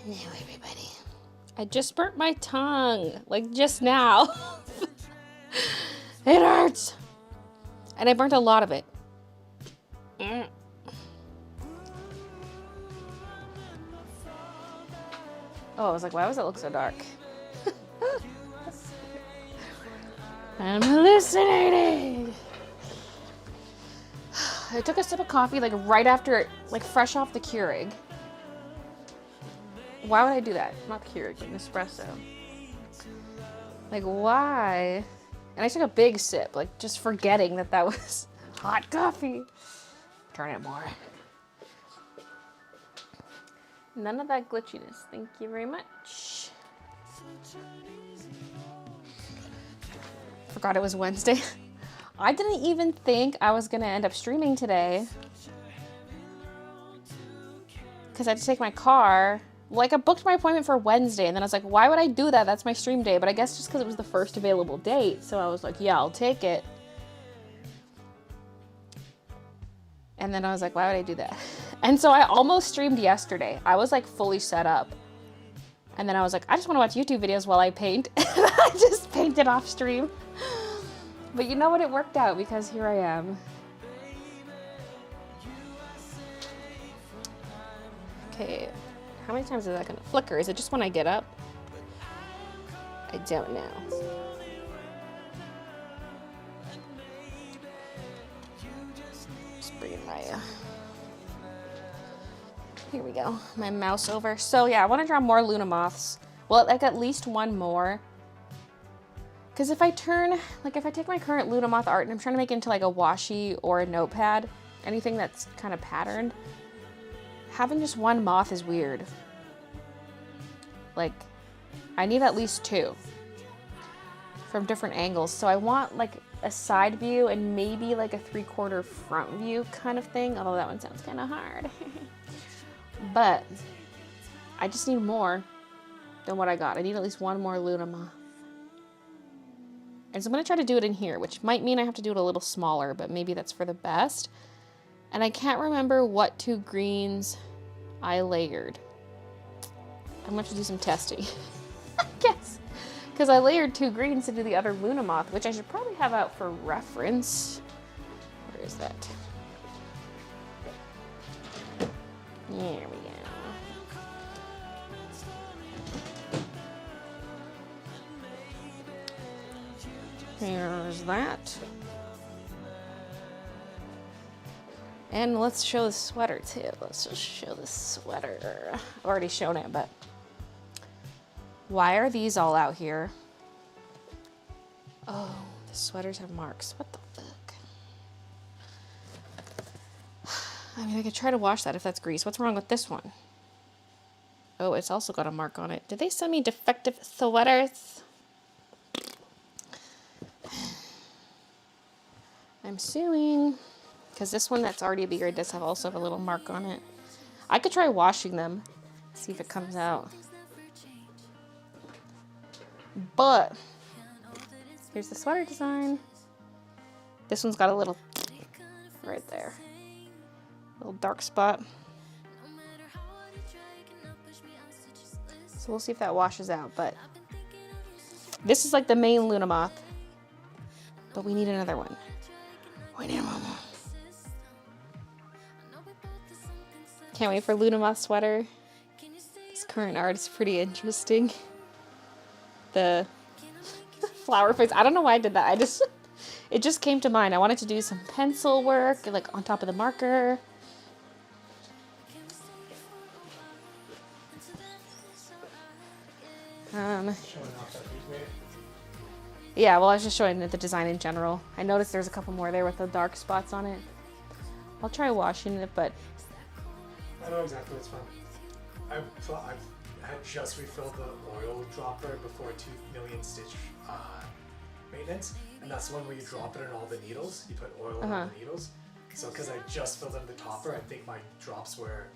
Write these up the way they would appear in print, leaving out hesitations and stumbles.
Hello, everybody. I just burnt my tongue, like just now. It hurts. And I burnt a lot of it. Oh, I was like, why does it look so dark? I'm hallucinating. I took a sip of coffee like right after it, like fresh off the Keurig. Why would I do that? Not Keurig, an espresso. Like, why? And I took a big sip, like just forgetting that that was hot coffee. Turn it more. None of that glitchiness. Thank you very much. Forgot it was Wednesday. I didn't even think I was gonna end up streaming today because I had to take my car. Like, I booked my appointment for Wednesday, and then I was like, why would I do that? That's my stream day. But I guess just because it was the first available date, so I was like, yeah, I'll take it. And then I was like, why would I do that? And so I almost streamed yesterday. I was like fully set up. And then I was like, I just want to watch YouTube videos while I paint. And I just painted off stream. But you know what? It worked out because here I am. Okay. How many times is that gonna flicker? Is it just when I get up? I don't know. Just bring my, here we go, my mouse over. So yeah, I wanna draw more Luna Moths. Well, like at least one more. Cause if I take my current Luna Moth art and I'm trying to make it into like a washi or a notepad, anything that's kind of patterned, having just one moth is weird. Like, I need at least two from different angles. So I want like a side view and maybe like a 3/4 front view kind of thing. Although that one sounds kind of hard. But I just need more than what I got. I need at least one more Luna Moth. And so I'm gonna try to do it in here, which might mean I have to do it a little smaller, but maybe that's for the best. And I can't remember what two greens I layered. I'm gonna have to do some testing, I guess. Because I layered two greens to do the other Luna Moth, which I should probably have out for reference. Where is that? There we go. Here's that. And let's show the sweater too. Let's just show the sweater. I've already shown it, but why are these all out here? Oh, the sweaters have marks. What the fuck? I mean, I could try to wash that if that's grease. What's wrong with this one? Oh, it's also got a mark on it. Did they send me defective sweaters? I'm suing. Because this one that's already a B grade does also have a little mark on it. I could try washing them. See if it comes out. But here's the sweater design. This one's got a little right there. Little dark spot. So we'll see if that washes out. But this is like the main Luna Moth. But we need another one. We need one more. Can't wait for Luna Moth sweater. This current art is pretty interesting. The flower face. I don't know why I did that. It just came to mind. I wanted to do some pencil work, like on top of the marker. Yeah, well, I was just showing the design in general. I noticed there's a couple more there with the dark spots on it. I'll try washing it, but I know exactly what's fun. I had just refilled the oil dropper before 2 million stitch maintenance, and that's the one where you drop it in all the needles. You put oil in all the needles. So because I just filled in the topper, I think my drops were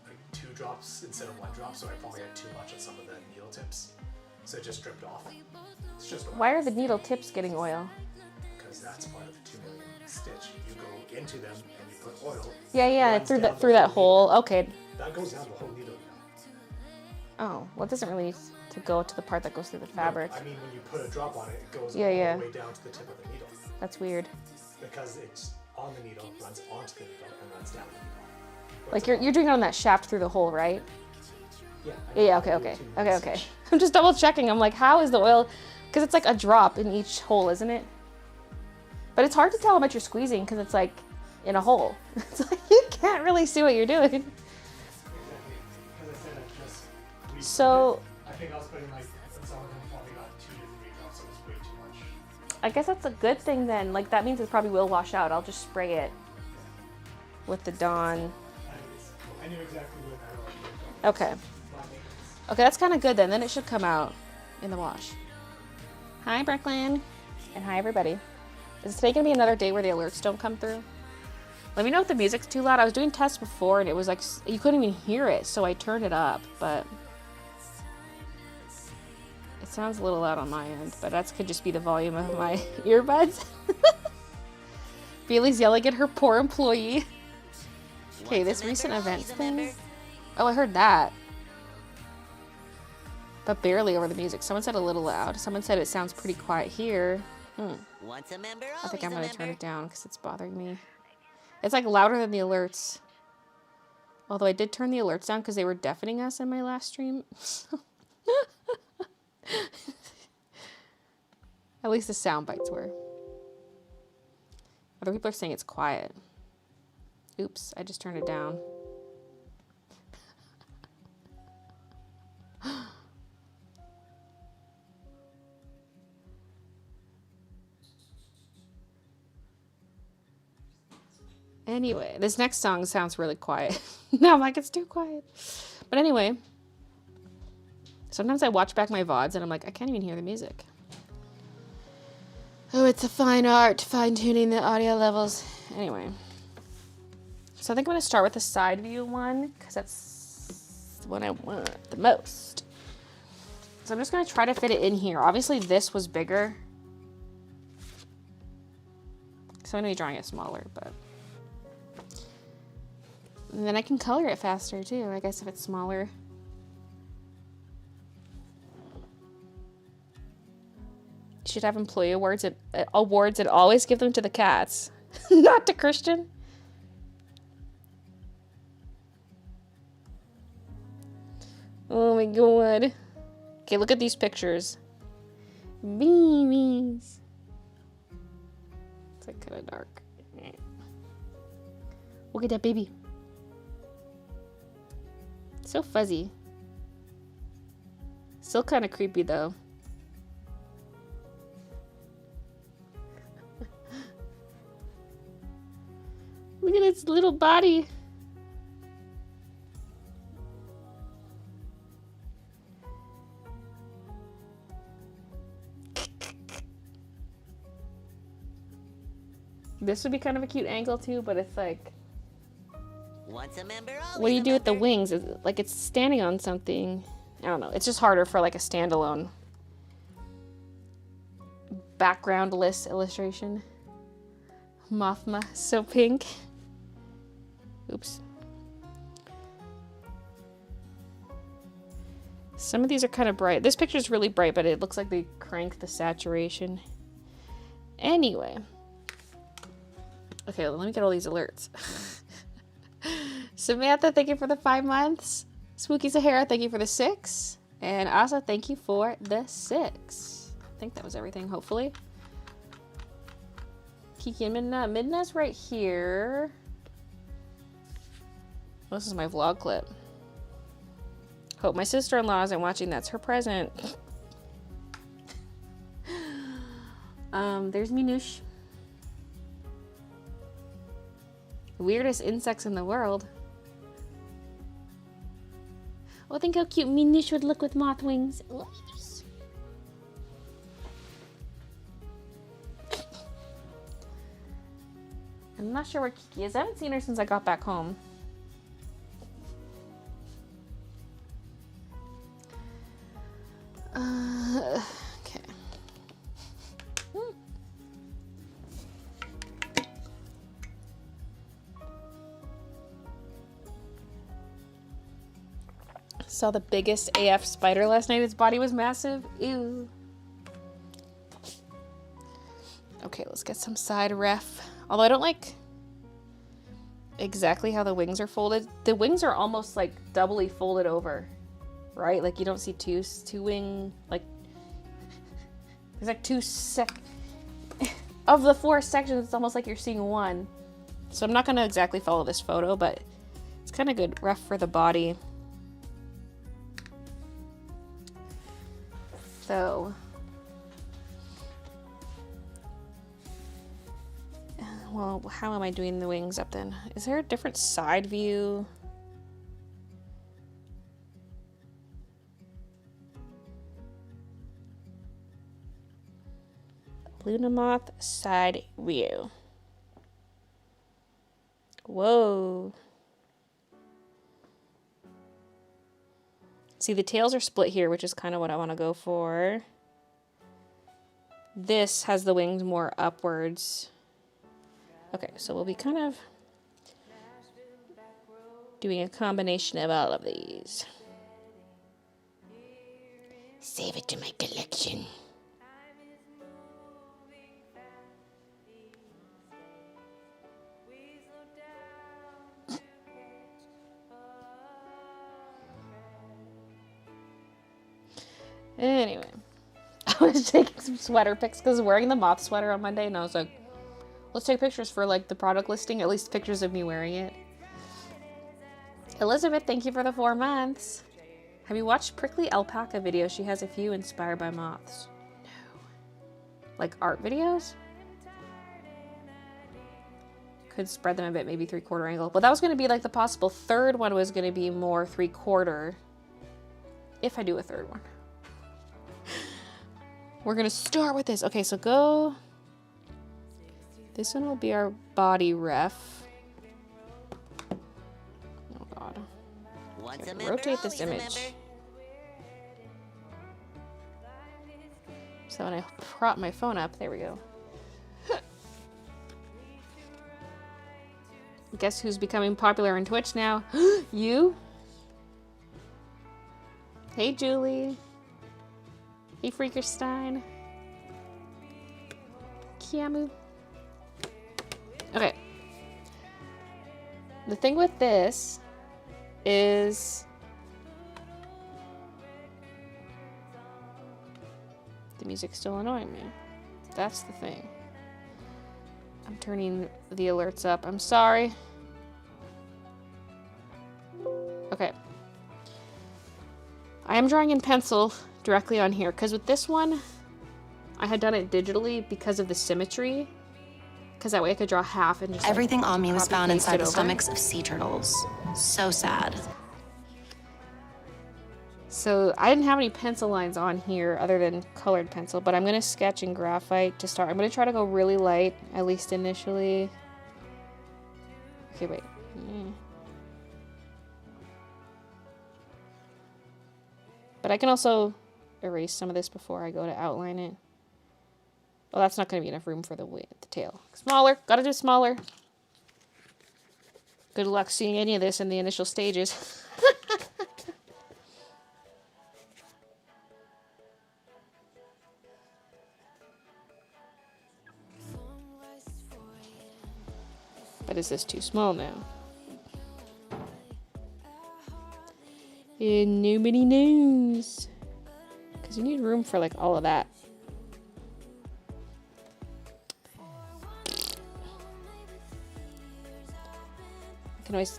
like 2 drops instead of 1 drop, so I probably had too much on some of the needle tips. So it just dripped off. It's just oil. Why are the needle tips getting oil? Because that's part of the 2 million stitch. You go into them and you put oil. Yeah, through that hole. Okay. That goes down the whole needle Oh, well, it doesn't really need to go to the part that goes through the fabric. No, I mean, when you put a drop on it, it goes Yeah, all yeah. the way down to the tip of the needle. That's weird. Because it's on the needle, runs onto the needle, and runs down the needle. Like you're doing it on that shaft through the hole, right? Yeah. Yeah, okay. I'm just double checking. I'm like, how is the oil? Because it's like a drop in each hole, isn't it? But it's hard to tell how much you're squeezing because it's like in a hole. It's like you can't really see what you're doing. Exactly. Because I said I just refilled So it. I think I was putting like, some of them probably got 2 to 3 drops, so it was way too much. I guess that's a good thing then. Like that means it probably will wash out. I'll just spray it with the Dawn. I knew exactly what I wanted. Okay. Okay, that's kind of good then. Then it should come out in the wash. Hi, Brooklyn. And hi, everybody. Is today going to be another day where the alerts don't come through? Let me know if the music's too loud. I was doing tests before and it was like, you couldn't even hear it, so I turned it up, but it sounds a little loud on my end, but that could just be the volume of my earbuds. Baylee's yelling at her poor employee. Okay, this recent events thing. Oh, I heard that. But barely over the music. Someone said a little loud. Someone said it sounds pretty quiet here. Once a member, I think I'm always going to a turn member. it down because it's bothering me. It's like louder than the alerts. Although I did turn the alerts down because they were deafening us in my last stream. At least the sound bites were. Other people are saying it's quiet. Oops, I just turned it down. Anyway, this next song sounds really quiet. Now I'm like, it's too quiet. But anyway, sometimes I watch back my VODs and I'm like, I can't even hear the music. Oh, it's a fine art, fine-tuning the audio levels. Anyway. So I think I'm going to start with the side view one because that's the one I want the most. So I'm just going to try to fit it in here. Obviously, this was bigger. So I'm going to be drawing it smaller, but... And then I can color it faster too, I guess if it's smaller. You should have employee awards and always give them to the cats. Not to Christian. Oh my god. Okay, look at these pictures. Babies. It's like kind of dark. Look at that baby. So fuzzy. Still kind of creepy though. Look at its little body. This would be kind of a cute angle too, but it's like... Once a member, always What do you a do with the member. wings? Is it, like it's standing on something. I don't know. It's just harder for like a standalone background-less illustration. Mothma, so pink. Oops. Some of these are kind of bright. This picture is really bright, but it looks like they cranked the saturation. Anyway. Okay, let me get all these alerts. Samantha, thank you for the 5 months. Spooky Sahara, thank you for the 6. And Asa, thank you for the 6. I think that was everything, hopefully. Kiki and Midna. Midna's right here. This is my vlog clip. Hope my sister-in-law isn't watching. That's her present. There's Minush. Weirdest insects in the world. Oh, think how cute Minush would look with moth wings. Oh, yes. I'm not sure where Kiki is. I haven't seen her since I got back home. Okay. Saw the biggest AF spider last night. Its body was massive. Ew. Okay, let's get some side ref. Although I don't like exactly how the wings are folded. The wings are almost like doubly folded over, right? Like you don't see two wing, like there's like of the 4 sections, it's almost like you're seeing one. So I'm not gonna exactly follow this photo, but it's kind of good ref for the body. So, well, how am I doing the wings up then? Is there a different side view? Luna Moth side view. Whoa. See, the tails are split here, which is kind of what I want to go for. This has the wings more upwards. Okay, so we'll be kind of doing a combination of all of these. Save it to my collection. Anyway, I was taking some sweater pics because I was wearing the Moth sweater on Monday, and I was like, let's take pictures for like the product listing, at least pictures of me wearing it. Elizabeth, thank you for the 4 months. Have you watched Prickly Alpaca videos? She has a few inspired by moths. No. Like art videos? Could spread them a bit, maybe 3/4 angle. But that was going to be like the possible third one was going to be more 3/4. If I do a third one. We're going to start with this. Okay, so go. This one will be our body ref. Oh god. Okay, rotate this image. So when I prop my phone up, there we go. Guess who's becoming popular on Twitch now? You? Hey, Julie. Hey, Freakerstein. Kiamu. Okay. The thing with this is the music's still annoying me. That's the thing. I'm turning the alerts up. I'm sorry. Okay. I am drawing in pencil directly on here because with this one, I had done it digitally because of the symmetry. Because that way I could draw half and just everything on me was found inside the over. stomachs of sea turtles. So sad. So I didn't have any pencil lines on here other than colored pencil, but I'm going to sketch in graphite to start. I'm going to try to go really light, at least initially. Okay, wait. But I can also erase some of this before I go to outline it. Well, that's not going to be enough room for the tail. Smaller. Got to do smaller. Good luck seeing any of this in the initial stages. But is this too small now? And nobody knows. Because you need room for like all of that.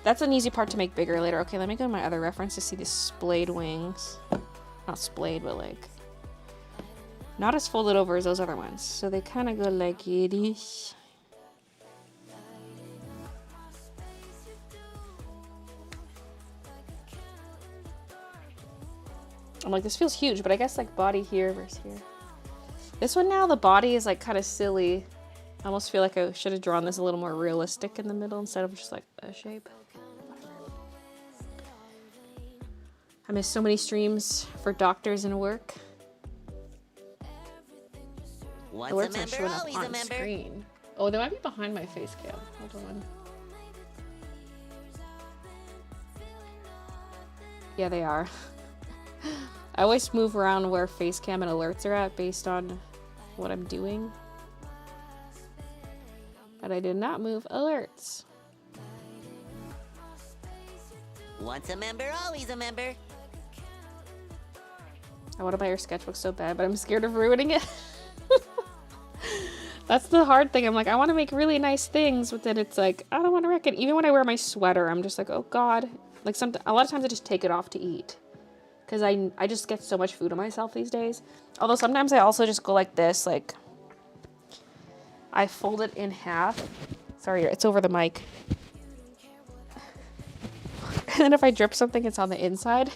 That's an easy part to make bigger later. Okay, let me go to my other reference to see the splayed wings. Not splayed, but like not as folded over as those other ones. So they kind of go like this. I'm like, this feels huge, but I guess like body here versus here. This one now, the body is like kind of silly. I almost feel like I should have drawn this a little more realistic in the middle instead of just like a shape. I miss so many streams for doctors and work. Once Alerts a aren't member, showing up always on a member. screen. Oh, they might be behind my face cam. Hold on. Yeah, they are. I always move around where face cam and alerts are at based on what I'm doing. But I did not move alerts. Once a member, always a member. I want to buy your sketchbook so bad, but I'm scared of ruining it. That's the hard thing. I'm like, I want to make really nice things, but then it's like, I don't want to wreck it. Even when I wear my sweater, I'm just like, oh God. Like a lot of times I just take it off to eat. Because I just get so much food on myself these days. Although sometimes I also just go like this, like, I fold it in half. Sorry, it's over the mic. And then if I drip something, it's on the inside.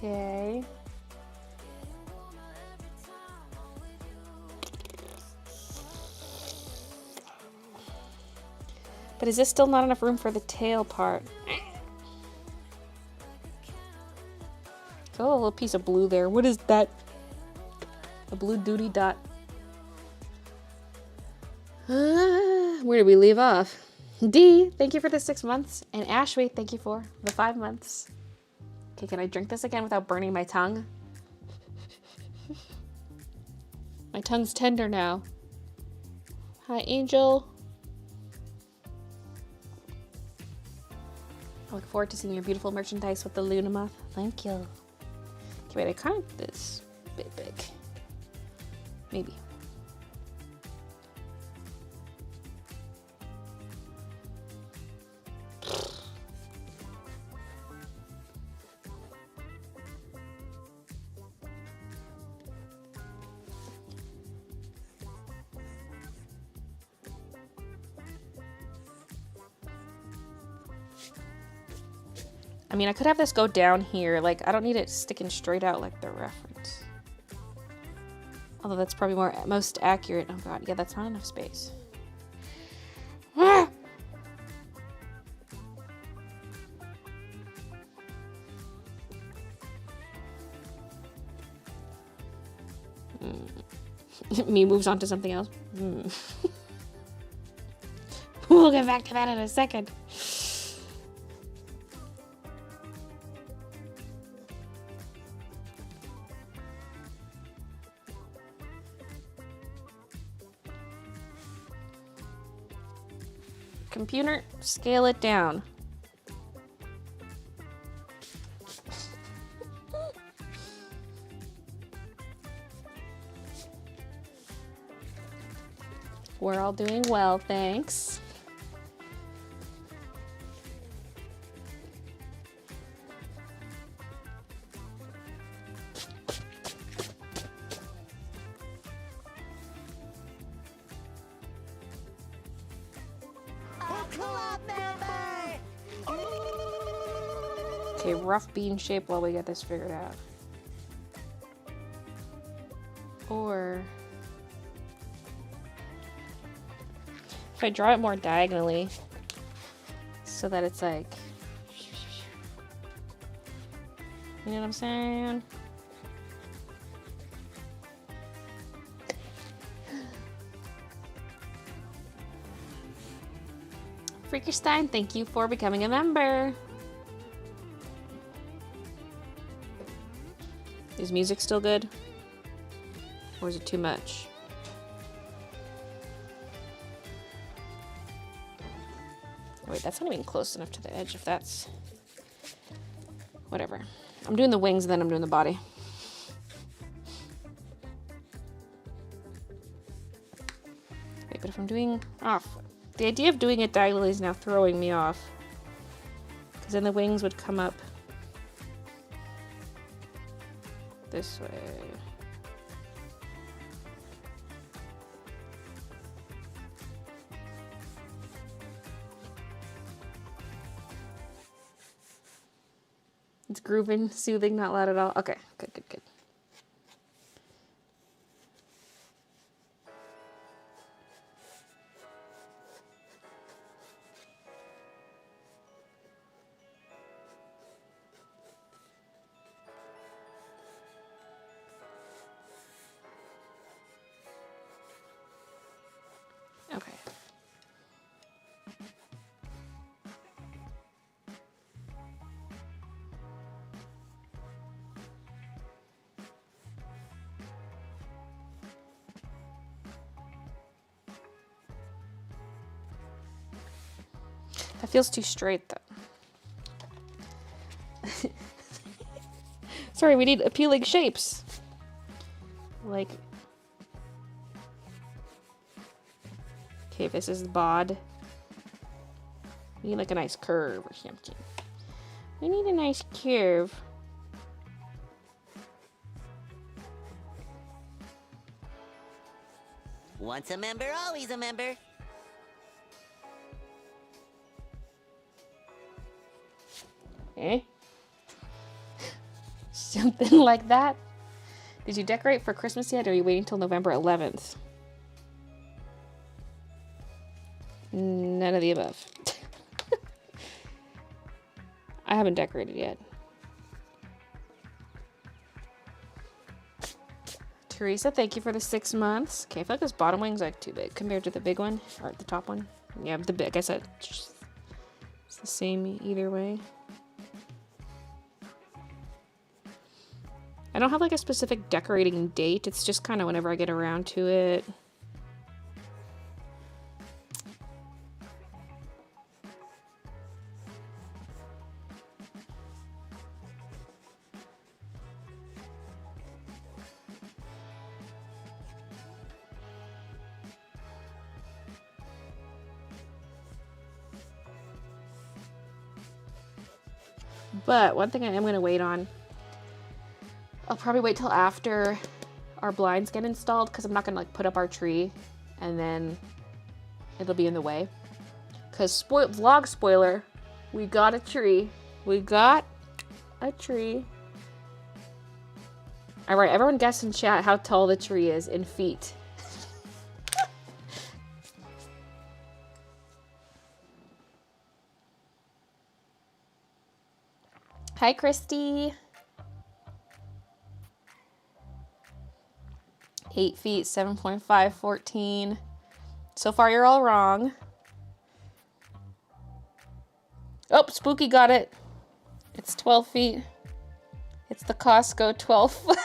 Okay. But is this still not enough room for the tail part? Oh, a little piece of blue there. What is that? A blue duty dot. Where did we leave off? D, thank you for the 6 months. And Ashway, thank you for the 5 months. Okay, can I drink this again without burning my tongue? My tongue's tender now. Hi, Angel. I look forward to seeing your beautiful merchandise with the Luna Moth. Thank you. Okay, wait, I kind of this bit big. Maybe. I mean, I could have this go down here. Like, I don't need it sticking straight out like the reference. Although that's probably most accurate. Oh God, yeah, that's not enough space. Ah! Me moves on to something else. We'll get back to that in a second. Computer, scale it down. We're all doing well, thanks. Okay, rough bean shape while we get this figured out. Or if I draw it more diagonally so that it's like, you know what I'm saying? Freakerstein, thank you for becoming a member. Is music still good? Or is it too much? Wait, that's not even close enough to the edge if that's... Whatever. I'm doing the wings and then I'm doing the body. Wait, but if I'm doing off... The idea of doing it diagonally is now throwing me off. Because then the wings would come up this way. It's grooving, soothing, not loud at all. Okay, good, good, good. That feels too straight, though. Sorry, we need appealing shapes. Like... Okay, this is the bod. We need like a nice curve or something. We need a nice curve. Once a member, always a member. Eh? Something like that. Did you decorate for Christmas yet, or are you waiting till November 11th? None of the above. I haven't decorated yet. Teresa, thank you for the 6 months. Okay, I feel like this bottom wing's like too big compared to the big one, or the top one. Yeah, the big, I said it's the same either way. I don't have like a specific decorating date. It's just kind of whenever I get around to it. But one thing I am going to wait on, I'll probably wait till after our blinds get installed, because I'm not going to like put up our tree and then it'll be in the way. Because vlog spoiler, we got a tree. We got a tree. All right, everyone guess in chat how tall the tree is in feet. Hi, Christy. 8 feet, 7.5, 14. So far, you're all wrong. Oh, Spooky got it. It's 12 feet. It's the Costco 12-foot.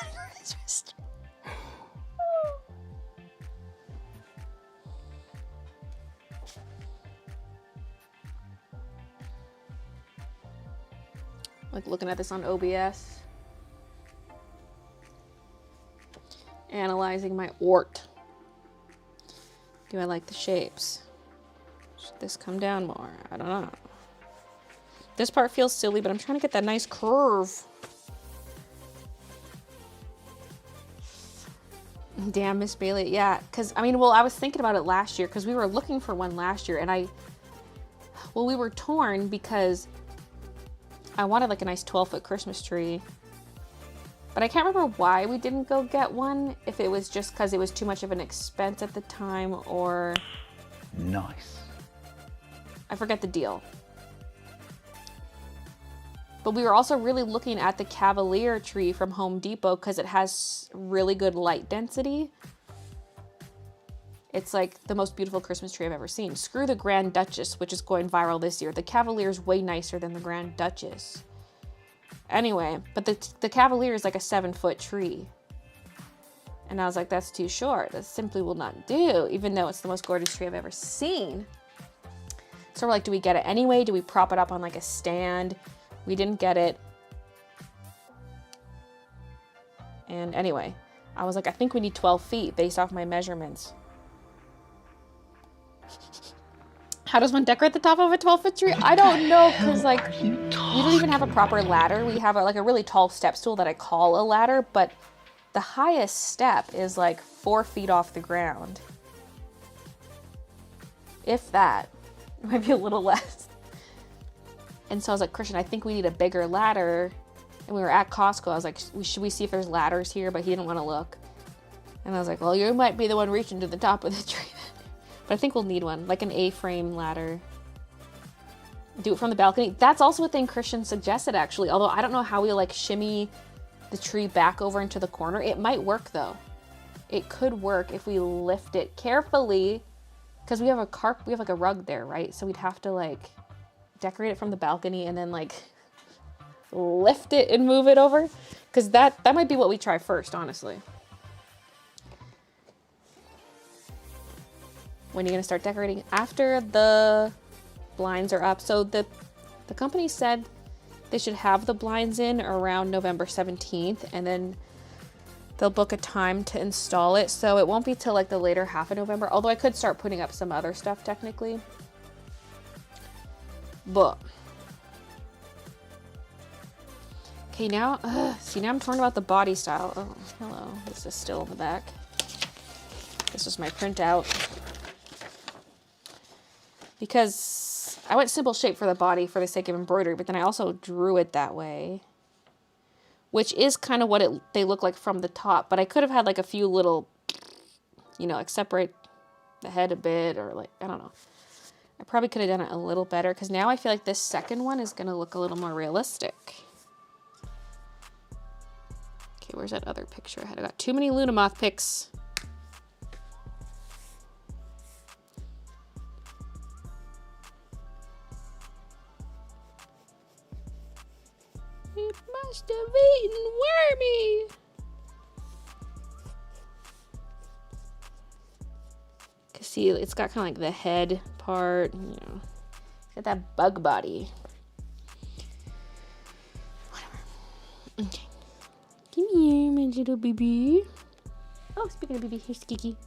Like looking at this on OBS. Analyzing my art. Do I like the shapes? Should this come down more? I don't know. This part feels silly, but I'm trying to get that nice curve. Damn, Miss Baylee. Yeah, because, I mean, well, I was thinking about it last year, because we were looking for one last year, and we were torn because I wanted like a nice 12-foot Christmas tree. But I can't remember why we didn't go get one. If it was just because it was too much of an expense at the time, or... Nice. I forget the deal. But we were also really looking at the Cavalier tree from Home Depot because it has really good light density. It's like the most beautiful Christmas tree I've ever seen. Screw the Grand Duchess, which is going viral this year. The Cavalier is way nicer than the Grand Duchess. Anyway, but the Cavalier is like a 7-foot tree. And I was like, that's too short. That simply will not do, even though it's the most gorgeous tree I've ever seen. So we're like, do we get it anyway? Do we prop it up on like a stand? We didn't get it. And anyway, I was like, I think we need 12 feet based off my measurements. How does one decorate the top of a 12-foot tree? I don't know, because like we don't even have a proper ladder. We have like a really tall step stool that I call a ladder, but the highest step is like 4 feet off the ground. If that. It might be a little less. And so I was like, Christian, I think we need a bigger ladder. And we were at Costco. I was like, should we see if there's ladders here? But he didn't want to look. And I was like, well, you might be the one reaching to the top of the tree. But I think we'll need one, like an A-frame ladder. Do it from the balcony. That's also a thing Christian suggested, actually. Although I don't know how we like shimmy the tree back over into the corner. It might work though. It could work if we lift it carefully because we have like a rug there, right? So we'd have to like decorate it from the balcony and then like lift it and move it over, because that might be what we try first, honestly. When are you gonna start decorating? After the blinds are up. So the company said they should have the blinds in around November 17th, and then they'll book a time to install it. So it won't be till like the later half of November, although I could start putting up some other stuff technically. But okay, now, see, now I'm torn about the body style. Oh, hello. This is still in the back. This is my printout. Because I went simple shape for the body for the sake of embroidery, but then I also drew it that way, which is kind of what they look like from the top. But I could have had like a few little, you know, like separate the head a bit, or like, I don't know. I probably could have done it a little better, because now I feel like this second one is going to look a little more realistic. Okay, where's that other picture I had? I got too many Luna Moth pics. It must have eaten Wormy. Cause see, it's got kind of like the head part, you know, it's got that bug body. Whatever. Okay. Come here, my little baby. Oh, speaking of baby, here's Kiki.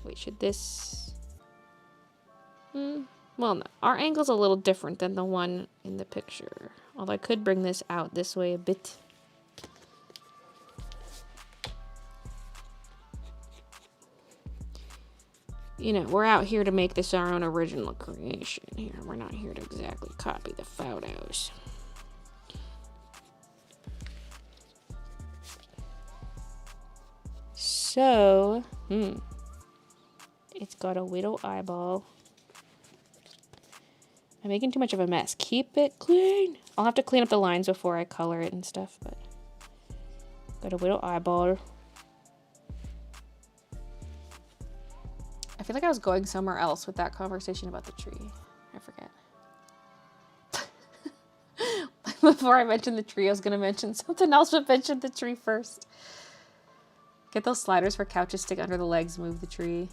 Wait, should this? Well, no. Our angle's a little different than the one in the picture. Although I could bring this out this way a bit. You know, we're out here to make this our own original creation here. We're not here to exactly copy the photos. So, it's got a little eyeball. I'm making too much of a mess. Keep it clean. I'll have to clean up the lines before I color it and stuff, but got a little eyeball. I feel like I was going somewhere else with that conversation about the tree. I forget. Before I mentioned the tree, I was going to mention something else, but mentioned the tree first. Get those sliders for couches, stick under the legs, move the tree.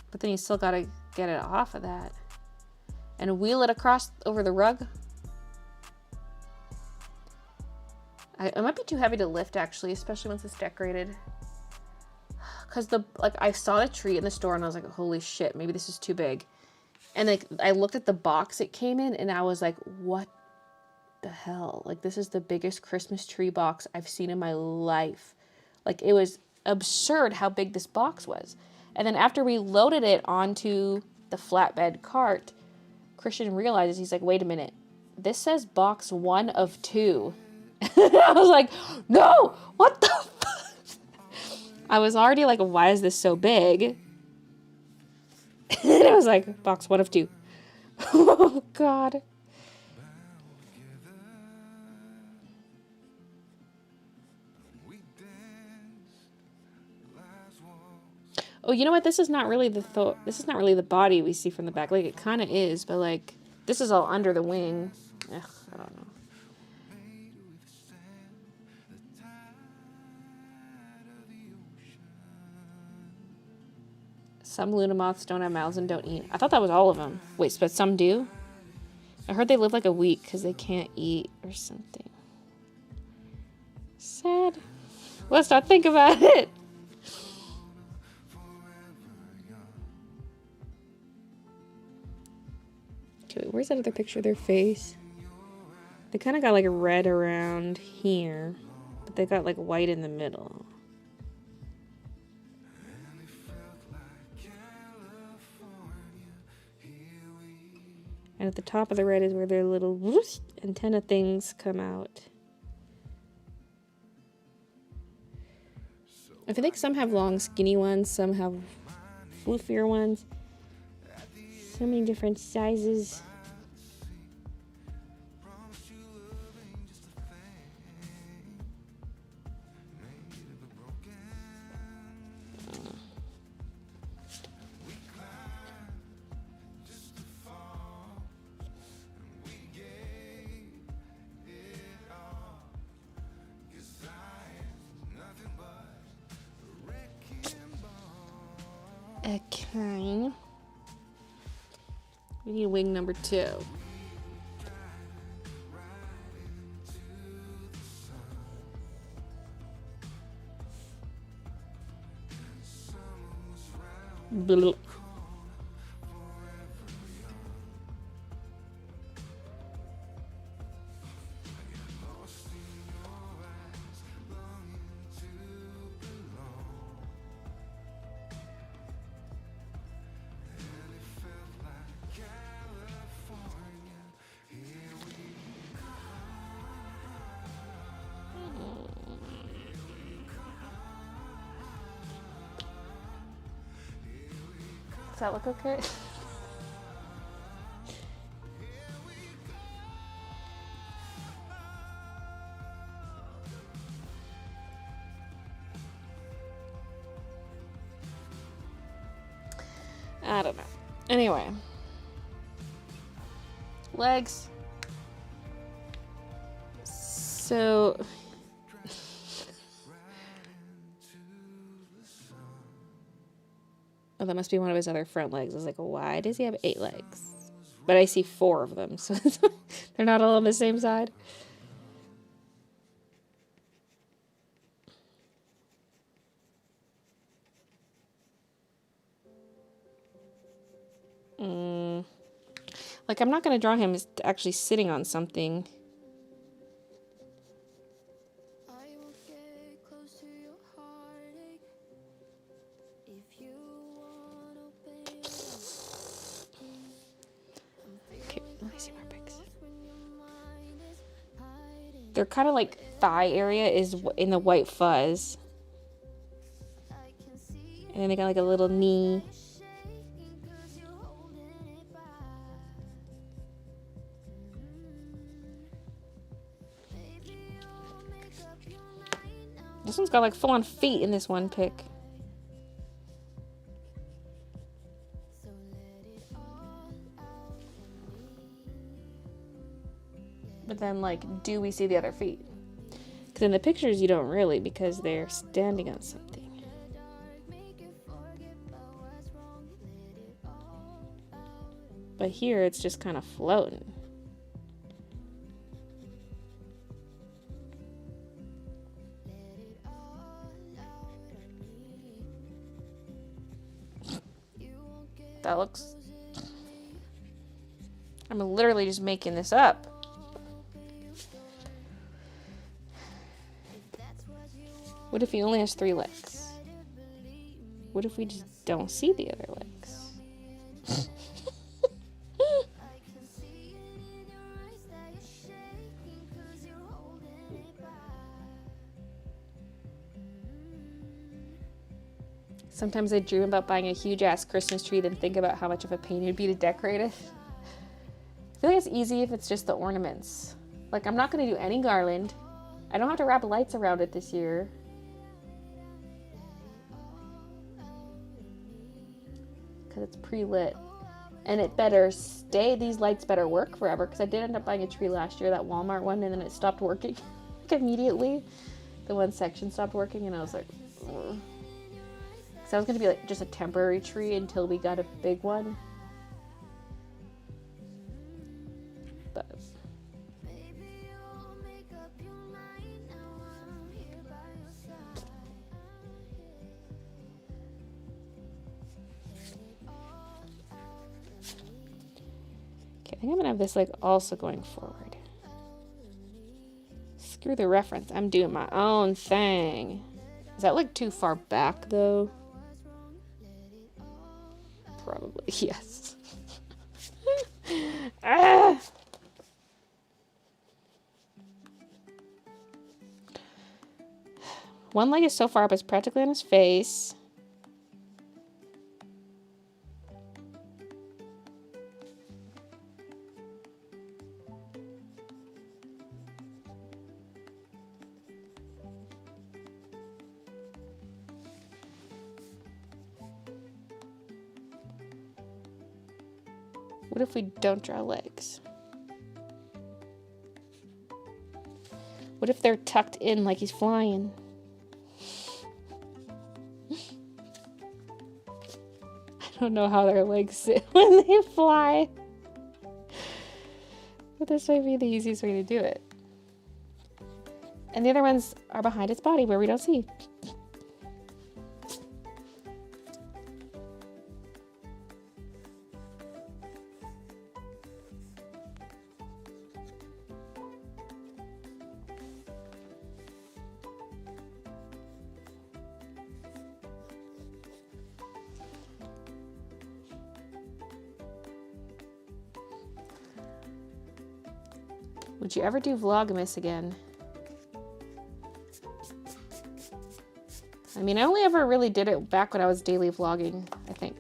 But then you still got to get it off of that. And wheel it across over the rug. It might be too heavy to lift, actually, especially once it's decorated. Because I saw the tree in the store and I was like, holy shit, maybe this is too big. And like I looked at the box it came in and I was like, what the hell? Like, this is the biggest Christmas tree box I've seen in my life. Like, it was absurd how big this box was. And then after we loaded it onto the flatbed cart, Christian realizes, he's like, wait a minute, this says box 1 of 2. I was like, no, what the fuck? I was already like, why is this so big? And it was like, box 1 of 2. Oh, God. Oh, you know what? This is not really the body we see from the back. Like, it kind of is, but like, this is all under the wing. Ugh, I don't know. Some Luna Moths don't have mouths and don't eat. I thought that was all of them. Wait, but some do? I heard they live like a week because they can't eat or something. Sad. Let's not think about it. Okay, where's that other picture of their face? They kind of got like red around here, but they got like white in the middle. And at the top of the red is where their little whoosh antenna things come out. I feel like some have long, skinny ones, some have floofier ones. So many different sizes. Okay. We need wing number 2. Blah. Does that look okay? I don't know. Anyway. Legs. So... Oh, that must be one of his other front legs. I was like, why does he have 8 legs? But I see 4 of them, so they're not all on the same side. Like, I'm not going to draw him as actually sitting on something. Okay, let me see my pics. Their kind of like thigh area is in the white fuzz. And then they got like a little knee. This one's got like full-on feet in this one pic. But then, like, do we see the other feet? Because in the pictures you don't really, because they're standing on something. But here it's just kind of floating. That looks... I'm literally just making this up. What if he only has 3 legs? What if we just don't see the other legs? Sometimes I dream about buying a huge ass Christmas tree, then think about how much of a pain it'd be to decorate it. I feel like it's easy if it's just the ornaments. Like, I'm not going to do any garland. I don't have to wrap lights around it this year. Because it's pre-lit. And it better stay, these lights better work forever. Because I did end up buying a tree last year, that Walmart one, and then it stopped working like immediately. The one section stopped working, and I was like, ugh. So I was going to be like just a temporary tree until we got a big one. But okay, I think I'm going to have this like also going forward. Screw the reference. I'm doing my own thing. Is that like too far back though? Probably, yes. Ah! One leg is so far up, it's practically on his face. What if we don't draw legs? What if they're tucked in like he's flying? I don't know how their legs sit when they fly. But this might be the easiest way to do it. And the other ones are behind its body where we don't see. Would you ever do Vlogmas again? I mean, I only ever really did it back when I was daily vlogging, I think.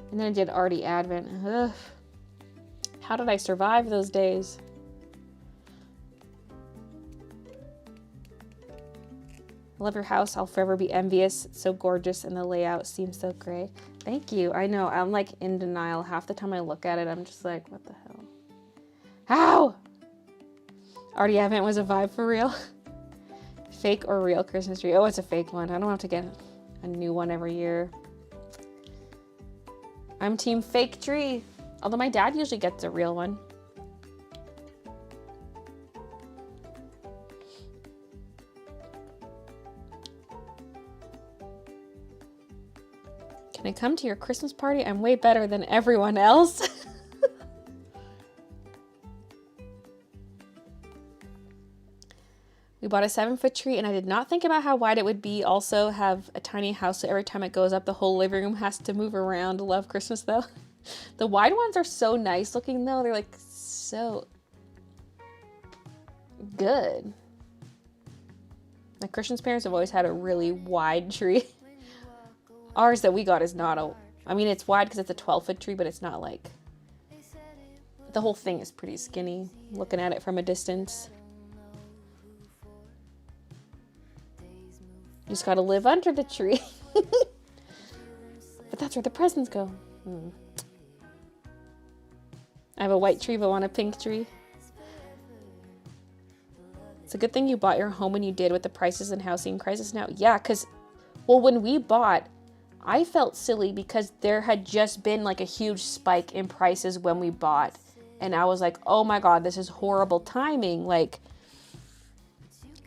And then I did Artie Advent. Ugh. How did I survive those days? I love your house. I'll forever be envious. It's so gorgeous and the layout seems so great. Thank you. I know. I'm like in denial. Half the time I look at it, I'm just like, what the hell? How? Artie Advent was a vibe for real. Fake or real Christmas tree? Oh, it's a fake one. I don't have to get a new one every year. I'm team fake tree. Although my dad usually gets a real one. Can I come to your Christmas party? I'm way better than everyone else. We bought a 7-foot tree and I did not think about how wide it would be. Also have a tiny house, so every time it goes up, the whole living room has to move around. Love Christmas though. The wide ones are so nice looking though. They're like so good. My Christian's parents have always had a really wide tree. Ours that we got is not a, I mean it's wide because it's a 12-foot tree, but it's not like, the whole thing is pretty skinny looking at it from a distance. You just gotta live under the tree. But that's where the presents go. I have a white tree but want a pink tree. It's a good thing you bought your home when you did with the prices and housing crisis now. Yeah, because, well, when we bought, I felt silly because there had just been like a huge spike in prices when we bought. And I was like, oh my God, this is horrible timing. Like,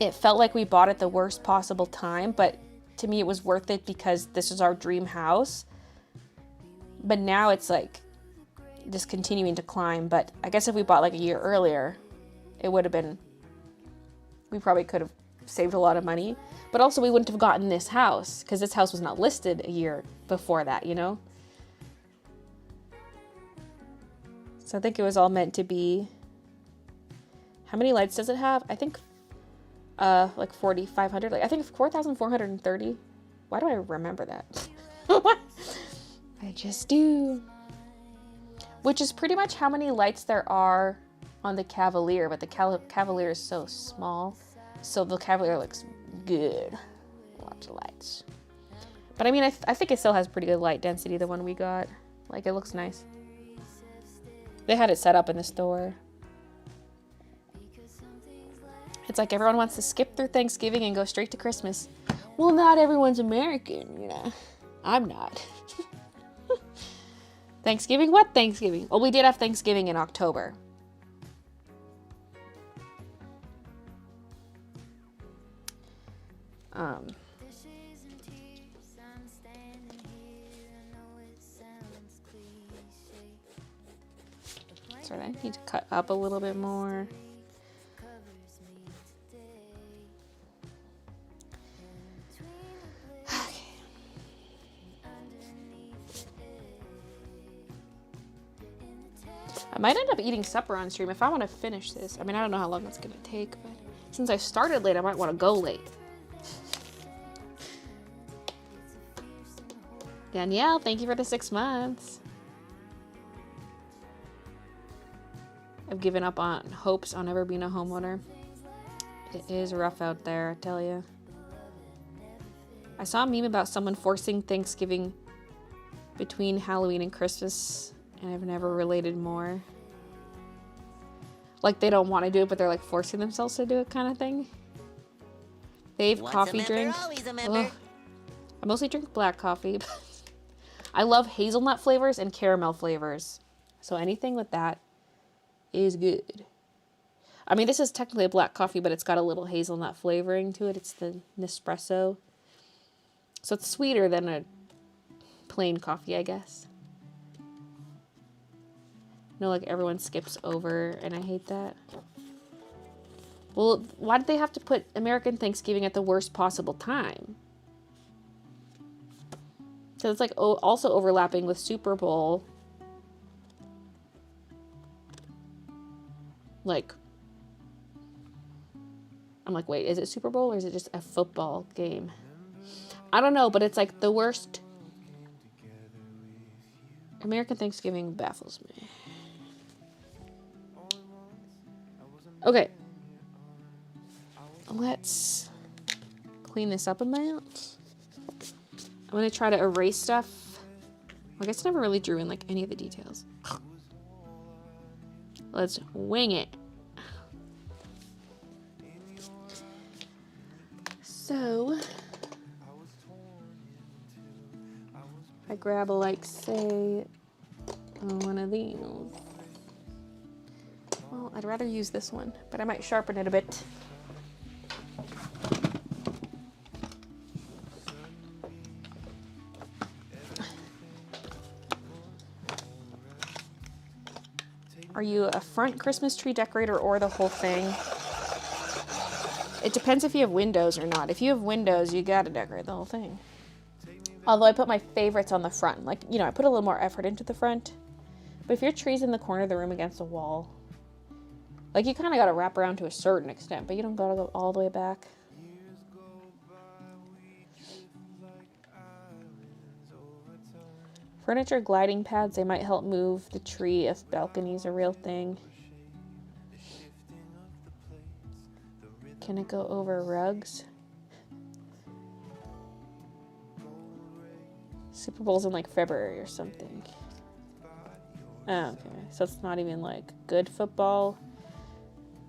it felt like we bought at the worst possible time, but to me it was worth it because this is our dream house. But now it's like just continuing to climb. But I guess if we bought like a year earlier, it would have been, we probably could have saved a lot of money. But also we wouldn't have gotten this house because this house was not listed a year before that, you know? So I think it was all meant to be. How many lights does it have? I think like 4,500. Like I think 4,430. Why do I remember that? I just do. Which is pretty much how many lights there are on the Cavalier, but the Cavalier is so small, so the Cavalier looks good. Lots of lights. But I mean, I think it still has pretty good light density, the one we got. Like, it looks nice. They had it set up in the store. It's like everyone wants to skip through Thanksgiving and go straight to Christmas. Well, not everyone's American, you know. I'm not. Thanksgiving? What Thanksgiving? Well, we did have Thanksgiving in October. Sorry, I need to cut up a little bit more. I might end up eating supper on stream if I want to finish this. I mean, I don't know how long that's going to take, but since I started late, I might want to go late. Danielle, thank you for the 6 months. I've given up on hopes on ever being a homeowner. It is rough out there, I tell you. I saw a meme about someone forcing Thanksgiving between Halloween and Christmas, and I've never related more. Like, they don't want to do it, but they're like forcing themselves to do it kind of thing. Fave, Once coffee a member, drink. always a member. I mostly drink black coffee. But I love hazelnut flavors and caramel flavors. So anything with that is good. I mean, this is technically a black coffee, but it's got a little hazelnut flavoring to it. It's the Nespresso. So it's sweeter than a plain coffee, I guess. No, like everyone skips over, and I hate that. Well, why did they have to put American Thanksgiving at the worst possible time? Because it's like also overlapping with Super Bowl. Like, I'm like, wait, is it Super Bowl or is it just a football game? I don't know, but it's like the worst. American Thanksgiving baffles me. Okay. Let's clean this up a bit. I'm going to try to erase stuff. I guess I never really drew in like any of the details. Let's wing it. So, I grab like, say, one of these. Well, I'd rather use this one, but I might sharpen it a bit. Are you a front Christmas tree decorator or the whole thing? It depends if you have windows or not. If you have windows, you gotta decorate the whole thing. Although I put my favorites on the front. Like, you know, I put a little more effort into the front. But if your tree's in the corner of the room against a wall, like, you kind of gotta wrap around to a certain extent, but you don't gotta go all the way back. Furniture gliding pads, they might help move the tree if balcony's a real thing. Can it go over rugs? Super Bowl's in like February or something. Oh, okay. So it's not even like good football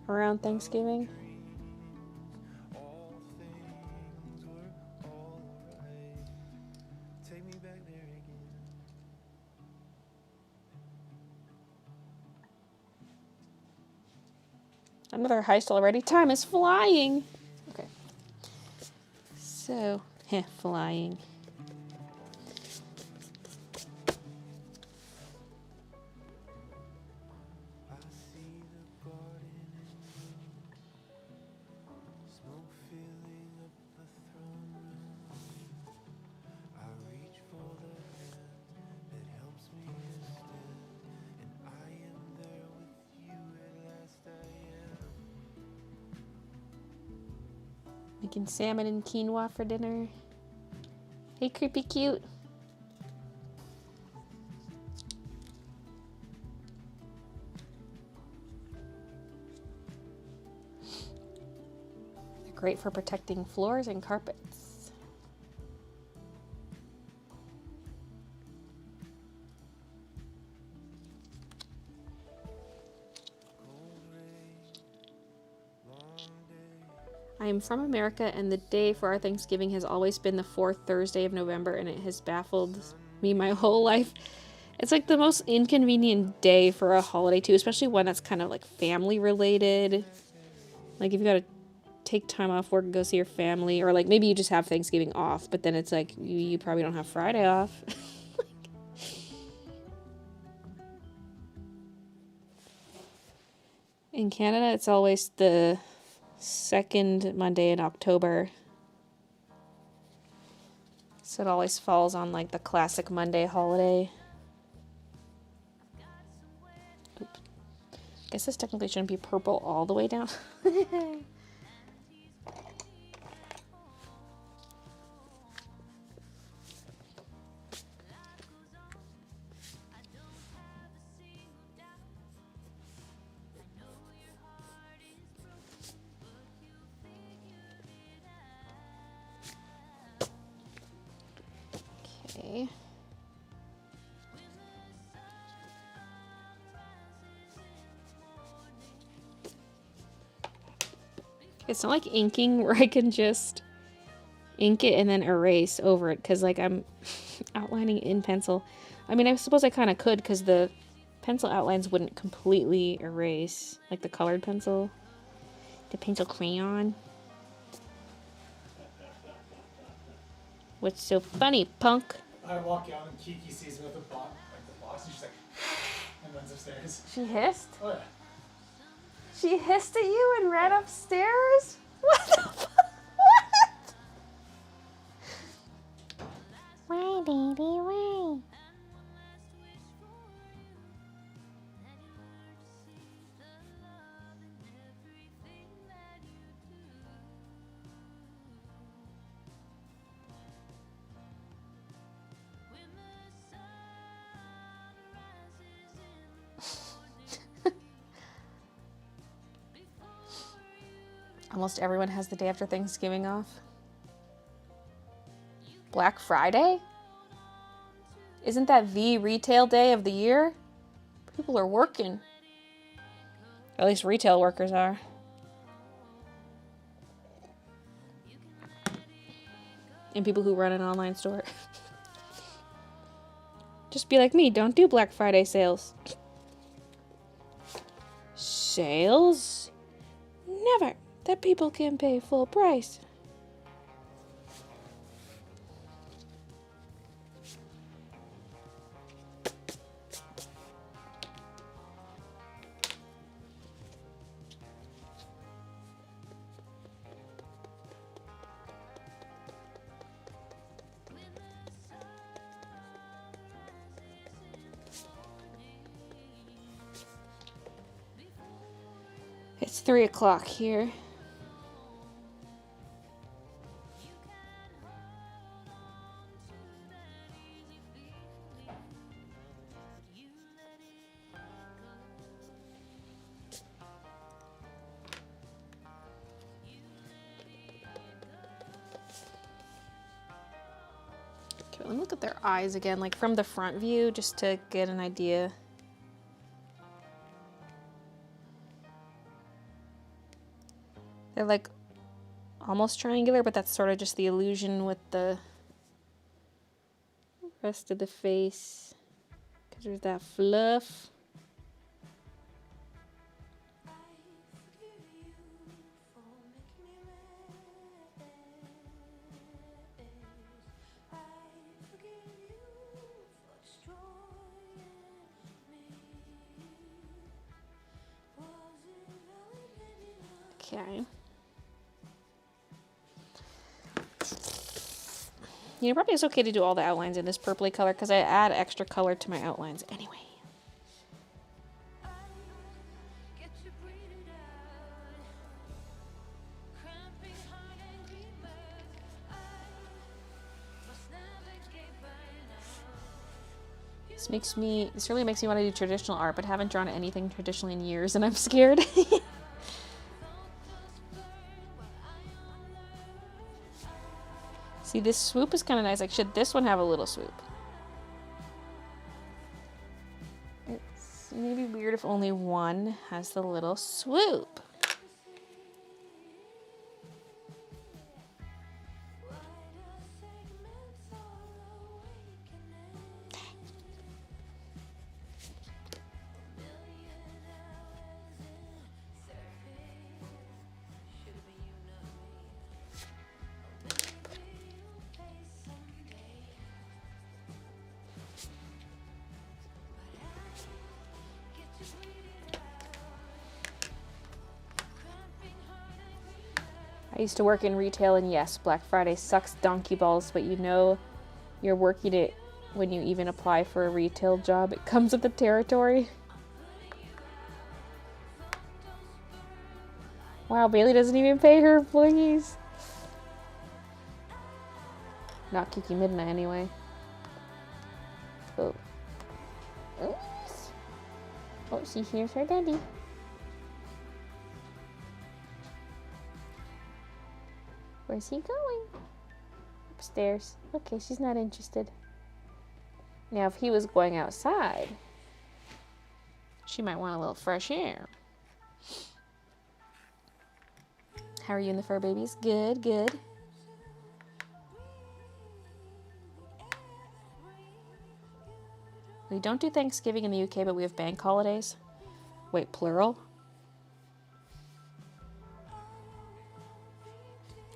around Thanksgiving. Another heist already. Time is flying. Okay. So, flying. Making salmon and quinoa for dinner. Hey, creepy cute. They're great for protecting floors and carpets. I am from America, and the day for our Thanksgiving has always been the fourth Thursday of November, and it has baffled me my whole life. It's like the most inconvenient day for a holiday, too, especially one that's kind of like family related. Like if you gotta take time off work and go see your family, or like maybe you just have Thanksgiving off, but then it's like you probably don't have Friday off. In Canada, it's always the second Monday in October. So it always falls on like the classic Monday holiday. Oop. Guess this technically shouldn't be purple all the way down. Okay. It's not like inking where I can just ink it and then erase over it because like I'm outlining in pencil. I mean, I suppose I kind of could because the pencil outlines wouldn't completely erase like the colored pencil, the pencil crayon. What's so funny, punk? I walk out and Kiki sees me with the box, and she's like, and runs upstairs. She hissed? Oh yeah. She hissed at you and ran upstairs? What the fuck? What? Why, baby, why? Almost everyone has the day after Thanksgiving off. Black Friday? Isn't that the retail day of the year? People are working. At least retail workers are. And people who run an online store. Just be like me, don't do Black Friday sales. Sales? Never. That people can pay full price. It's 3 o'clock here. Okay, let me look at their eyes again, like from the front view, just to get an idea. They're like almost triangular, but that's sort of just the illusion with the rest of the face. Because there's that fluff. Okay. You know, probably it's okay to do all the outlines in this purpley color because I add extra color to my outlines anyway. This really makes me want to do traditional art, but haven't drawn anything traditionally in years, and I'm scared. See, this swoop is kind of nice. Like, should this one have a little swoop? It's maybe weird if only one has the little swoop. I used to work in retail, and yes, Black Friday sucks donkey balls, but you know you're working it when you even apply for a retail job. It comes with the territory. Wow, Baylee doesn't even pay her employees. Not Kiki Midna, anyway. Oh. Oops. Oh, she hears her daddy. Where's he going? Upstairs. Okay, she's not interested. Now, if he was going outside, she might want a little fresh air. How are you and the fur babies? Good, good. We don't do Thanksgiving in the UK, but we have bank holidays. Wait, plural?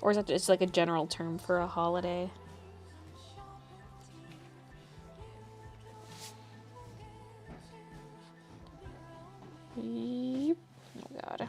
Or is that just like a general term for a holiday? Yep. Oh god.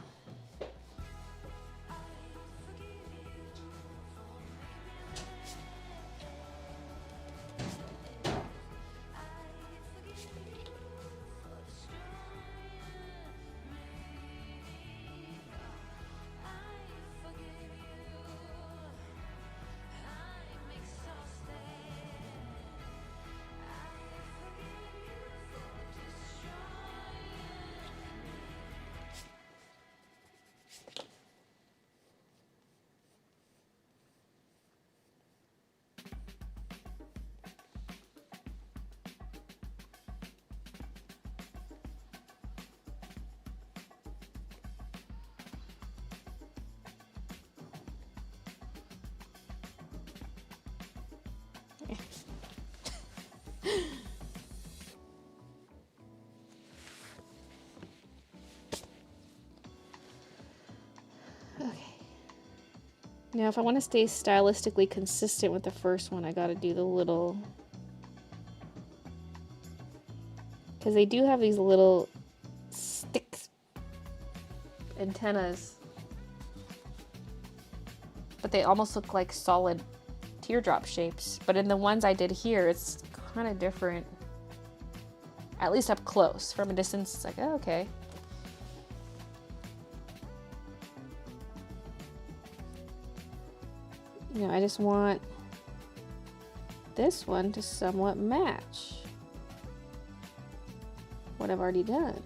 Okay. Now, if I want to stay stylistically consistent with the first one, I gotta do the little... Because they do have these little sticks, antennas. But they almost look like solid teardrop shapes. But in the ones I did here, it's kind of different. At least up close. From a distance, it's like, oh, okay. You know, I just want this one to somewhat match what I've already done.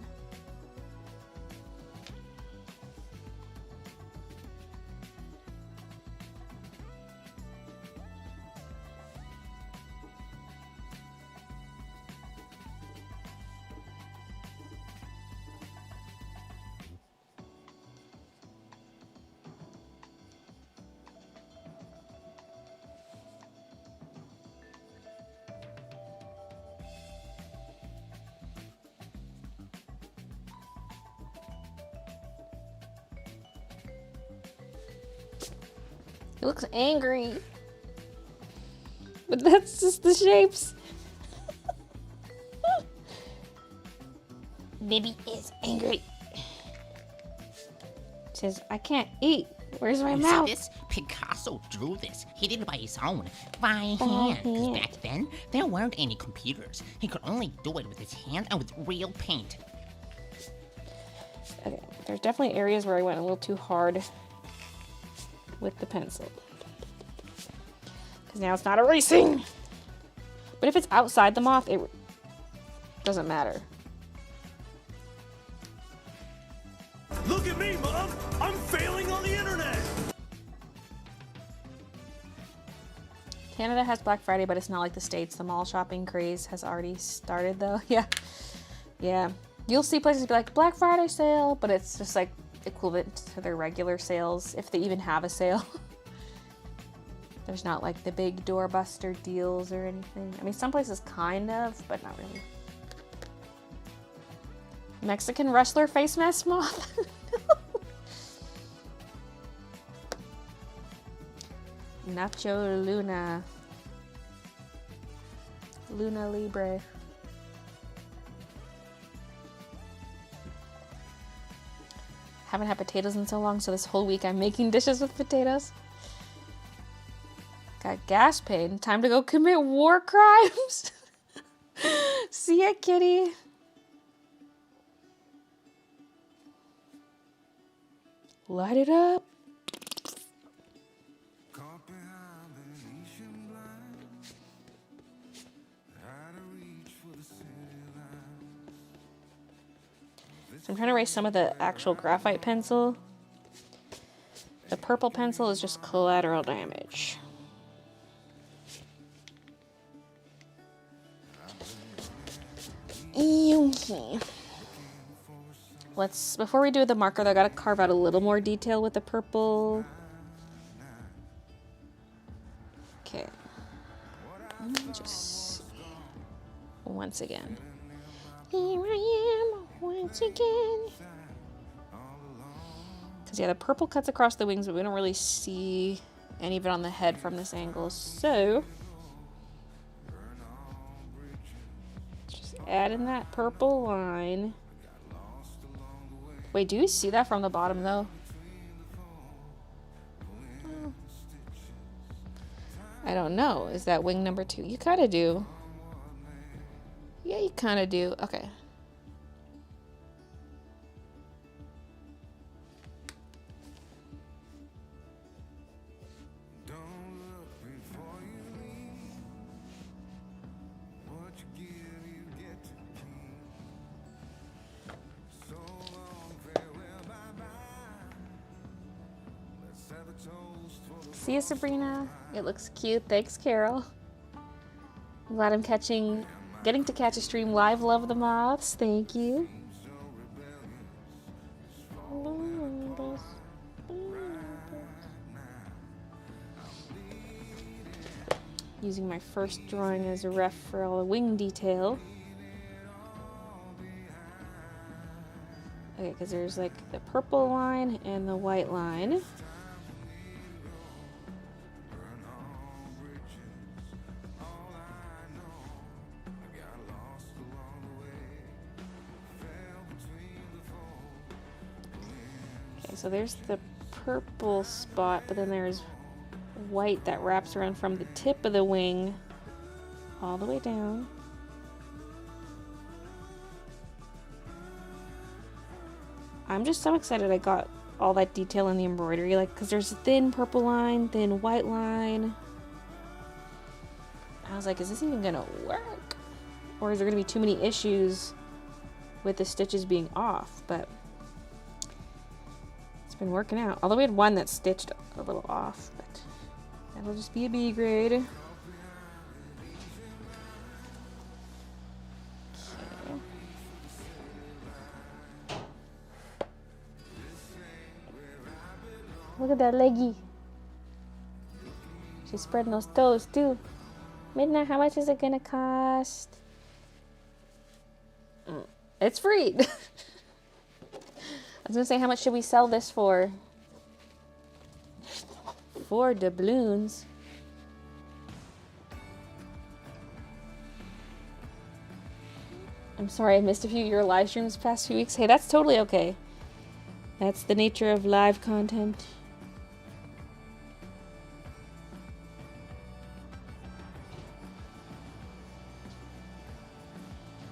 It looks angry. But that's just the shapes. Baby is angry. Says, I can't eat. Where's my mouth? See this? Picasso drew this. He did it by his own. By hand. 'Cause back then, there weren't any computers. He could only do it with his hand and with real paint. Okay, there's definitely areas where I went a little too hard with the pencil. Because now it's not erasing. But if it's outside the moth, it doesn't matter. Look at me, Mom! I'm failing on the internet! Canada has Black Friday, but it's not like the States. The mall shopping craze has already started, though. Yeah. Yeah. You'll see places be like, Black Friday sale, but it's just like equivalent to their regular sales, if they even have a sale. There's not like the big doorbuster deals or anything. I mean, some places kind of, but not really. Mexican wrestler face mask moth. Nacho Luna. Luna Libre. Haven't had potatoes in so long, so this whole week I'm making dishes with potatoes. Got gas paid. Time to go commit war crimes. See ya, kitty. Light it up. So I'm trying to erase some of the actual graphite pencil. The purple pencil is just collateral damage. Okay. Before we do the marker, though, I gotta carve out a little more detail with the purple. Okay. Let me just see. once again. Here I am once again. Because yeah, the purple cuts across the wings, but we don't really see any of it on the head from this angle. So just add in that purple line. Wait, do you see that from the bottom though? I don't know. Is that wing number 2? You kind of do. Yeah, you kind of do. Okay. See you, Sabrina. It looks cute. Thanks, Carol. I'm glad I'm getting to catch a stream live. Love the moths. Thank you. Using my first drawing as a ref for all the wing detail. Okay, because there's like the purple line and the white line. So there's the purple spot, but then there's white that wraps around from the tip of the wing all the way down. I'm just so excited I got all that detail in the embroidery, like, because there's a thin purple line, thin white line. I was like, is this even gonna work? Or is there gonna be too many issues with the stitches being off? But been working out. Although we had one that stitched a little off, but that'll just be a B grade. Okay. Look at that leggy. She's spreading those toes too. Midnight, how much is it gonna cost? It's free. I was gonna say, how much should we sell this for? 4 doubloons. I'm sorry I missed a few of your live streams the past few weeks. Hey, that's totally okay. That's the nature of live content.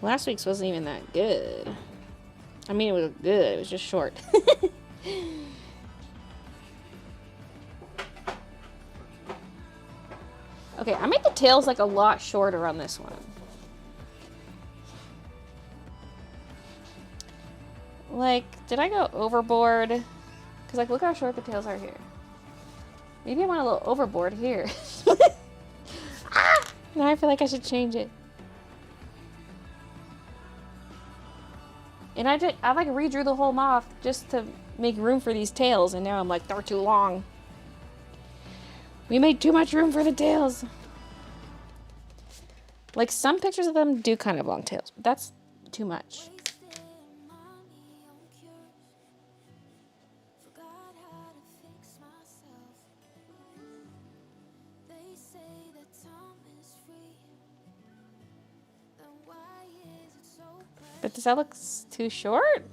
Last week's wasn't even that good. I mean, it was good. It was just short. Okay, I made the tails like a lot shorter on this one. Like, did I go overboard? Because, like, look how short the tails are here. Maybe I went a little overboard here. Ah! Now I feel like I should change it. And I like redrew the whole moth just to make room for these tails, and now I'm like, they're too long. We made too much room for the tails. Like, some pictures of them do kind of long tails, but that's too much. But does that look too short?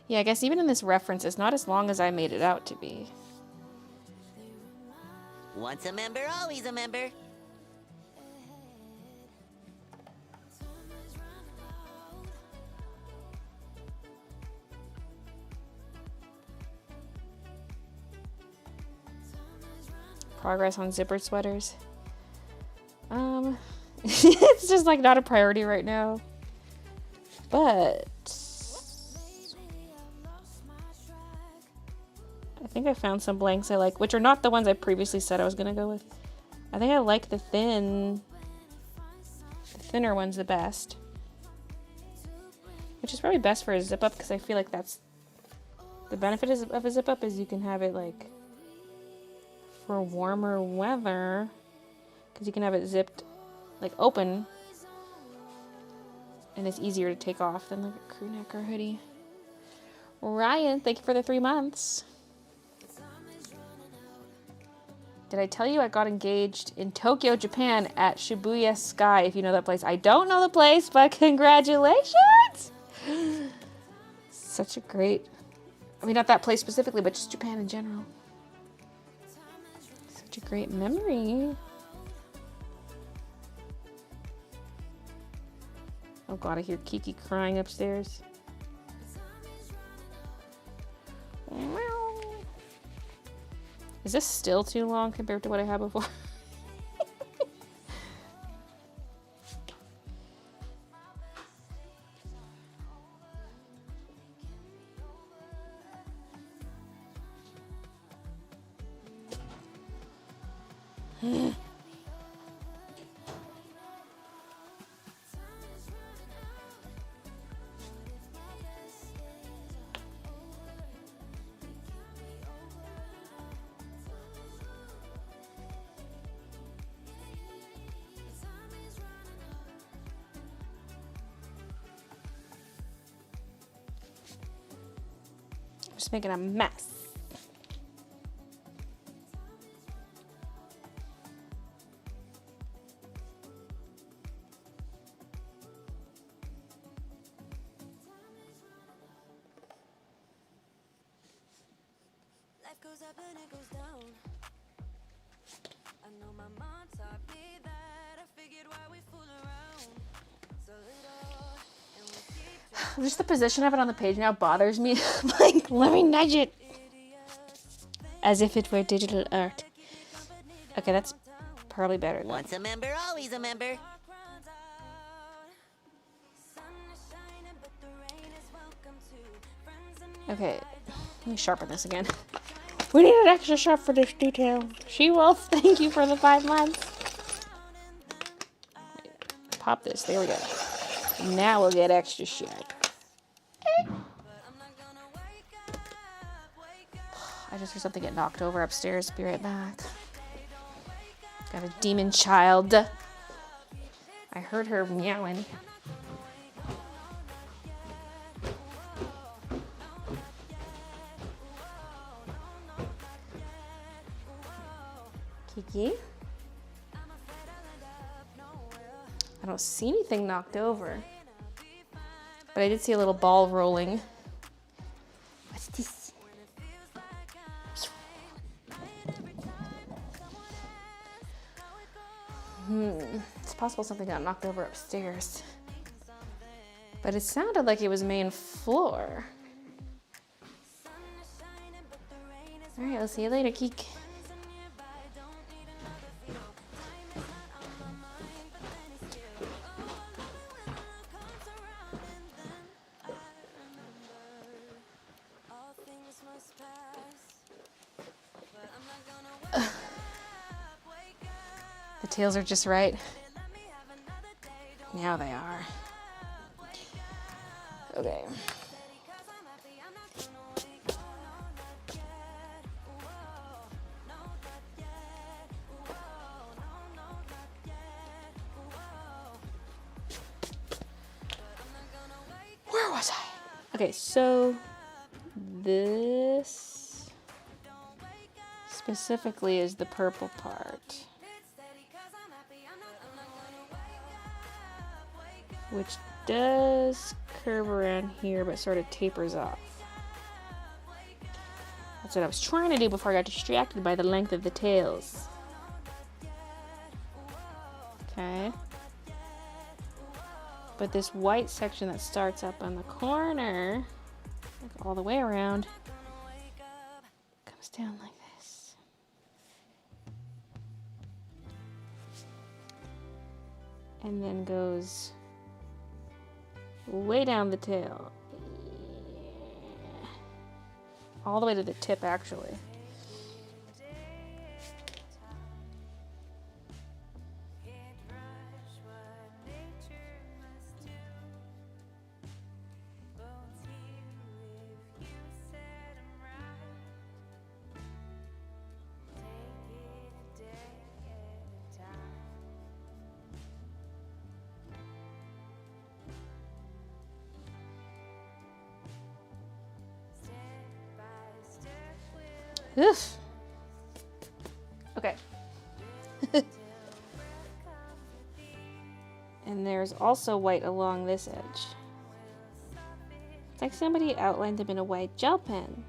Yeah, I guess even in this reference, it's not as long as I made it out to be. Once a member, always a member. Progress on zippered sweaters. It's just like not a priority right now. But I think I found some blanks I like, which are not the ones I previously said I was gonna go with. I think I like the thinner one's the best. Which is probably best for a zip up, because I feel like that's the benefit of a zip up is you can have it like for warmer weather, because you can have it zipped, like open, and it's easier to take off than like a crew neck or hoodie. Ryan, thank you for the 3 months. Did I tell you I got engaged in Tokyo, Japan at Shibuya Sky, if you know that place? I don't know the place, but congratulations! Such a great, I mean, not that place specifically, but just Japan in general. Such a great memory. Oh god, I hear Kiki crying upstairs. Is this still too long compared to what I had before? Just making a mess. Life goes up and it goes down. I know my mom taught me that. I figured why we fool around. So little and we keep Just the position of it on the page now bothers me. Like, let me nudge it. As if it were digital art. Okay, that's probably better though. Once a member, always a member. Okay, let me sharpen this again. We need an extra sharp for this detail. She will. Thank you for the 5 months. Pop this. There we go. Now we'll get extra sharp. I just heard something get knocked over upstairs. Be right back. Got a demon child. I heard her meowing. Kiki? I don't see anything knocked over. But I did see a little ball rolling. What's this? It's possible something got knocked over upstairs. But it sounded like it was main floor. Alright, I'll see you later, Keek. The tails are just right. Now they are. Okay. Where was I? Okay, so this specifically is the purple part, which does curve around here but sort of tapers off. That's what I was trying to do before I got distracted by the length of the tails. Okay. But this white section that starts up on the corner, like all the way around, comes down like this. And then goes way down the tail. All the way to the tip, actually. Oof. Okay. And there's also white along this edge. It's like somebody outlined them in a white gel pen.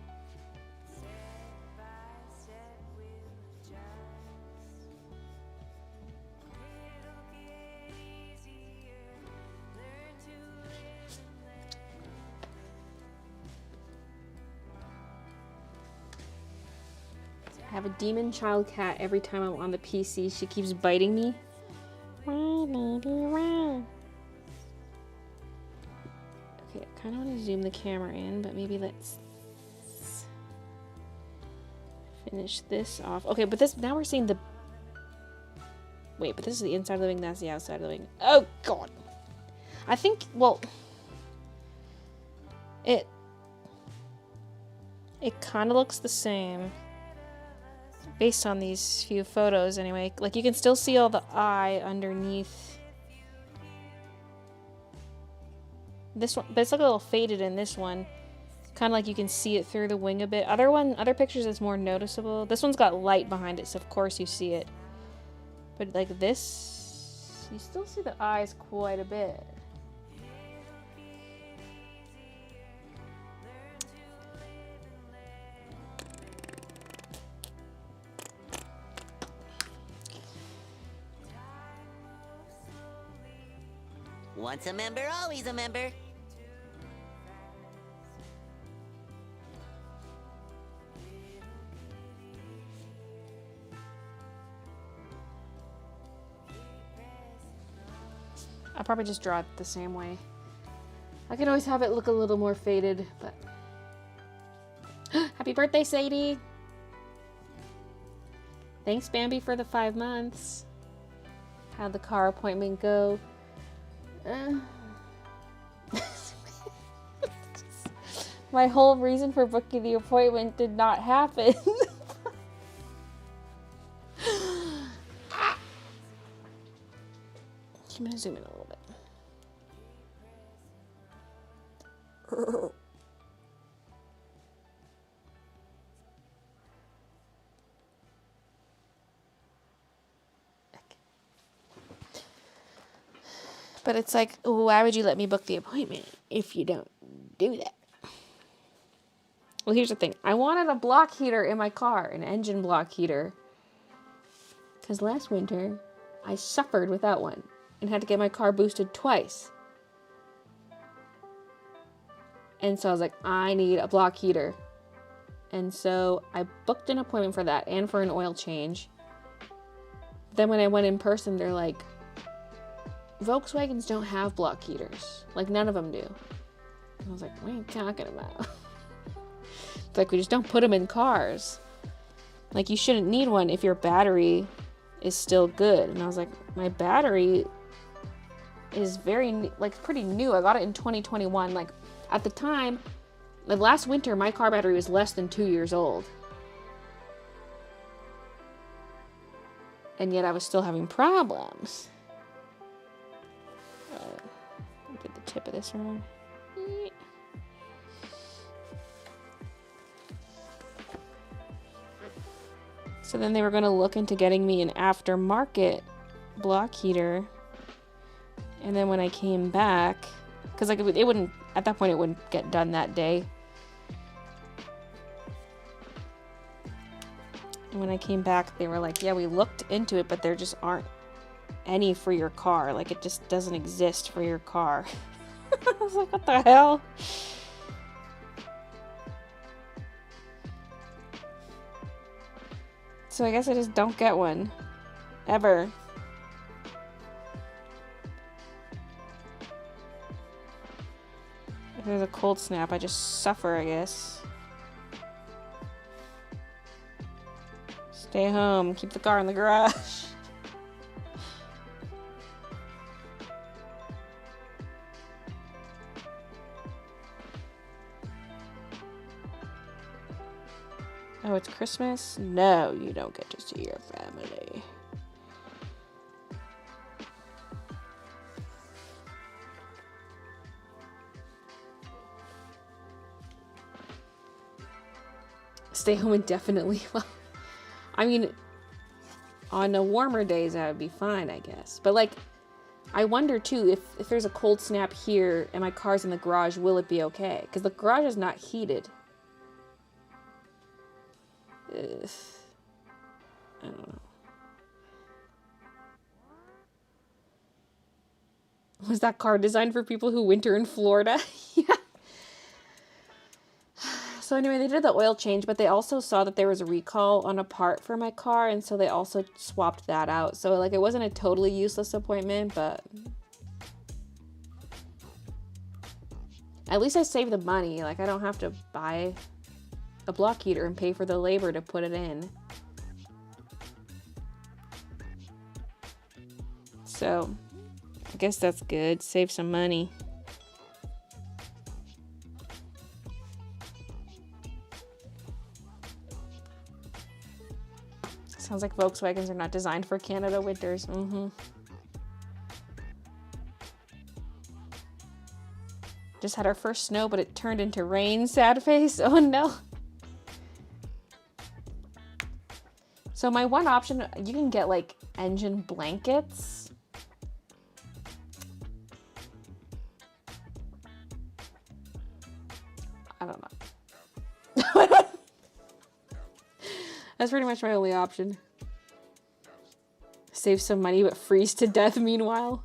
I have a demon child cat every time I'm on the PC. She keeps biting me. Okay, I kind of want to zoom the camera in, but maybe let's finish this off. Okay, but this, now we're seeing the... Wait, but this is the inside of the wing, that's the outside of the wing. Oh, God. I think, well... It kind of looks the same. Based on these few photos, anyway. Like, you can still see all the eye underneath this one, but it's like a little faded in this one. Kind of like you can see it through the wing a bit. Other pictures it's more noticeable. This one's got light behind it, so of course you see it. But like this, you still see the eyes quite a bit. Once a member, always a member. I'll probably just draw it the same way. I can always have it look a little more faded, but... Happy birthday, Sadie! Thanks, Bambi, for the 5 months. How'd the car appointment go? My whole reason for booking the appointment did not happen. I'm gonna zoom in a little bit. But it's like, why would you let me book the appointment if you don't do that? Well, here's the thing. I wanted a block heater in my car, an engine block heater. Because last winter, I suffered without one and had to get my car boosted twice. And so I was like, I need a block heater. And so I booked an appointment for that and for an oil change. Then when I went in person, they're like, Volkswagens don't have block heaters. Like, none of them do. And I was like, what are you talking about? It's like, we just don't put them in cars. Like, you shouldn't need one if your battery is still good. And I was like, my battery is pretty new. I got it in 2021. Like, at the time, like last winter, my car battery was less than 2 years old. And yet I was still having problems. Get the tip of this one. So then they were going to look into getting me an aftermarket block heater. And then when I came back, because like it wouldn't, at that point it wouldn't get done that day. And when I came back, they were like, yeah, we looked into it, but there just aren't any for your car. Like, it just doesn't exist for your car. I was like, what the hell? So I guess I just don't get one. Ever. If there's a cold snap, I just suffer, I guess. Stay home. Keep the car in the garage. Oh, it's Christmas? No, you don't get to see your family. stay home indefinitely. Well, I mean, on the warmer days, that would be fine, I guess. But like, I wonder too, if there's a cold snap here and my car's in the garage, will it be okay? Because the garage is not heated. Ugh. I don't know. Was that car designed for people who winter in Florida? Yeah. So anyway, they did the oil change, but they also saw that there was a recall on a part for my car, and so they also swapped that out. So like, it wasn't a totally useless appointment, but at least I saved the money. Like, I don't have to buy a block heater and pay for the labor to put it in. So I guess that's good. Save some money. Sounds like Volkswagens are not designed for Canada winters. Just had our first snow, but it turned into rain. Sad face. Oh no. So my one option, you can get like engine blankets. I don't know. That's pretty much my only option. Save some money, but freeze to death meanwhile.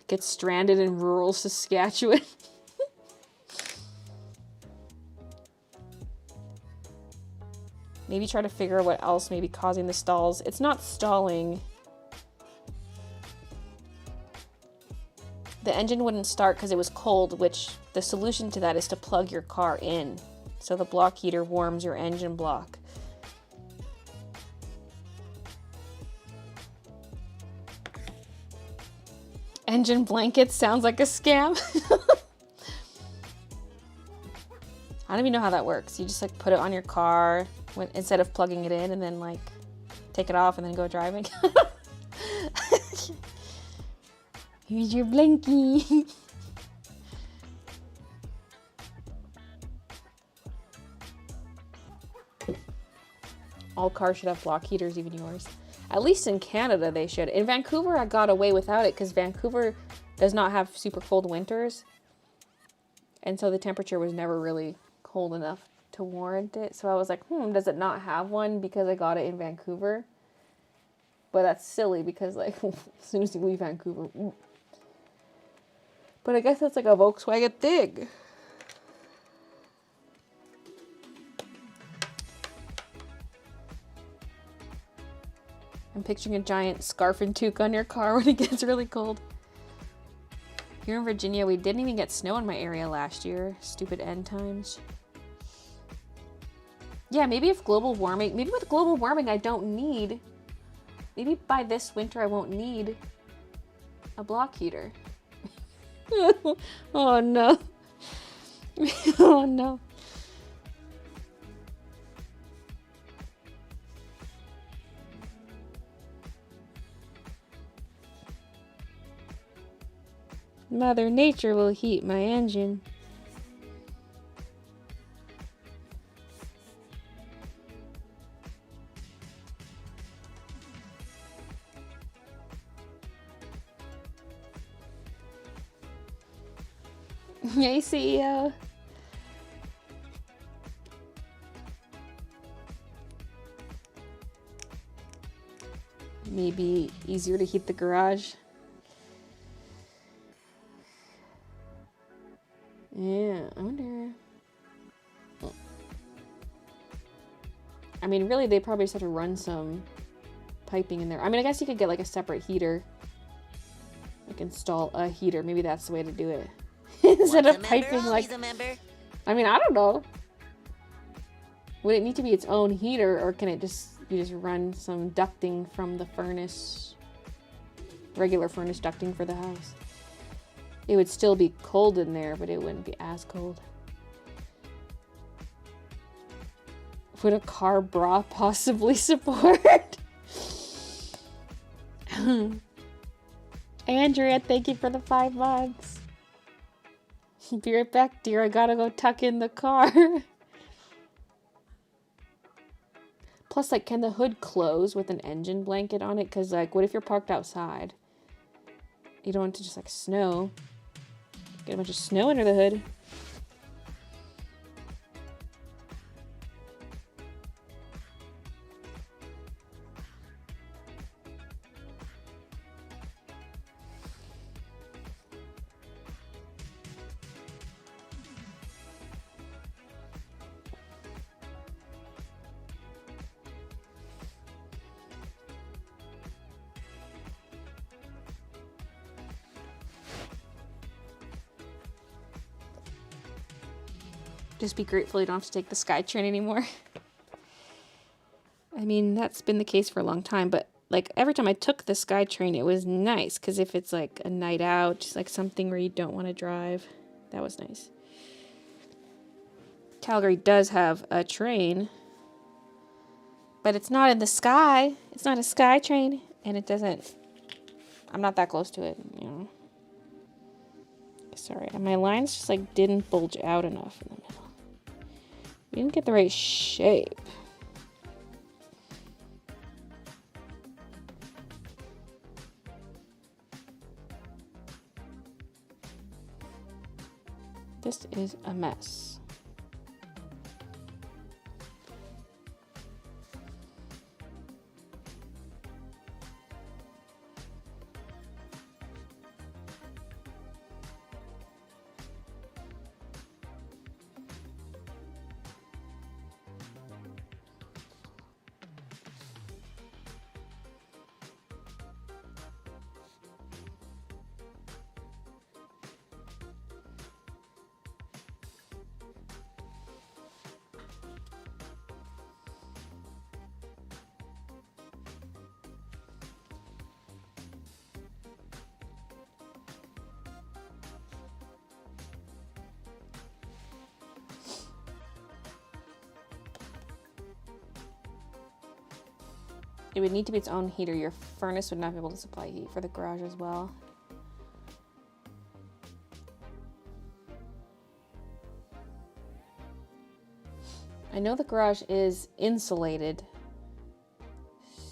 Get stranded in rural Saskatchewan. Maybe try to figure out what else may be causing the stalls. It's not stalling. The engine wouldn't start because it was cold, which the solution to that is to plug your car in. So the block heater warms your engine block. Engine blankets sounds like a scam. I don't even know how that works. You just like put it on your car instead of plugging it in, and then like take it off and then go driving. Here's your blankie. All cars should have block heaters, even yours. At least in Canada they should. In Vancouver I got away without it because Vancouver does not have super cold winters. And so the temperature was never really cold enough to warrant it. So I was like, does it not have one because I got it in Vancouver? But that's silly because like as soon as you leave Vancouver. But I guess that's like a Volkswagen thing. I'm picturing a giant scarf and toque on your car when it gets really cold. Here in Virginia, we didn't even get snow in my area last year. Stupid end times. Yeah, maybe with global warming I don't need, maybe by this winter I won't need a block heater. Oh no. Oh no. Mother Nature will heat my engine. Hey, CEO. Maybe easier to heat the garage. Yeah, I wonder. I mean, really, they probably just have to run some piping in there. I mean, I guess you could get like a separate heater. Like install a heater. Maybe that's the way to do it. Instead of piping like. I mean, I don't know. Would it need to be its own heater, or can it you just run some ducting from the furnace? Regular furnace ducting for the house. It would still be cold in there, but it wouldn't be as cold. Would a car bra possibly support? Andrea, thank you for the $5. Be right back, dear. I gotta go tuck in the car. Plus, like, can the hood close with an engine blanket on it? Because, like, what if you're parked outside? You don't want it to just, like, snow. Get a bunch of snow under the hood. Just be grateful you don't have to take the SkyTrain anymore. I mean, that's been the case for a long time, but like every time I took the SkyTrain, it was nice because if it's like a night out, just like something where you don't want to drive, that was nice. Calgary does have a train, but it's not in the sky. It's not a SkyTrain, and it doesn't. I'm not that close to it, you know. Sorry, my lines just like didn't bulge out enough in the middle. We didn't get the right shape. This is a mess. It would need to be its own heater. Your furnace would not be able to supply heat for the garage as well. I know the garage is insulated,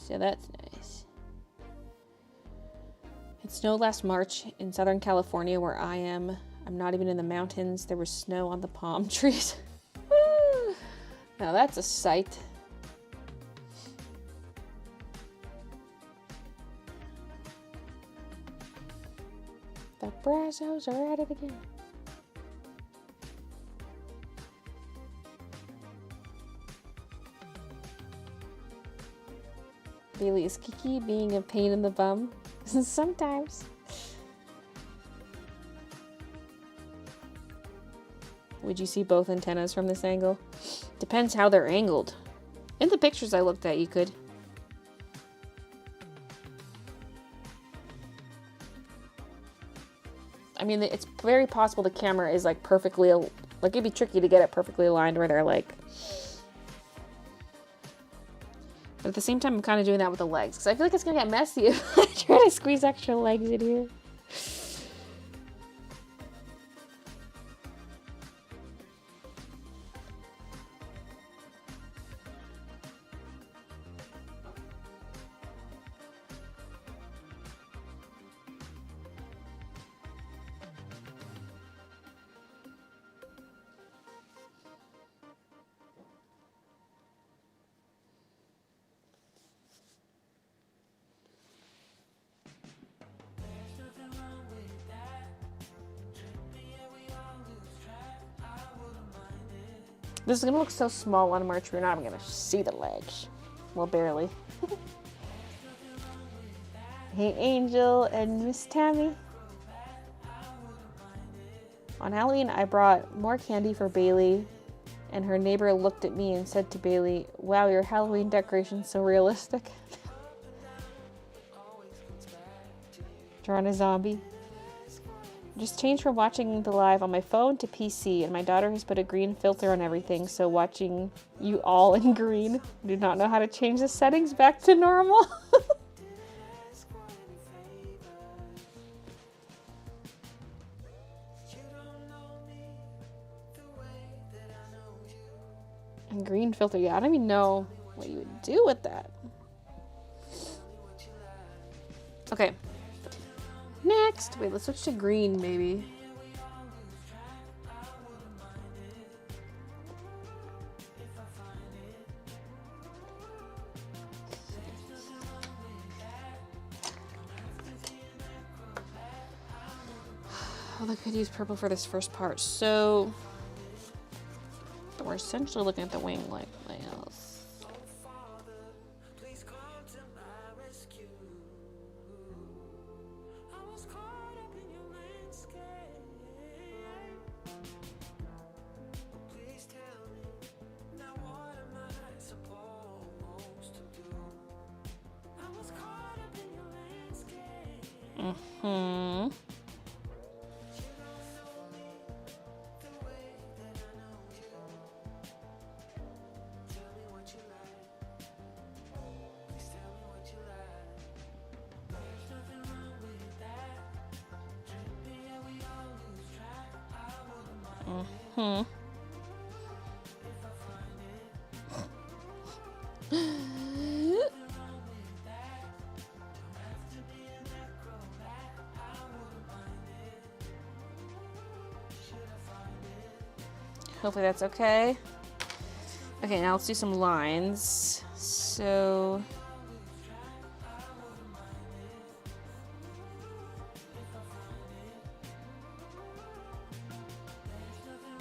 so that's nice. It snowed last March in Southern California where I am. I'm not even in the mountains. There was snow on the palm trees. Now that's a sight. The Brazos are at it again. Baylee, is Kiki being a pain in the bum? Sometimes. Would you see both antennas from this angle? Depends how they're angled. In the pictures I looked at, you could. I mean, it's very possible the camera is like perfectly, like it'd be tricky to get it perfectly aligned where they're like. But at the same time, I'm kind of doing that with the legs because I feel like it's gonna get messy if I try to squeeze extra legs in here. This is gonna look so small on March, we're not even gonna see the legs. Well, barely. Hey, Angel and Miss Tammy. On Halloween, I brought more candy for Baylee, and her neighbor looked at me and said to Baylee, "Wow, your Halloween decoration's so realistic." Drawing a zombie. Just changed from watching the live on my phone to PC, and my daughter has put a green filter on everything, so watching you all in green. Do not know how to change the settings back to normal. And green filter, yeah, I don't even know what you would do with that. Okay. Next. Wait, let's switch to green, maybe. Oh, I could use purple for this first part. So we're essentially looking at the wing like else. Mm-hmm. Hmm. Hopefully that's okay. Okay, now let's do some lines. So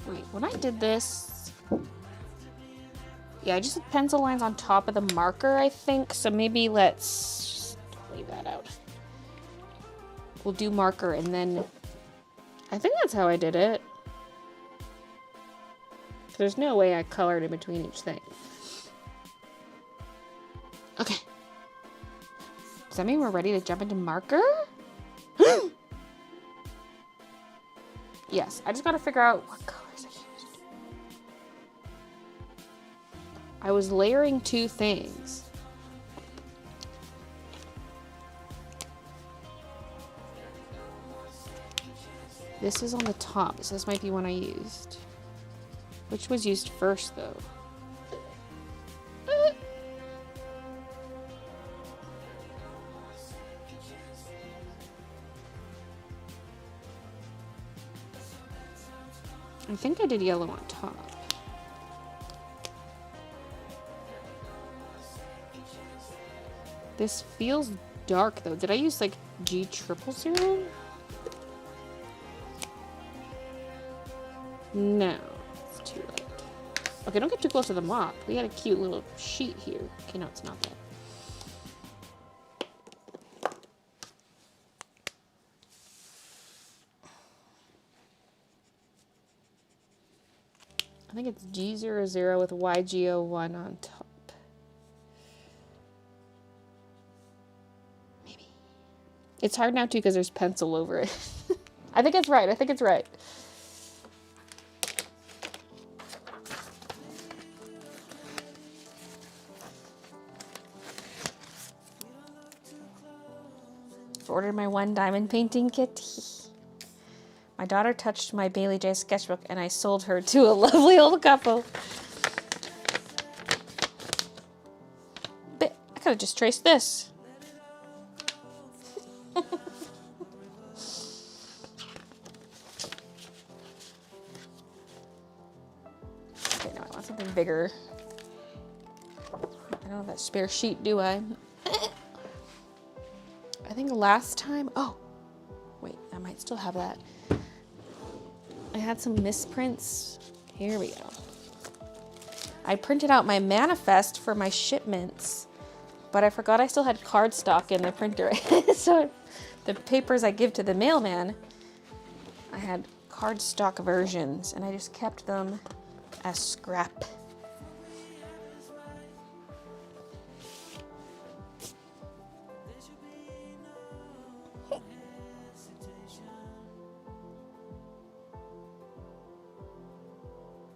wait, when I did this, yeah, I just did pencil lines on top of the marker, I think. So maybe let's just leave that out. We'll do marker and then I think that's how I did it. There's no way I colored in between each thing. Okay. Does that mean we're ready to jump into marker? Yes, I just gotta figure out what colors I used. I was layering two things. This is on the top, so this might be one I used. Which was used first, though? I think I did yellow on top. This feels dark, though. Did I use, like, G00? No. Too light. Okay, don't get too close to the moth. We got a cute little sheet here. Okay, no, it's not that. I think it's G00 with YG01 on top. Maybe. It's hard now, too, because there's pencil over it. I think it's right. I think it's right. Ordered my one diamond painting kit. My daughter touched my Baylee J sketchbook and I sold her to a lovely old couple. But I could have just traced this. Okay, now I want something bigger. I don't have that spare sheet, do I? I think last time, oh, wait, I might still have that. I had some misprints. Here we go. I printed out my manifest for my shipments, but I forgot I still had cardstock in the printer. So the papers I give to the mailman, I had cardstock versions, and I just kept them as scrap.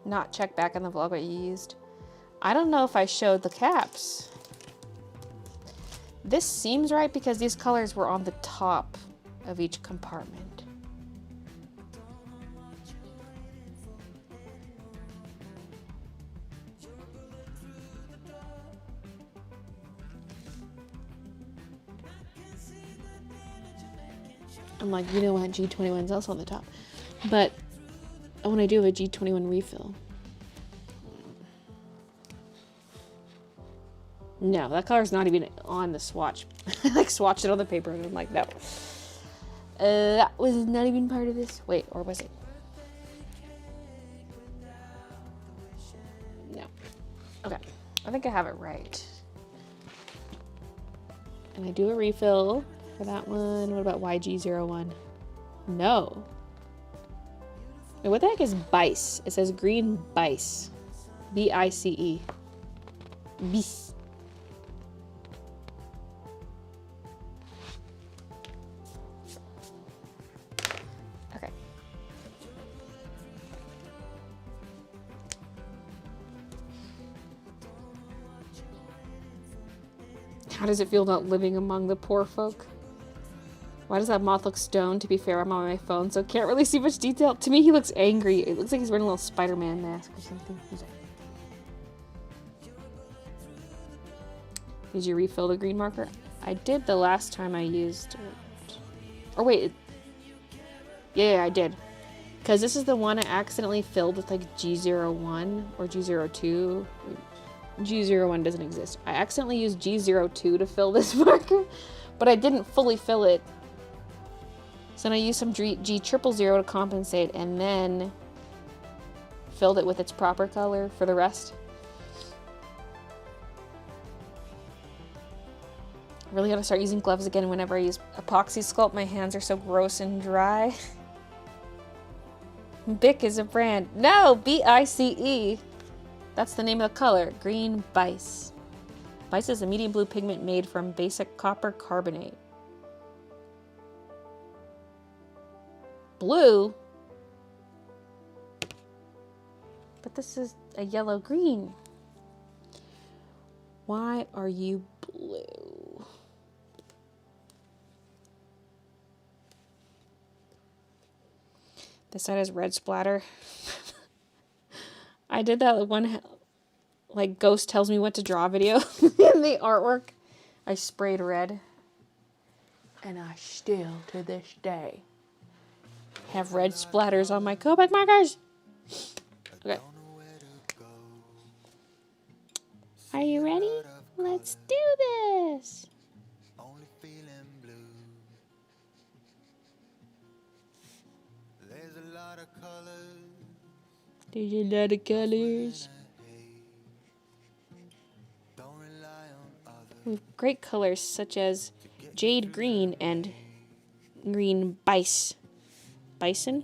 Not check back on the vlog what you used. I don't know if I showed the caps. This seems right because these colors were on the top of each compartment. I'm like, you know what, G21's also on the top. But I want to do a G21 refill. No, that color's not even on the swatch. I like swatched it on the paper and I'm like, no. That was not even part of this. Wait, or was it? No. Okay, I think I have it right. And I do a refill for that one. What about YG01? No. Wait, what the heck is Bice? It says green Bice. B-I-C-E. Bice. Okay. How does it feel not living among the poor folk? Why does that moth look stoned? To be fair, I'm on my phone, so can't really see much detail. To me, he looks angry. It looks like he's wearing a little Spider-Man mask or something. Did you refill the green marker? I did the last time I used it. Or wait. Yeah, I did. Because this is the one I accidentally filled with like G01 or G02. G01 doesn't exist. I accidentally used G02 to fill this marker, but I didn't fully fill it. So then I used some G000 to compensate and then filled it with its proper color for the rest. I really gotta start using gloves again whenever I use epoxy sculpt. My hands are so gross and dry. Bic is a brand. No, B-I-C-E. That's the name of the color. Green Bice. Bice is a medium blue pigment made from basic copper carbonate. Blue? But this is a yellow green. Why are you blue? This side has red splatter. I did that one, like, Ghost tells me what to draw video in the artwork. I sprayed red. And I still, to this day, have red splatters on my Copic markers. Okay. Are you ready? Let's do this. There's a lot of colors. We have great colors such as jade green and green bice. Bison?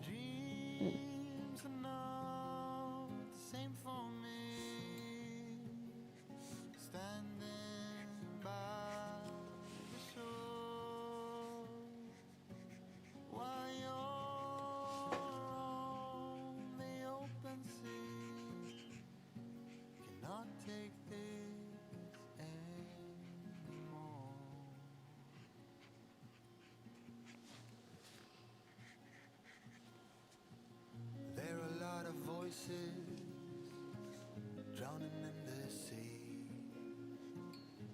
Drowning in the sea,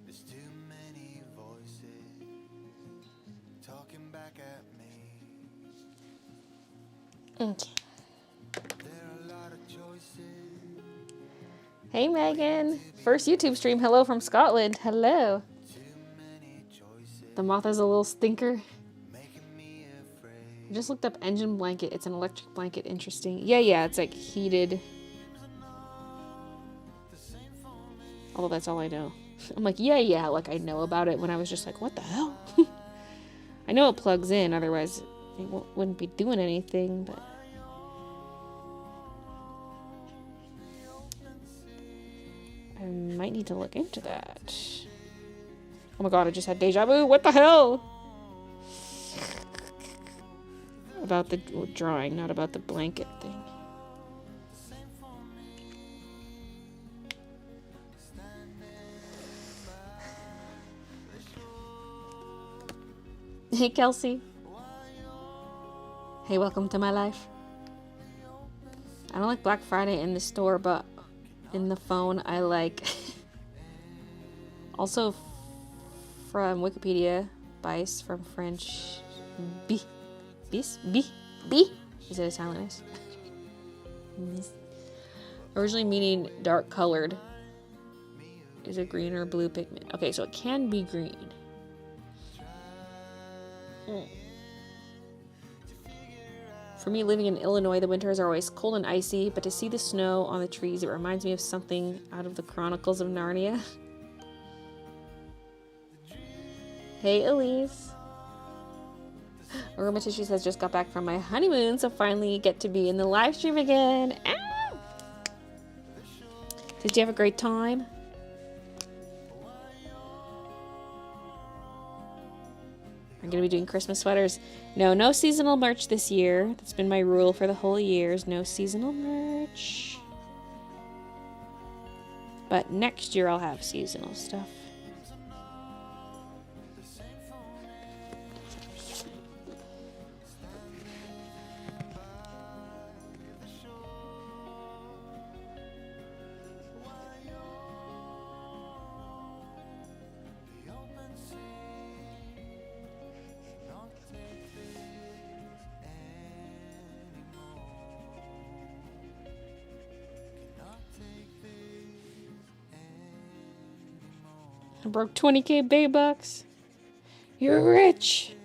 there's too many voices talking back at me. Okay. There are a lot of choices. Hey Megan, first YouTube stream. Hello from Scotland. Hello. Too many choices The moth is a little stinker. making me afraid. I just looked up engine blanket. It's an electric blanket. Interesting. Yeah, it's like heated. Although that's all I know. I'm like, yeah, like I know about it when I was just like, what the hell? I know it plugs in, otherwise it wouldn't be doing anything, but... I might need to look into that. Oh my god, I just had deja vu. What the hell? About the drawing, not about the blanket thing. Hey, Kelsey. Hey, welcome to my life. I don't like Black Friday in the store, but in the phone, I like... Also, from Wikipedia, Bice from French, Bis? B? Is it a silent S? Bis. Originally meaning dark colored. Is it green or blue pigment? Okay, so it can be green. For me, living in Illinois, the winters are always cold and icy, but to see the snow on the trees, it reminds me of something out of the Chronicles of Narnia. Hey, Elise. Aromatissue says, just got back from my honeymoon, so finally get to be in the live stream again. Ah! Did you have a great time? I'm going to be doing Christmas sweaters. No seasonal merch this year. That's been my rule for the whole years. No seasonal merch. But next year I'll have seasonal stuff. I broke 20k Bay bucks. You're rich.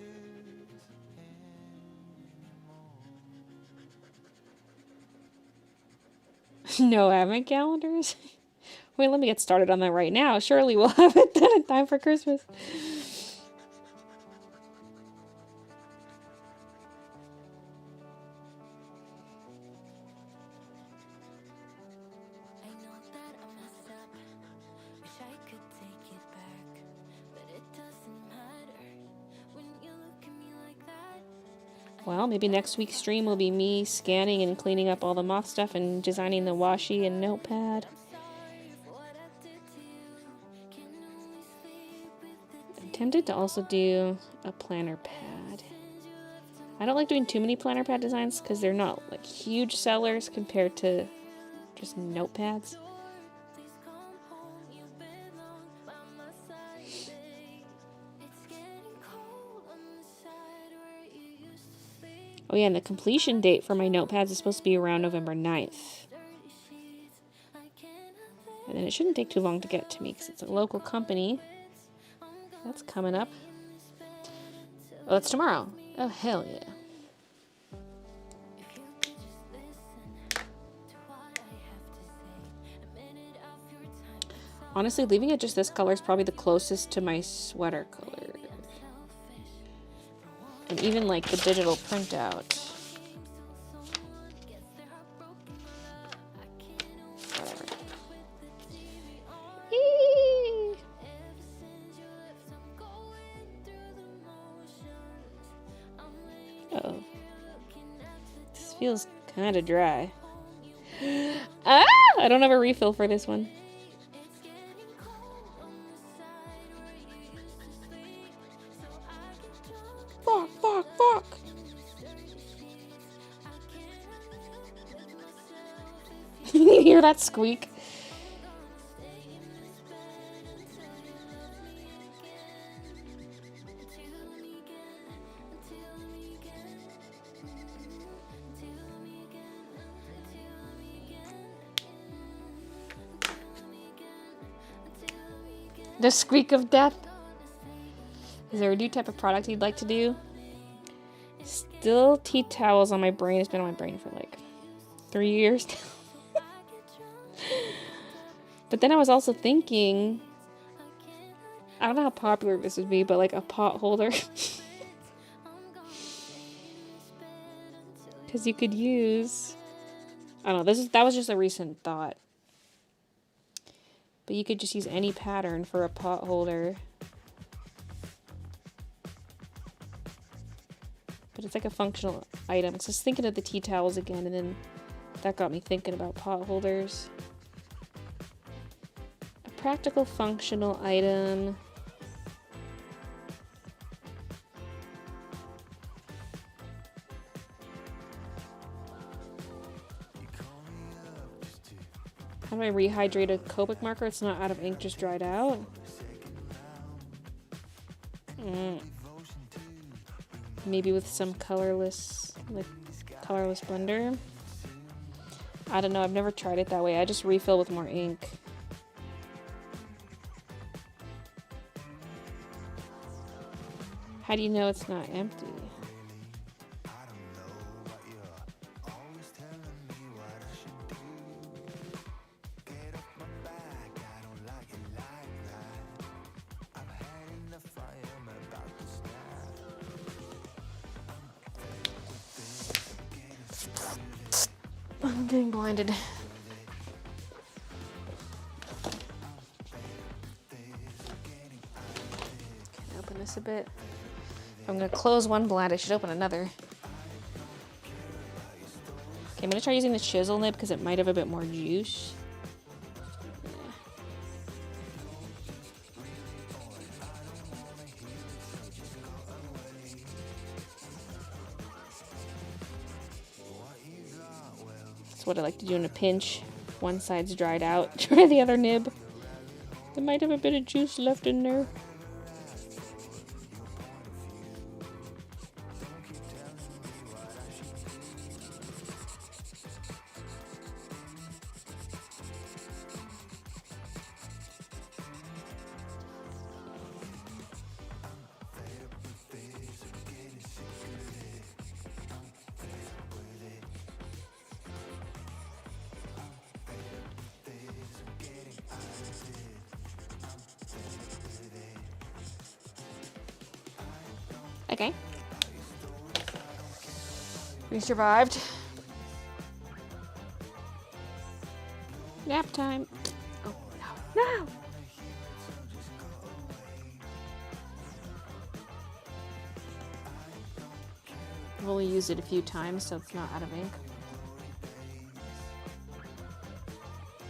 No advent calendars? Wait, let me get started on that right now. Surely we'll have it done in time for Christmas. I know that I messed up. Wish I could take it back, but it doesn't matter when you look at me like that. Well, maybe next week's stream will be me scanning and cleaning up all the moth stuff and designing the washi and notepad. Sorry for what I did to you. Can only sleep with the I'm tempted to also do a planner pad. I don't like doing too many planner pad designs because they're not like huge sellers compared to just notepads. Please come home. You belong by my side, babe. It's getting cold on the side where you used to sleep. Oh yeah, and the completion date for my notepads is supposed to be around November 9th. Dirty sheets. I cannot live. And then it shouldn't take too long to get to me because it's a local company. That's coming up. Oh, that's tomorrow. Oh, hell yeah. If you could just listen to what I have to say. A minute of your time. Honestly, leaving it just this color is probably the closest to my sweater color. And even like the digital printout. Whatever. Eee. Uh-oh. This feels kind of dry. Ah! I don't have a refill for this one. Fuck. You hear that squeak? The squeak of death. Is there a new type of product you'd like to do? Still tea towels on my brain. It's been on my brain for like 3 years now. But then I was also thinking, I don't know how popular this would be, but like a pot holder. Because you could use, I don't know, that was just a recent thought. But you could just use any pattern for a pot holder. But it's like a functional item. So I was thinking of the tea towels again, and then that got me thinking about pot holders. A practical functional item. How do I rehydrate a Copic marker? It's not out of ink, just dried out. Maybe with some colorless blender. I don't know, I've never tried it that way. I just refill with more ink. How do you know it's not empty? I'm getting blinded. Can I open this a bit? If I'm gonna close one blind, I should open another. Okay, I'm gonna try using the chisel nib because it might have a bit more juice. That's what I like to do in a pinch. One side's dried out. Try the other nib. It might have a bit of juice left in there. Okay. We survived. Nap time. Oh, no. No! I've only used it a few times, so it's not out of ink.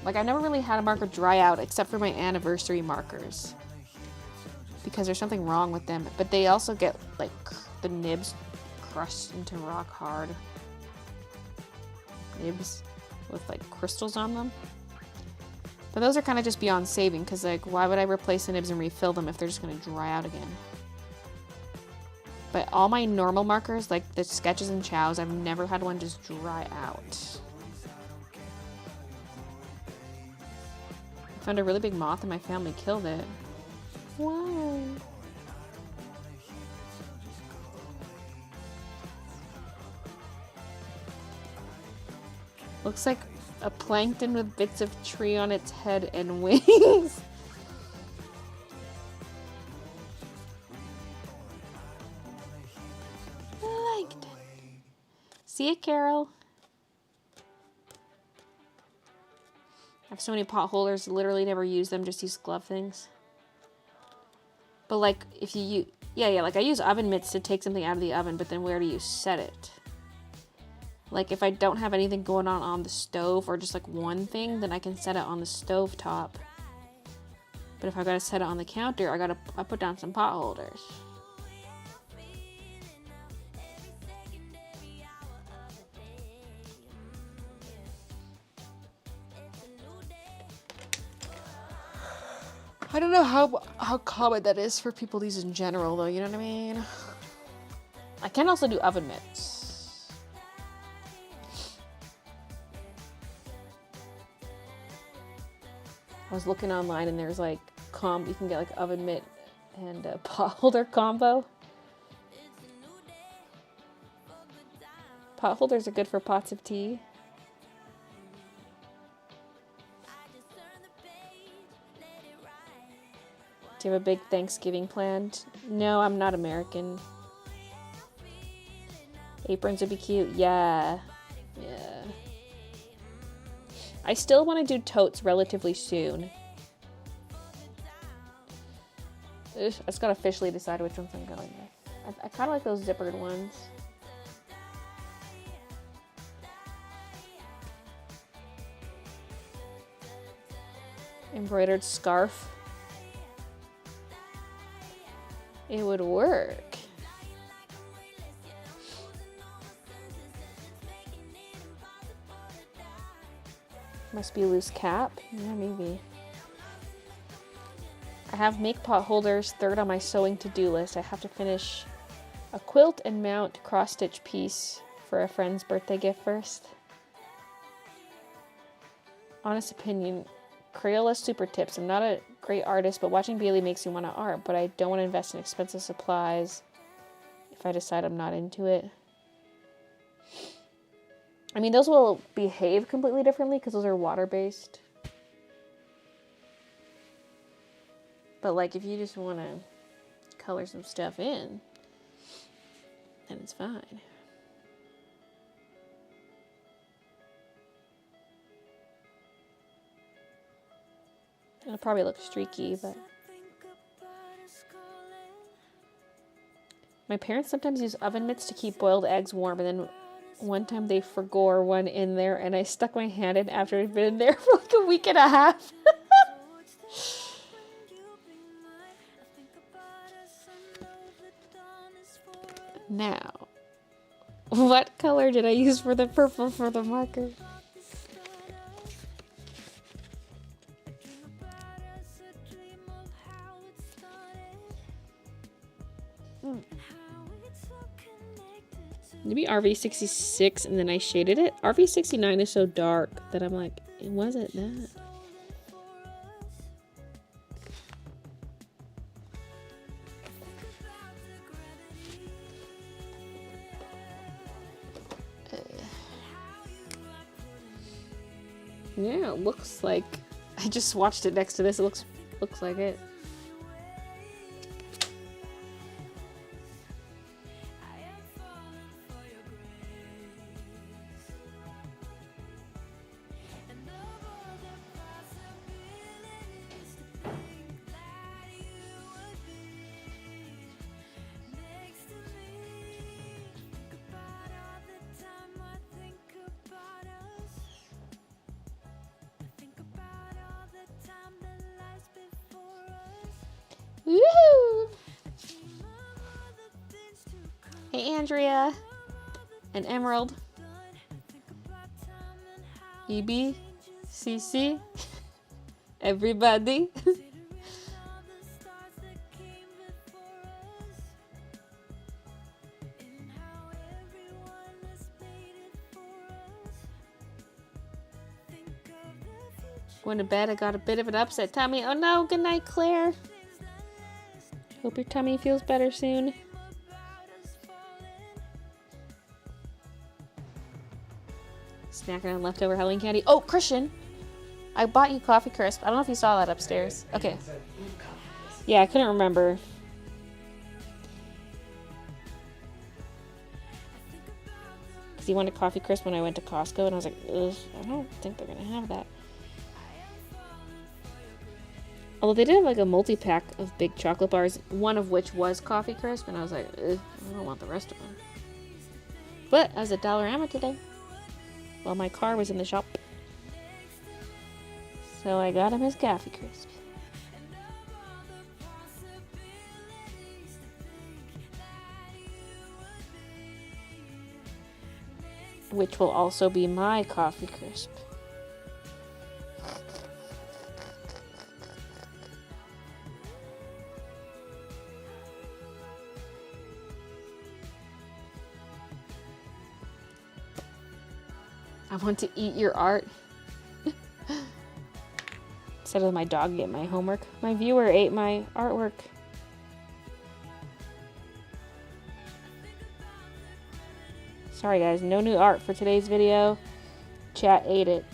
Like, I never really had a marker dry out except for my anniversary markers, because there's something wrong with them, but they also get like the nibs crushed into rock hard nibs with like crystals on them. But those are kind of just beyond saving, because like, why would I replace the nibs and refill them if they're just going to dry out again? But all my normal markers, like the sketches and chows, I've never had one just dry out. I found a really big moth and my family killed it. Wow. Looks like a plankton with bits of tree on its head and wings. I liked it. See ya, Carol. I have so many pot holders, literally never use them, just use glove things. But like, if you use, like I use oven mitts to take something out of the oven, but then where do you set it? Like if I don't have anything going on the stove, or just like one thing, then I can set it on the stove top. But if I gotta set it on the counter, I put down some pot holders. I don't know how common that is for people to use in general, though, you know what I mean? I can also do oven mitts. I was looking online and there's like, you can get like oven mitt and a pot holder combo. Pot holders are good for pots of tea. Do you have a big Thanksgiving planned? No, I'm not American. Aprons would be cute. Yeah. Yeah. I still want to do totes relatively soon. I just gotta officially decide which ones I'm going with. I kind of like those zippered ones. Embroidered scarf. It would work. Must be a loose cap. Yeah, maybe. I have make pot holders third on my sewing to-do list. I have to finish A quilt and mount cross-stitch piece for a friend's birthday gift first. Honest opinion, Crayola super tips. I'm not a great artist, but watching Baylee makes me want to art, but I don't want to invest in expensive supplies if I decide I'm not into it. I mean, those will behave completely differently because those are water-based. But, like, if you just want to color some stuff in, then it's fine. It'll probably look streaky, but... My parents sometimes use oven mitts to keep boiled eggs warm, and then one time they forgot one in there, and I stuck my hand in after it had been in there for like a week and a half. Now, what color did I use for the purple for the marker? Maybe RV66 and then I shaded it. RV69 is so dark that I'm like, it wasn't that. Yeah, it looks like I just watched it next to this. It looks like it. Woohoo! Hey, Andrea. And Emerald. EB. CC. Everybody. Going to bed, I got a bit of an upset tummy. Oh no, good night, Claire. Hope your tummy feels better soon. Snacking on leftover Halloween candy. Oh, Christian! I bought you Coffee Crisp. I don't know if you saw that upstairs. Okay. Yeah, I couldn't remember. Because he wanted Coffee Crisp when I went to Costco, and I was like, ugh, I don't think they're going to have that. Although they did have like a multi-pack of big chocolate bars, one of which was Coffee Crisp, and I was like, ugh, I don't want the rest of them. But I was at Dollarama today, while my car was in the shop. So I got him his Coffee Crisp. Which will also be my Coffee Crisp. I want to eat your art. Instead of my dog ate my homework, my viewer ate my artwork. Sorry guys, no new art for today's video. Chat ate it.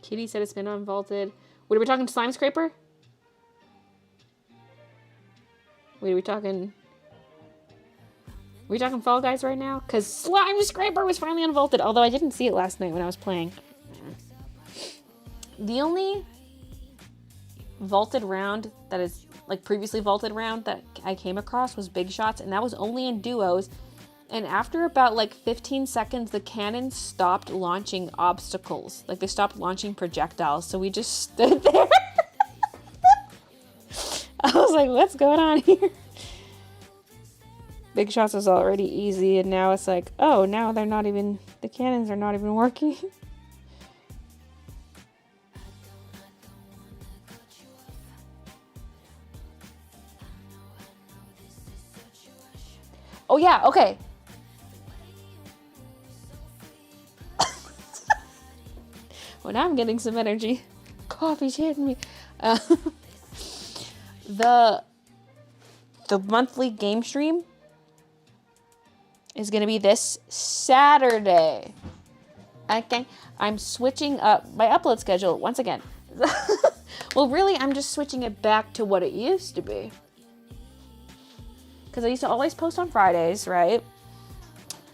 Kitty said it's been unvaulted. Wait, are we talking Slime Scraper? Wait, are we talking Fall Guys right now? Because Slime Scraper was finally unvaulted, although I didn't see it last night when I was playing. The only vaulted round that is like previously vaulted round that I came across was big shots, and that was only in duos. And after about like 15 seconds, the cannon stopped launching obstacles. Like they stopped launching projectiles. So we just stood there. I was like, what's going on here? Big shots was already easy, and now it's like, oh, now they're not even, the cannons are not even working. Oh yeah, okay. Well, now I'm getting some energy. Coffee's hitting me. The monthly game stream is going to be this Saturday. Okay, I'm switching up my upload schedule once again. Well, really, I'm just switching it back to what it used to be. Because I used to always post on Fridays, right?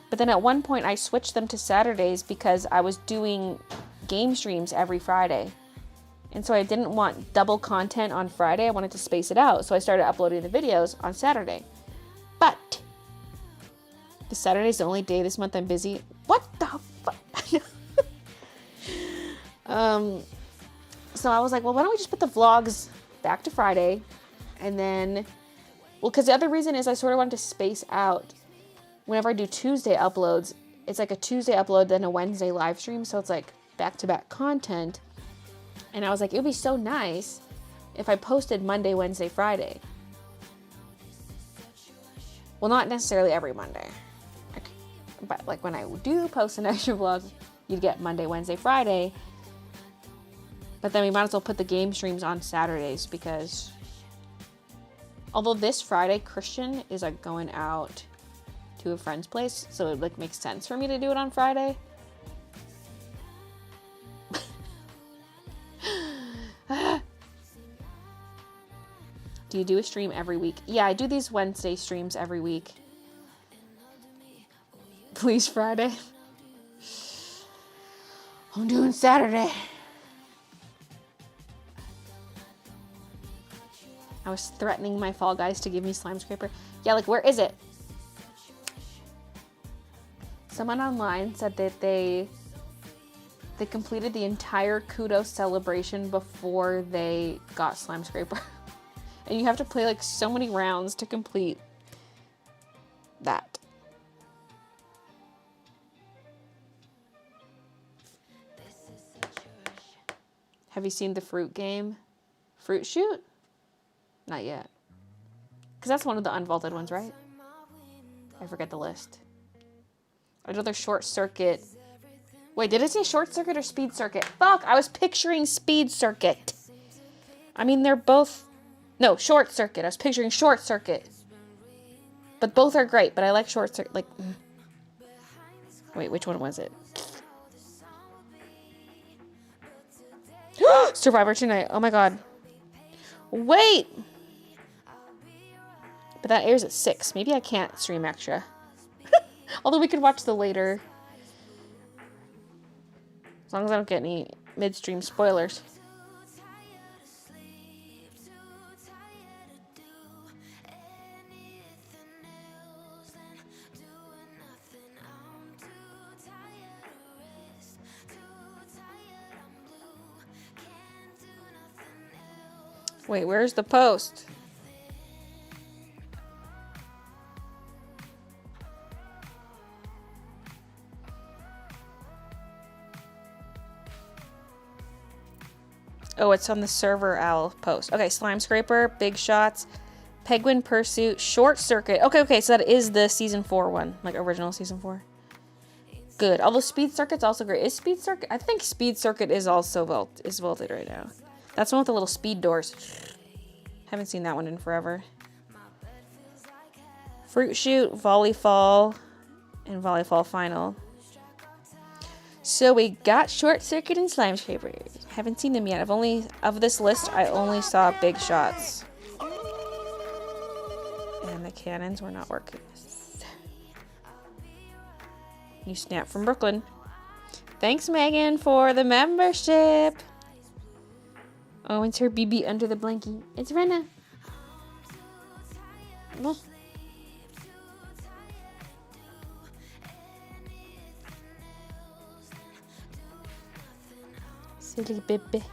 But then at one point I switched them to Saturdays because I was doing game streams every Friday. And so I didn't want double content on Friday. I wanted to space it out. So I started uploading the videos on Saturday. But the Saturday's the only day this month I'm busy. What the fuck? So I was like, well, why don't we just put the vlogs back to Friday? And then, well, because the other reason is I sort of wanted to space out. Whenever I do Tuesday uploads, it's like a Tuesday upload, then a Wednesday live stream. So it's like back-to-back content. And I was like, it would be so nice if I posted Monday, Wednesday, Friday. Well, not necessarily every Monday. But like when I do post an extra vlog, you'd get Monday, Wednesday, Friday. But then we might as well put the game streams on Saturdays because although this Friday, Christian is like going out to a friend's place. So it like makes sense for me to do it on Friday. Do you do a stream every week? Yeah, I do these Wednesday streams every week. Please, Friday. I'm doing Saturday. I was threatening my Fall Guys to give me Slime Scraper. Yeah, like, where is it? Someone online said that they completed the entire Kudos celebration before they got Slime Scraper. And you have to play like so many rounds to complete that. Have you seen the fruit game? Fruit shoot? Not yet. Because that's one of the unvaulted ones, right? I forget the list. Another short circuit. Wait, did it say short circuit or speed circuit? Fuck, I was picturing speed circuit. I mean, they're both... No, short circuit. I was picturing short circuit. But both are great, but I like short circuit. Like... Wait, which one was it? Survivor Tonight. Oh my god. Wait! But that airs at 6. Maybe I can't stream extra. Although we could watch the later. As long as I don't get any midstream spoilers. Wait, where's the post? Oh, it's on the server owl post. Okay, Slime Scraper, Big Shots, Penguin Pursuit, Short Circuit. Okay, so that is the season 4 one, like original season 4. Good. Although Speed Circuit's also great. Is Speed Circuit? I think Speed Circuit is also vaulted right now. That's the one with the little speed doors. Haven't seen that one in forever. Fruit Shoot, Volley Fall, and Volley Fall Final. So we got Short Circuit and Slime Scraper. Haven't seen them yet. Of this list, I only saw Big Shots. And the cannons were not working. New snap from Brooklyn. Thanks, Megan, for the membership. Oh, it's her BB under the blankie. It's Rena. Look. Silly baby.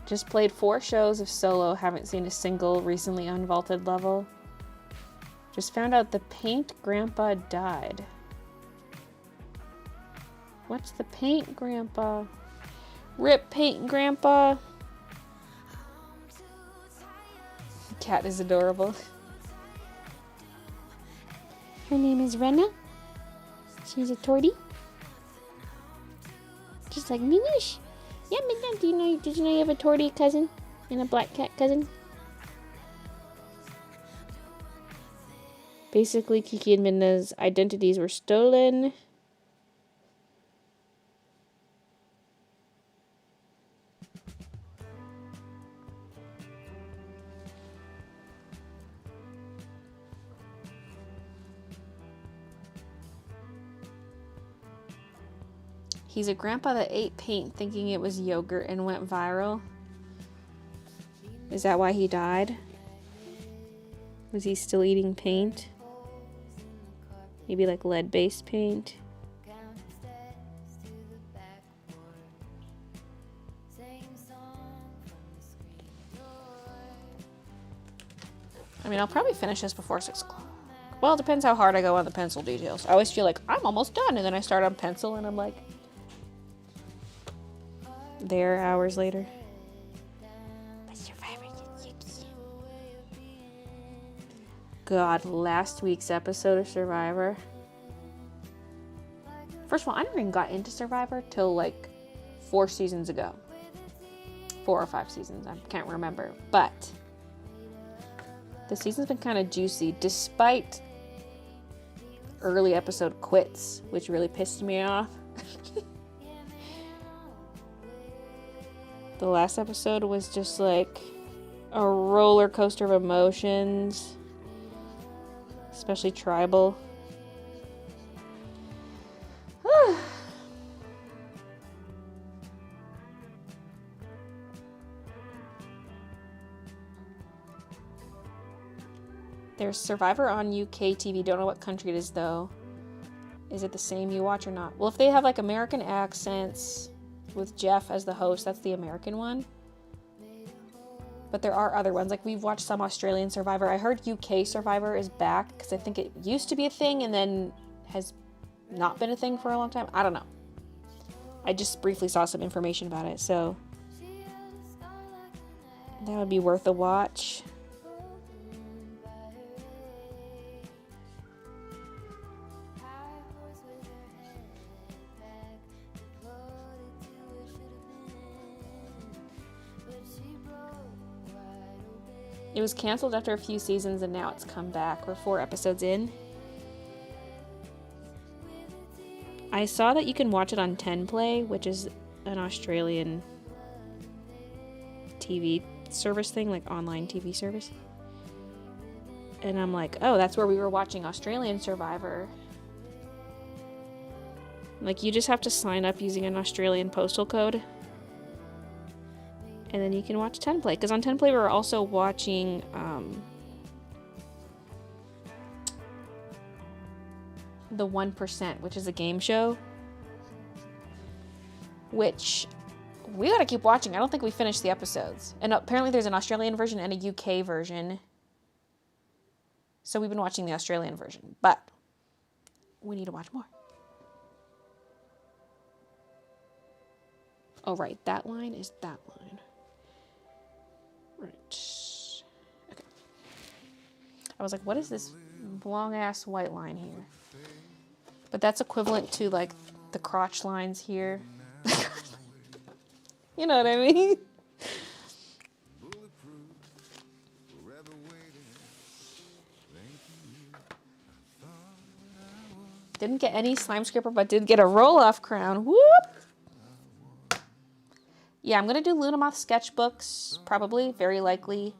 Just played 4 shows of solo, haven't seen a single recently unvaulted level. Just found out the paint grandpa died. What's the paint grandpa? Rip paint grandpa. Cat is adorable. Her name is Rena. She's a tortie. Just like Minish. Yeah, Midnight, did you know you have a tortie cousin? And a black cat cousin? Basically, Kiki and Midna's identities were stolen. He's a grandpa that ate paint thinking it was yogurt and went viral. Is that why he died? Was he still eating paint? Maybe like lead-based paint? I mean, I'll probably finish this before 6 o'clock. Well, it depends how hard I go on the pencil details. I always feel like I'm almost done, and then I start on pencil, and I'm like, there hours later. God, last week's episode of Survivor. First of all, I never even got into Survivor till like 4 seasons ago. 4 or 5 seasons, I can't remember. But the season's been kind of juicy, despite early episode quits, which really pissed me off. The last episode was just like a roller coaster of emotions, especially Tribal. There's Survivor on UK TV. Don't know what country it is though. Is it the same you watch or not? Well, if they have like American accents with Jeff as the host, that's the American one. But there are other ones. Like, we've watched some Australian Survivor. I heard UK Survivor is back because I think it used to be a thing and then has not been a thing for a long time. I don't know. I just briefly saw some information about it, so that would be worth a watch. It was canceled after a few seasons and now it's come back. We're 4 episodes in. I saw that you can watch it on 10play, which is an Australian TV service thing, like online TV service. And I'm like, oh, that's where we were watching Australian Survivor. Like, you just have to sign up using an Australian postal code. And then you can watch 10play. Because on 10play we were also watching The 1%, which is a game show. Which we gotta keep watching. I don't think we finished the episodes. And apparently there's an Australian version and a UK version. So we've been watching the Australian version. But we need to watch more. Oh, right. That line is that line. Right. Okay. I was like, what is this long-ass white line here? But that's equivalent to, like, the crotch lines here. You know what I mean? Didn't get any slime scraper, but did get a roll-off crown. Whoop! Yeah, I'm going to do Luna Moth sketchbooks, probably, very likely.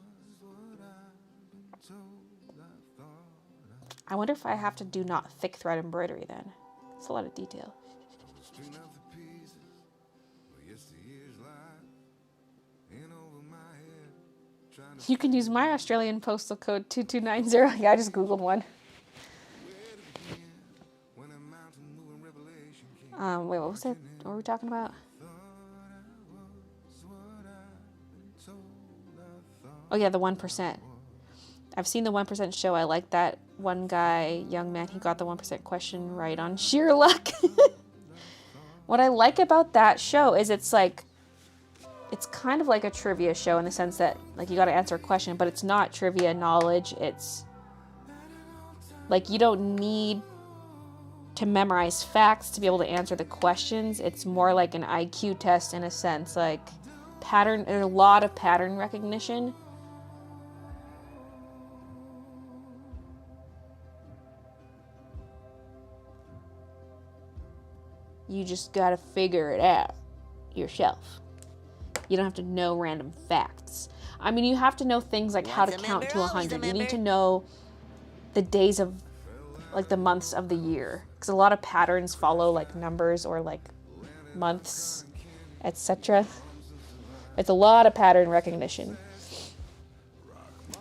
I wonder if I have to do not thick thread embroidery then. It's a lot of detail. String up the pieces where yesteryear's lie in over my head. Trying to You can use my Australian postal code 2290. Yeah, I just Googled one. when a mountain moving revelation came. Wait, what was it? What were we talking about? Oh yeah, the 1%. I've seen the 1% show. I like that one guy, young man, he got the 1% question right on sheer luck. What I like about that show is it's kind of like a trivia show in the sense that like you got to answer a question, but it's not trivia knowledge. It's like you don't need to memorize facts to be able to answer the questions. It's more like an IQ test in a sense, like pattern, there's a lot of pattern recognition. You just gotta figure it out yourself. You don't have to know random facts. I mean, you have to know things like how to Once a count member, to always a 100. You need member. to know the days of, like, the months of the year. Because a lot of patterns follow, like, numbers or, like, months, etc. It's a lot of pattern recognition.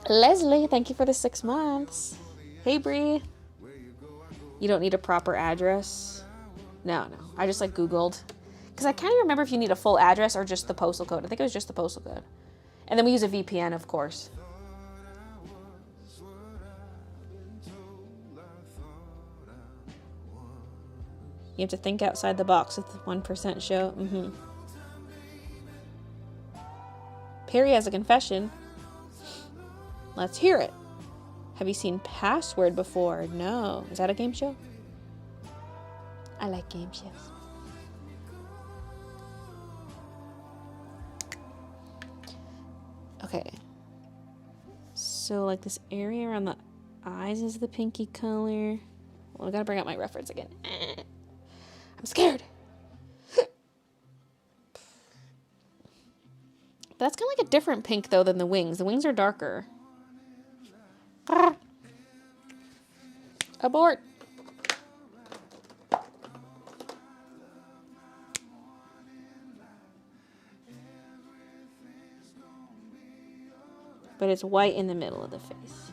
Leslie, thank you for the 6 months. Hey, Bree. You don't need a proper address. No. I just like Googled. Because I can't even remember if you need a full address or just the postal code. I think it was just the postal code. And then we use a VPN, of course. You have to think outside the box with the 1% show. Perry has a confession. Let's hear it. Have you seen Password before? No. Is that a game show? I like game shows. Okay. So, like, this area around the eyes is the pinky color. Well, I gotta bring out my reference again. I'm scared. That's kind of like a different pink, though, than the wings. The wings are darker. Abort. But it's white in the middle of the face.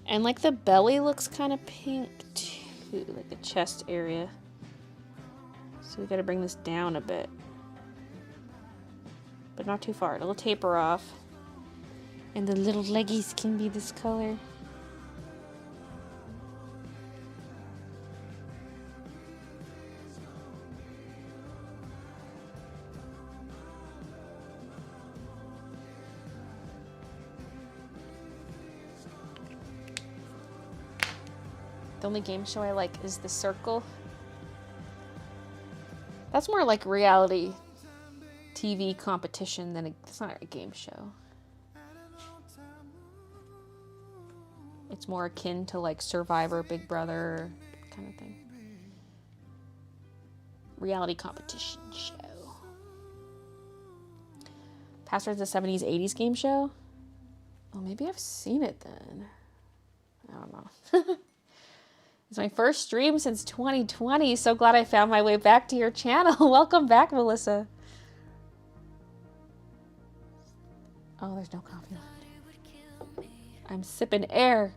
And like the belly looks kind of pink too, like the chest area. So we gotta bring this down a bit. But not too far, it'll taper off. And the little leggies can be this color. The only game show I like is The Circle. That's more like reality TV competition than it's not a game show. It's more akin to like Survivor, Big Brother kind of thing. Reality competition show. Password's a 70s, 80s game show? Oh, maybe I've seen it then. I don't know. It's my first stream since 2020. So glad I found my way back to your channel. Welcome back, Melissa. Oh, there's no coffee left. I'm sipping air.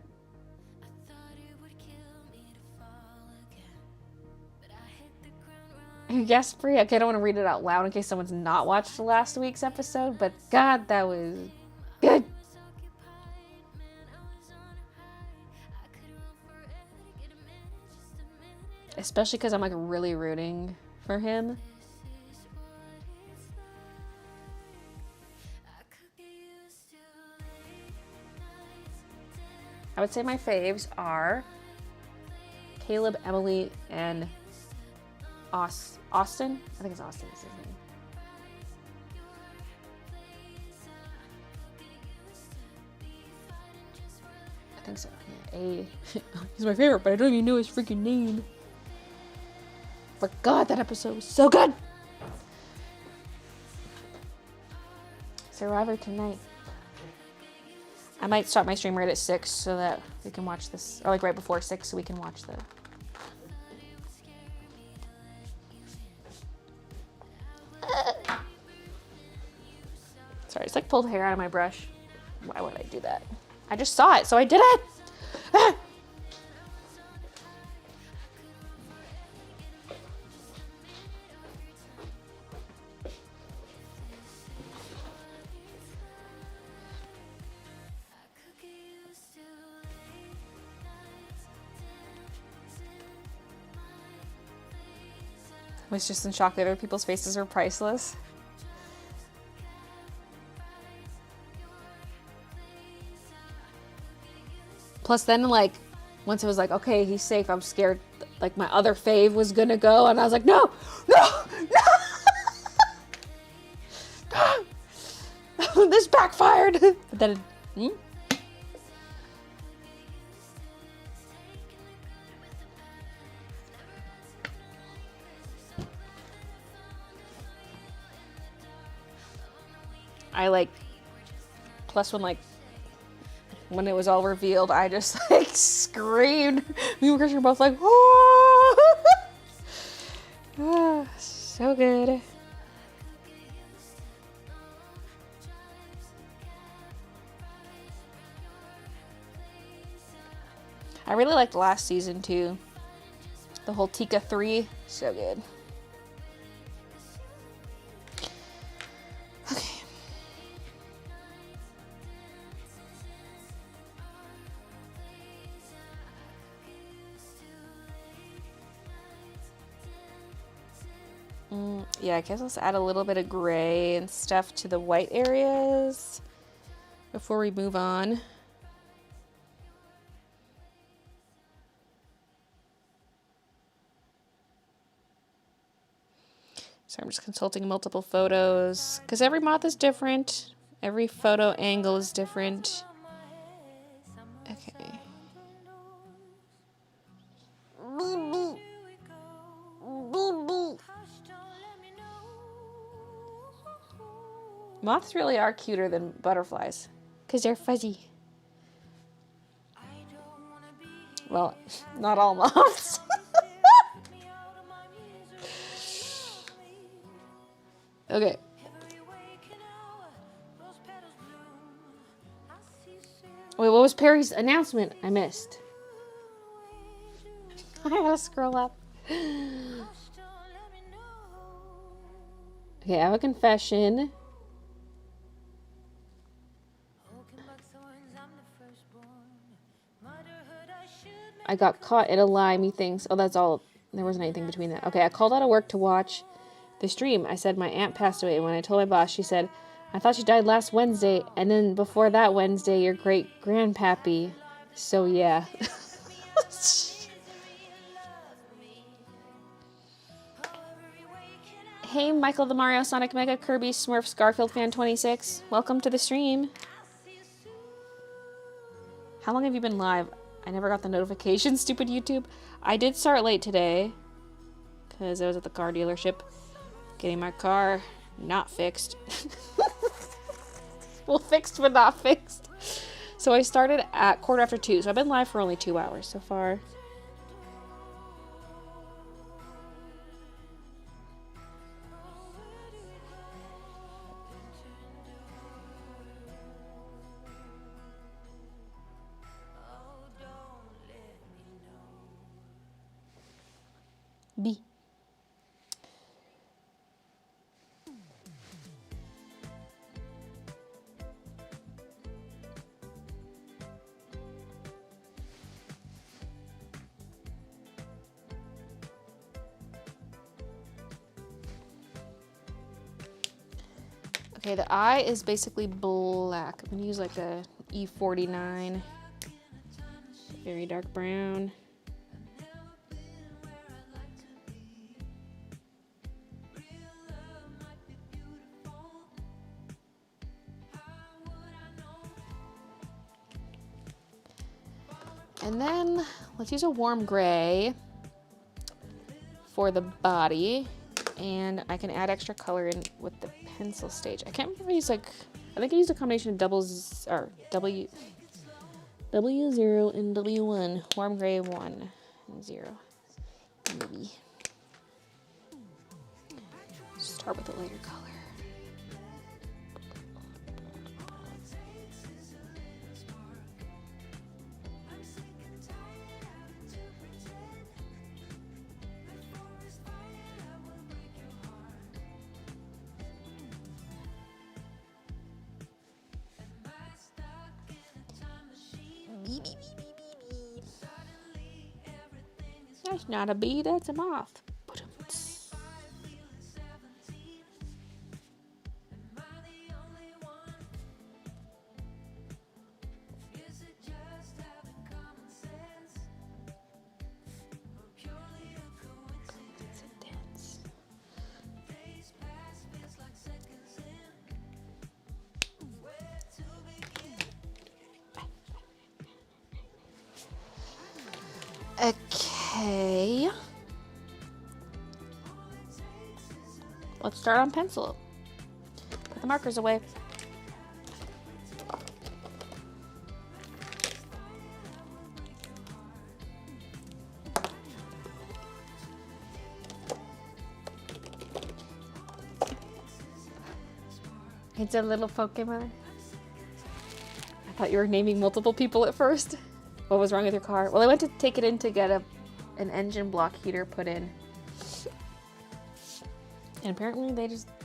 Yes, Brie. Okay, I don't want to read it out loud in case someone's not watched last week's episode, but God, that was good. Especially because I'm like really rooting for him. I would say my faves are Caleb, Emily, and Austin. I think it's Austin is his name. I think so. Yeah, he's my favorite, but I don't even know his freaking name. Forgot that episode was so good. Survivor tonight. I might start my stream right at 6 so that we can watch this, or like right before 6 so we can watch the... Sorry, it's like pulled hair out of my brush. Why would I do that? I just saw it, so I did it! I was just in shock that other people's faces are priceless. Plus then, like, once it was like, okay, he's safe, I'm scared, like, my other fave was gonna go, and I was like, no, no, no! This backfired! But then it, I, like, plus when it was all revealed, I just, like, screamed. Me and Chris were both like, oh! Oh, so good. I really liked last season, too. The whole Tika 3, so good. Yeah, I guess let's add a little bit of gray and stuff to the white areas before we move on. So I'm just consulting multiple photos because every moth is different. Every photo angle is different. Okay. Moths really are cuter than butterflies because they're fuzzy. Well, not all moths. Okay. Wait, what was Perry's announcement? I missed. I gotta scroll up. Okay, I have a confession. I got caught in a lie, methinks. Oh, that's all. There wasn't anything between that. Okay, I called out of work to watch the stream. I said my aunt passed away. When I told my boss, she said, I thought she died last Wednesday. And then before that Wednesday, your great-grandpappy. So, yeah. Hey, Michael the Mario, Sonic Mega, Kirby, Smurfs, Garfield Fan 26. Welcome to the stream. How long have you been live? I never got the notification, stupid YouTube. I did start late today because I was at the car dealership getting my car not fixed. Well, fixed but not fixed. So I started at 2:15, so I've been live for only 2 hours so far. B. Okay, the eye is basically black. I'm gonna use like a E49, very dark brown. And then let's use a warm gray for the body. And I can add extra color in with the pencil stage. I can't remember if I use like I think I used a combination of W0 and W1. Warm gray 1 and 0. Maybe. Start with a lighter color. That's not a bee, that's a moth. Okay. Let's start on pencil. Put the markers away. It's a little Pokemon. I thought you were naming multiple people at first. What was wrong with your car? Well, I went to take it in to get an engine block heater put in. And apparently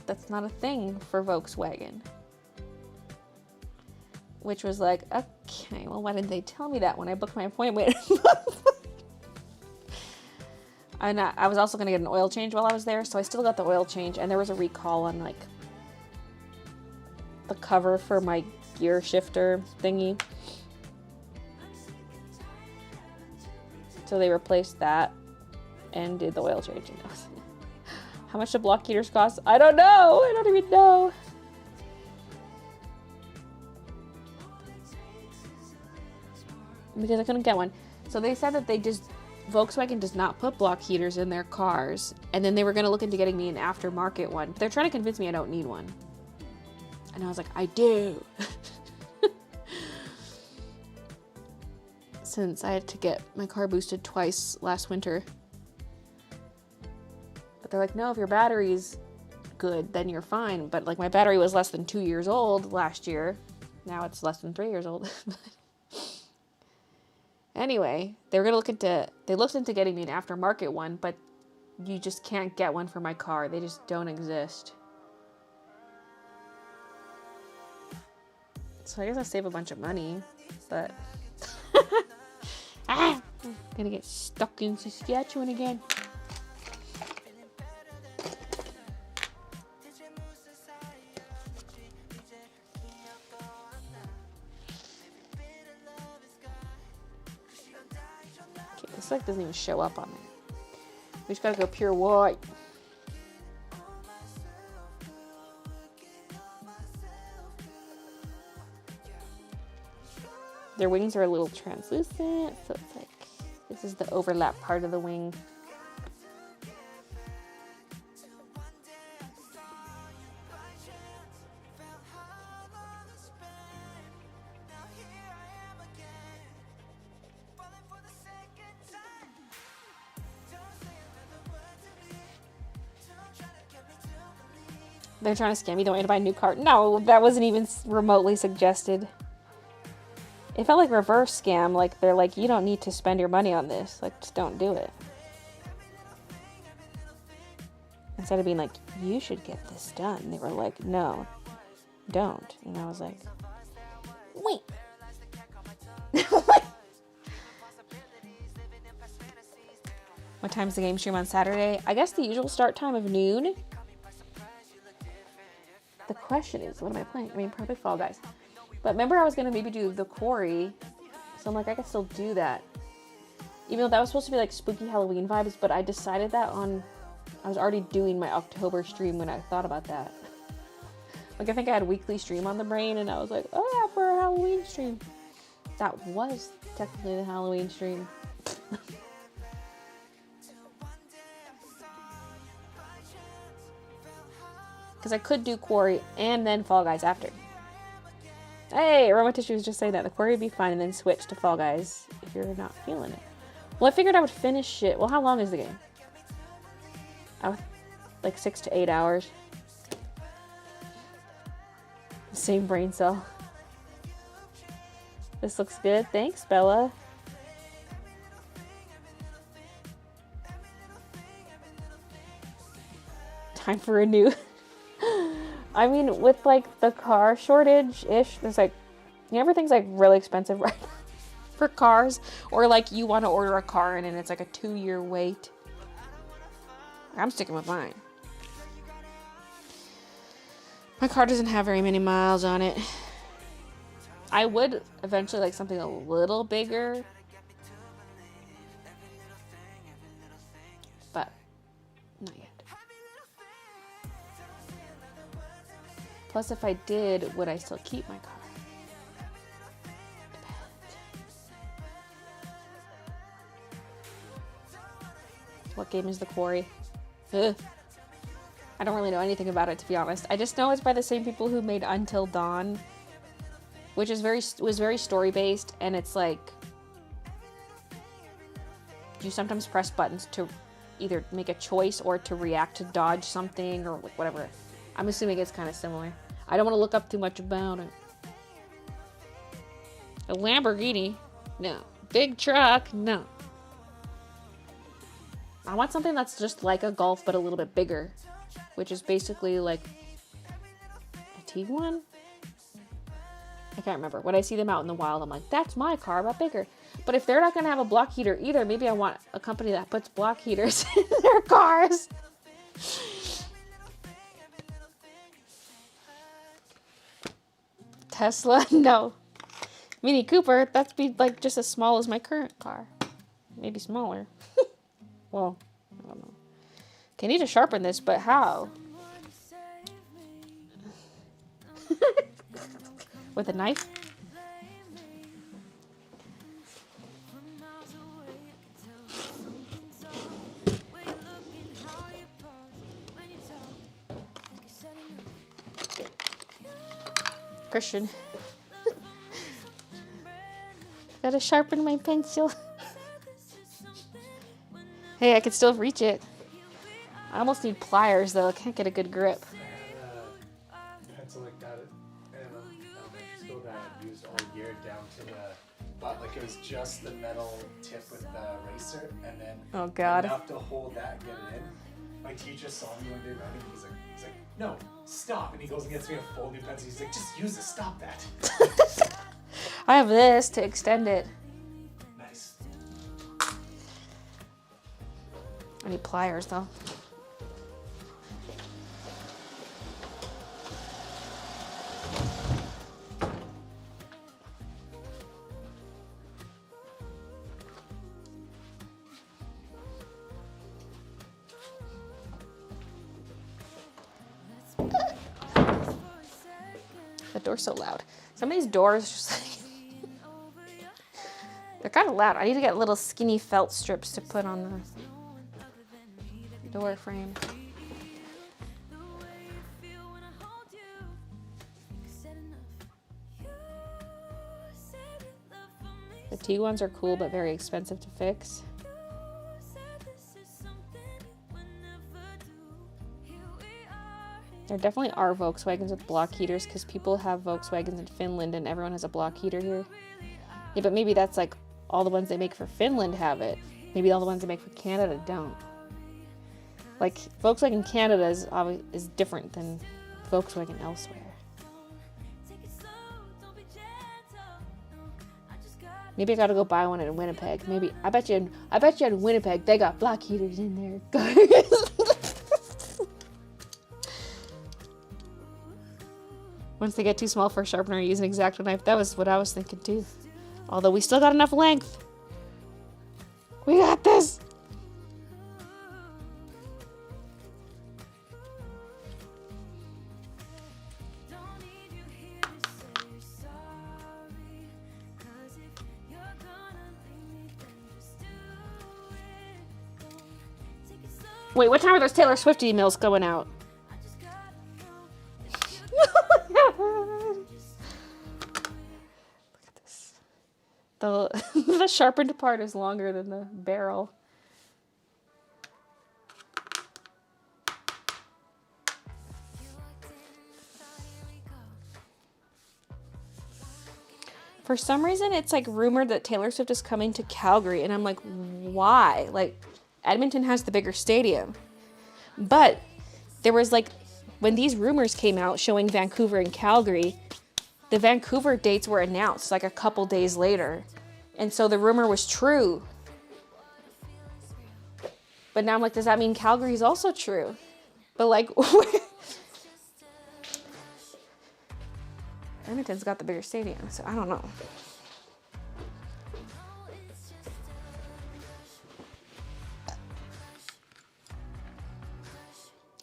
that's not a thing for Volkswagen. Which was like, okay, well, why didn't they tell me that when I booked my appointment? I was also going to get an oil change while I was there, so I still got the oil change, and there was a recall on, like, the cover for my gear shifter thingy. So they replaced that and did the oil change. How much do block heaters cost? I don't know. I don't even know. Because I couldn't get one. So they said that Volkswagen does not put block heaters in their cars. And then they were going to look into getting me an aftermarket one. They're trying to convince me I don't need one. And I was like, I do. Since I had to get my car boosted twice last winter. But they're like, no, if your battery's good, then you're fine. But like my battery was less than 2 years old last year. Now it's less than 3 years old. Anyway, they looked into getting me an aftermarket one, but you just can't get one for my car. They just don't exist. So I guess I'll save a bunch of money, but I'm gonna get stuck in Saskatchewan again. Okay, this like doesn't even show up on there. We just gotta go pure white. Their wings are a little translucent, so it's like, this is the overlap part of the wing. They're trying to scam me. Don't want you to buy a new car. No, that wasn't even remotely suggested. It felt like reverse scam. Like they're like, you don't need to spend your money on this. Like, just don't do it. Instead of being like, you should get this done. They were like, no, don't. And I was like, wait. What time's the game stream on Saturday? I guess the usual start time of noon. The question is, what am I playing? I mean, probably Fall Guys. But remember I was going to maybe do the quarry. So I'm like, I can still do that. Even though that was supposed to be like spooky Halloween vibes. But I decided that I was already doing my October stream when I thought about that. Like I think I had a weekly stream on the brain. And I was like, oh yeah, for a Halloween stream. That was technically the Halloween stream. Because I could do quarry and then Fall Guys after. Hey, Aroma Tissue was just saying that. The quarry would be fine and then switch to Fall Guys if you're not feeling it. Well, I figured I would finish it. Well, how long is the game? Like 6 to 8 hours. Same brain cell. This looks good. Thanks, Bella. Time for a new... I mean, with like the car shortage-ish, there's like... Everything's like really expensive right now for cars. Or like you want to order a car and it's like a 2-year wait. I'm sticking with mine. My car doesn't have very many miles on it. I would eventually like something a little bigger. But not yet. Plus, if I did, would I still keep my car? Depends. What game is The Quarry? Ugh. I don't really know anything about it, to be honest. I just know it's by the same people who made Until Dawn, which is was very story-based, and it's like you sometimes press buttons to either make a choice or to react to dodge something or like whatever. I'm assuming it's kind of similar. I don't want to look up too much about it. A Lamborghini? No. Big truck? No. I want something that's just like a Golf but a little bit bigger, which is basically like a Tiguan? I can't remember. When I see them out in the wild, I'm like, that's my car, but bigger. But if they're not going to have a block heater either, maybe I want a company that puts block heaters in their cars. Tesla? No. Mini Cooper? That'd be like just as small as my current car. Maybe smaller. Well, I don't know. Okay, I need to sharpen this, but how? With a knife? Christian. Gotta sharpen my pencil. Hey, I can still reach it. I almost need pliers though. I can't get a good grip. I had a pencil like that in elementary school that I used all year down to the butt. Like it was just the metal tip with the eraser, and then Oh God. enough to hold that and get it in. My teacher saw me one day running. He's like, no, stop. And he goes and gets me a full new pencil. He's like, just use it. Stop that. I have this to extend it. Nice. I need pliers though. The door's so loud. Some of these doors just like they're kind of loud. I need to get little skinny felt strips to put on the door frame. The Tiguans are cool but very expensive to fix. There definitely are Volkswagens with block heaters because people have Volkswagens in Finland and everyone has a block heater here. Yeah, but maybe that's like all the ones they make for Finland have it. Maybe all the ones they make for Canada don't. Like Volkswagen Canada is different than Volkswagen elsewhere. Maybe I gotta go buy one in Winnipeg. Maybe I bet you in Winnipeg they got block heaters in their cars. Once they get too small for a sharpener, use an X-Acto knife. That was what I was thinking too. Although we still got enough length. We got this. Wait, what time are those Taylor Swift emails going out? The the sharpened part is longer than the barrel. For some reason, it's like rumored that Taylor Swift is coming to Calgary, and I'm like, why? Like, Edmonton has the bigger stadium. But there was like, when these rumors came out showing Vancouver and Calgary, the Vancouver dates were announced like a couple days later. And so the rumor was true. But now I'm like, does that mean Calgary is also true? But like, Edmonton's got the bigger stadium, so I don't know.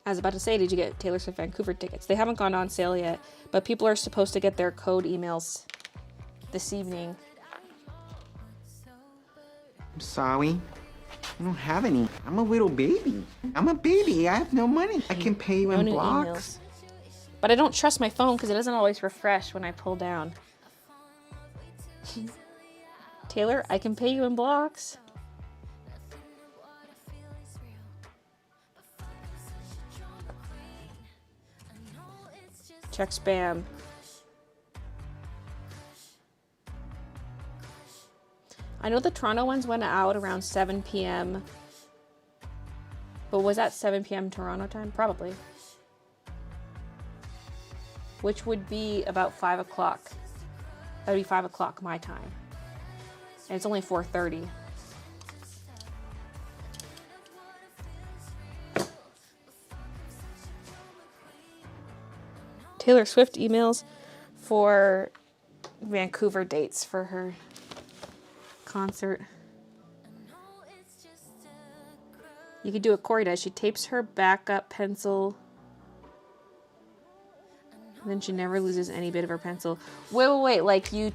I was about to say, did you get Taylor Swift Vancouver tickets? They haven't gone on sale yet, but people are supposed to get their code emails this evening. I'm sorry. I don't have any. I'm a little baby. I'm a baby. I have no money. I can pay you in new blocks. emails. But I don't trust my phone because it doesn't always refresh when I pull down. Taylor, I can pay you in blocks. Check spam. I know the Toronto ones went out around 7 p.m. But was that 7 p.m. Toronto time? Probably. Which would be about 5 o'clock. That would be 5 o'clock my time. And it's only 4:30. Taylor Swift emails for Vancouver dates for her concert. You could do what Corey does. She tapes her backup pencil. And then she never loses any bit of her pencil. Wait. Like you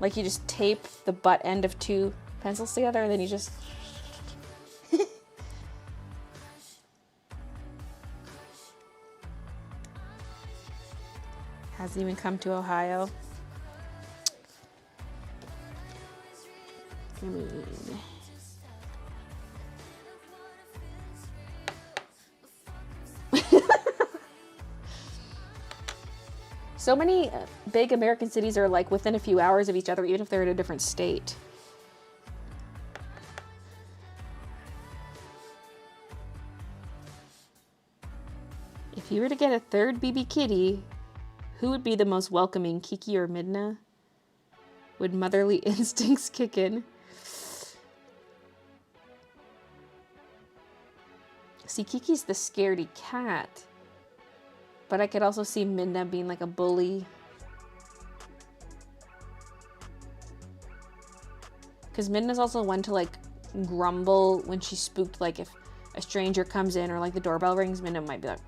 just tape the butt end of two pencils together and then you just... Hasn't even come to Ohio. I mean... So many big American cities are like within a few hours of each other, even if they're in a different state. If you were to get a third BB Kitty, who would be the most welcoming, Kiki or Midna? Would motherly instincts kick in? See, Kiki's the scaredy cat. But I could also see Midna being like a bully. Because Midna's also one to like grumble when she's spooked. Like if a stranger comes in or like the doorbell rings, Midna might be like,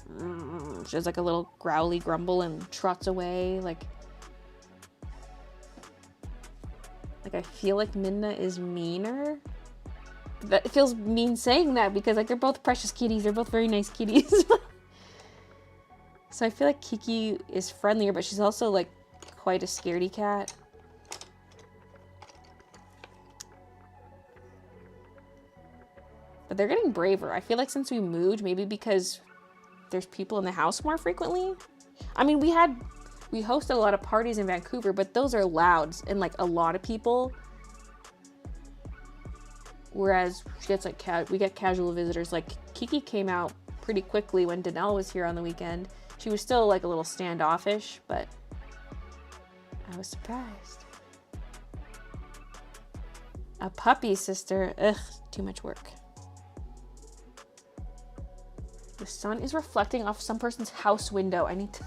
she has like a little growly grumble and trots away. Like I feel like Midna is meaner. That it feels mean saying that because like they're both precious kitties. They're both very nice kitties. So I feel like Kiki is friendlier, but she's also like quite a scaredy cat. But they're getting braver. I feel like since we moved, maybe because there's people in the house more frequently. I mean, we hosted a lot of parties in Vancouver, but those are loud and like a lot of people. Whereas she gets like we get casual visitors. Like Kiki came out pretty quickly when Danelle was here on the weekend. She was still like a little standoffish, but I was surprised. A puppy sister. Ugh, too much work. The sun is reflecting off some person's house window. I need to...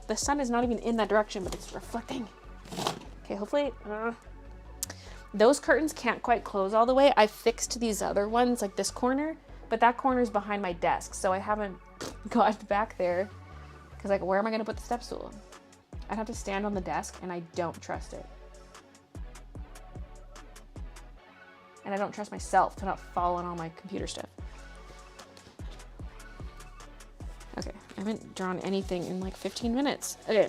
The sun is not even in that direction, but it's reflecting. Okay, hopefully... Those curtains can't quite close all the way. I fixed these other ones, like this corner, but that corner is behind my desk, so I haven't got back there. Because, like, where am I going to put the step stool? I'd have to stand on the desk, and I don't trust it. And I don't trust myself to not fall on all my computer stuff. Okay, I haven't drawn anything in like 15 minutes. Okay.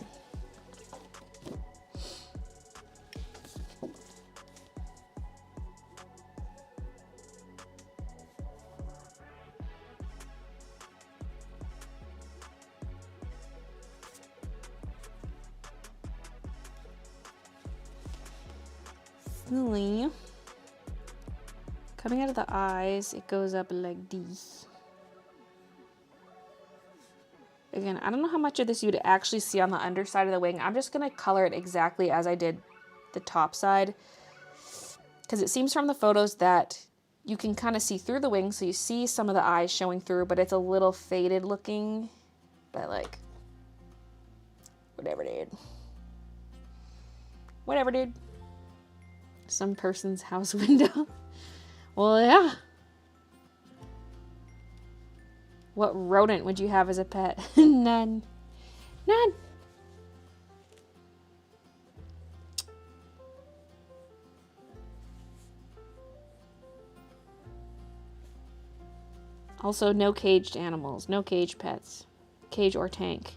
Finally, coming out of the eyes, it goes up like this. Again, I don't know how much of this you'd actually see on the underside of the wing. I'm just going to color it exactly as I did the top side, because it seems from the photos that you can kind of see through the wing, so you see some of the eyes showing through, but it's a little faded looking. But like, whatever, dude. Whatever, dude. Some person's house window. Well, yeah. What rodent would you have as a pet? None. None. Also, no caged animals. No caged pets. Cage or tank.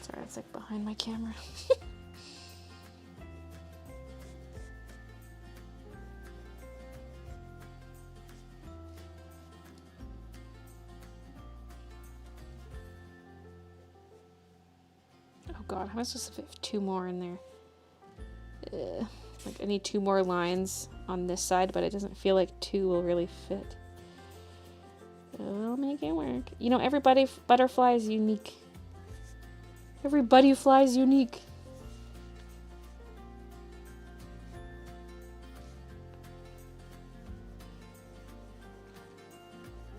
Sorry, it's like behind my camera. Oh god, how am I supposed to fit 2 more in there? Like I need 2 more lines on this side, but it doesn't feel like 2 will really fit. I'll make it work. You know, everybody butterfly is unique. Everybody flies unique.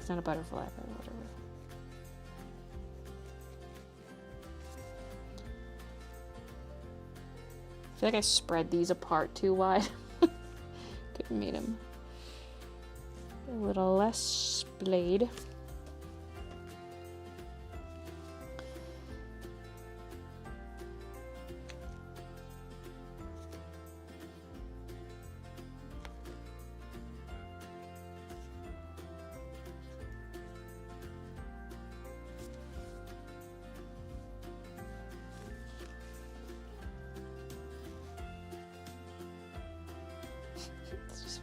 It's not a butterfly, but whatever. I feel like I spread these apart too wide. Could have made them a little less splayed.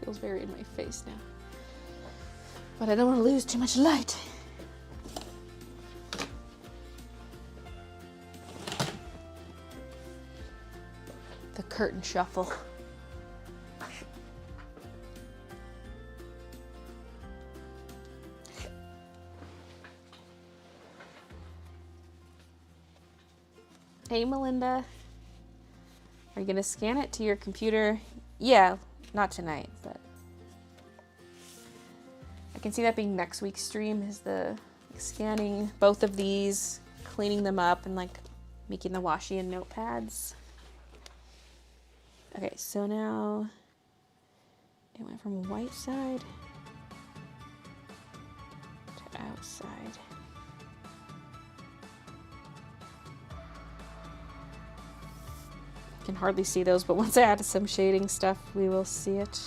Feels very in my face now. But I don't want to lose too much light. The curtain shuffle. Hey Melinda. Are you gonna scan it to your computer? Yeah. Not tonight, but I can see that being next week's stream is the scanning both of these, cleaning them up, and like making the washi and notepads. Okay, so now it went from white side to outside. Can hardly see those, but once I add some shading stuff, we will see it.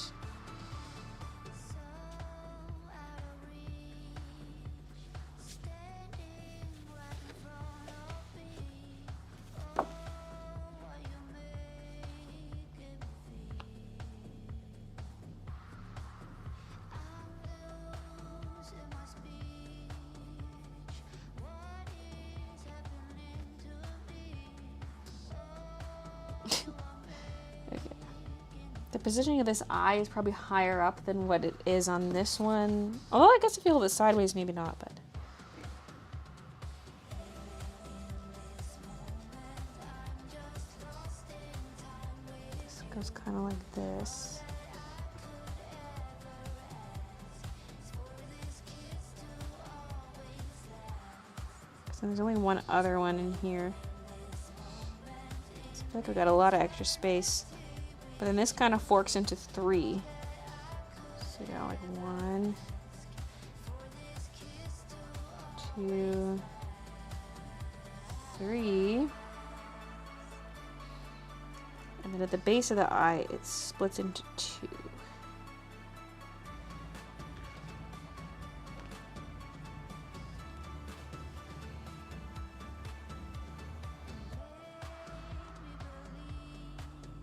The positioning of this eye is probably higher up than what it is on this one. Although I guess if you hold it sideways, maybe not, but. This goes kind of like this. So there's only one other one in here. So I feel like I've got a lot of extra space. But then this kind of forks into 3. So you got like 1, 2, 3. And then at the base of the eye, it splits into 2.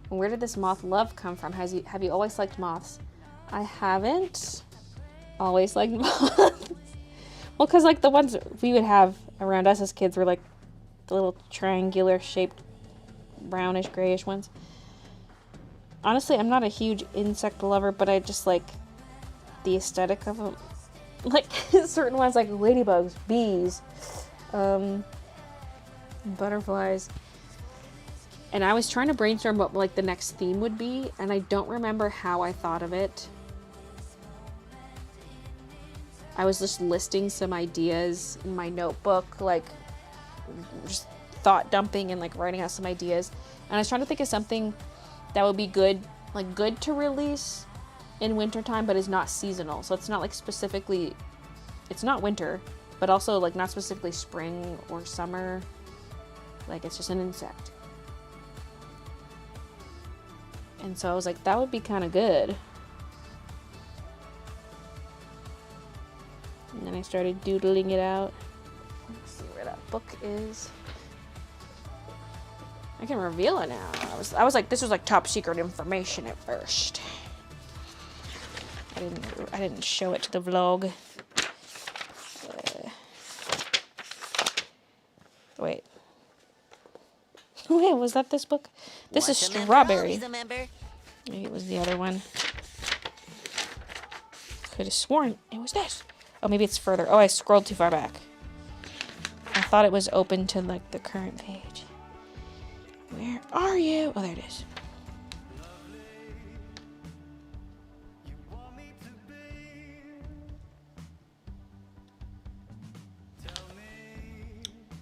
Where did this moth love come from? Have you always liked moths? I haven't always liked moths. Well, because like the ones we would have around us as kids were like the little triangular shaped brownish grayish ones. Honestly, I'm not a huge insect lover, but I just like the aesthetic of them. Like certain ones like ladybugs, bees, butterflies. And I was trying to brainstorm what like the next theme would be, and I don't remember how I thought of it. I was just listing some ideas in my notebook, like just thought dumping and like writing out some ideas. And I was trying to think of something that would be good, like good to release in wintertime, but is not seasonal. So it's not like specifically, it's not winter, but also like not specifically spring or summer. Like it's just an insect. And so I was like, that would be kind of good. And then I started doodling it out. Let's see where that book is. I can reveal it now. I was like, this was like top secret information at first. I didn't show it to the vlog. Wait. Wait, was that this book? This is Strawberry. Maybe it was the other one. Could have sworn it was this. Oh, maybe it's further. Oh, I scrolled too far back. I thought it was open to like the current page. Where are you? Oh, there it is.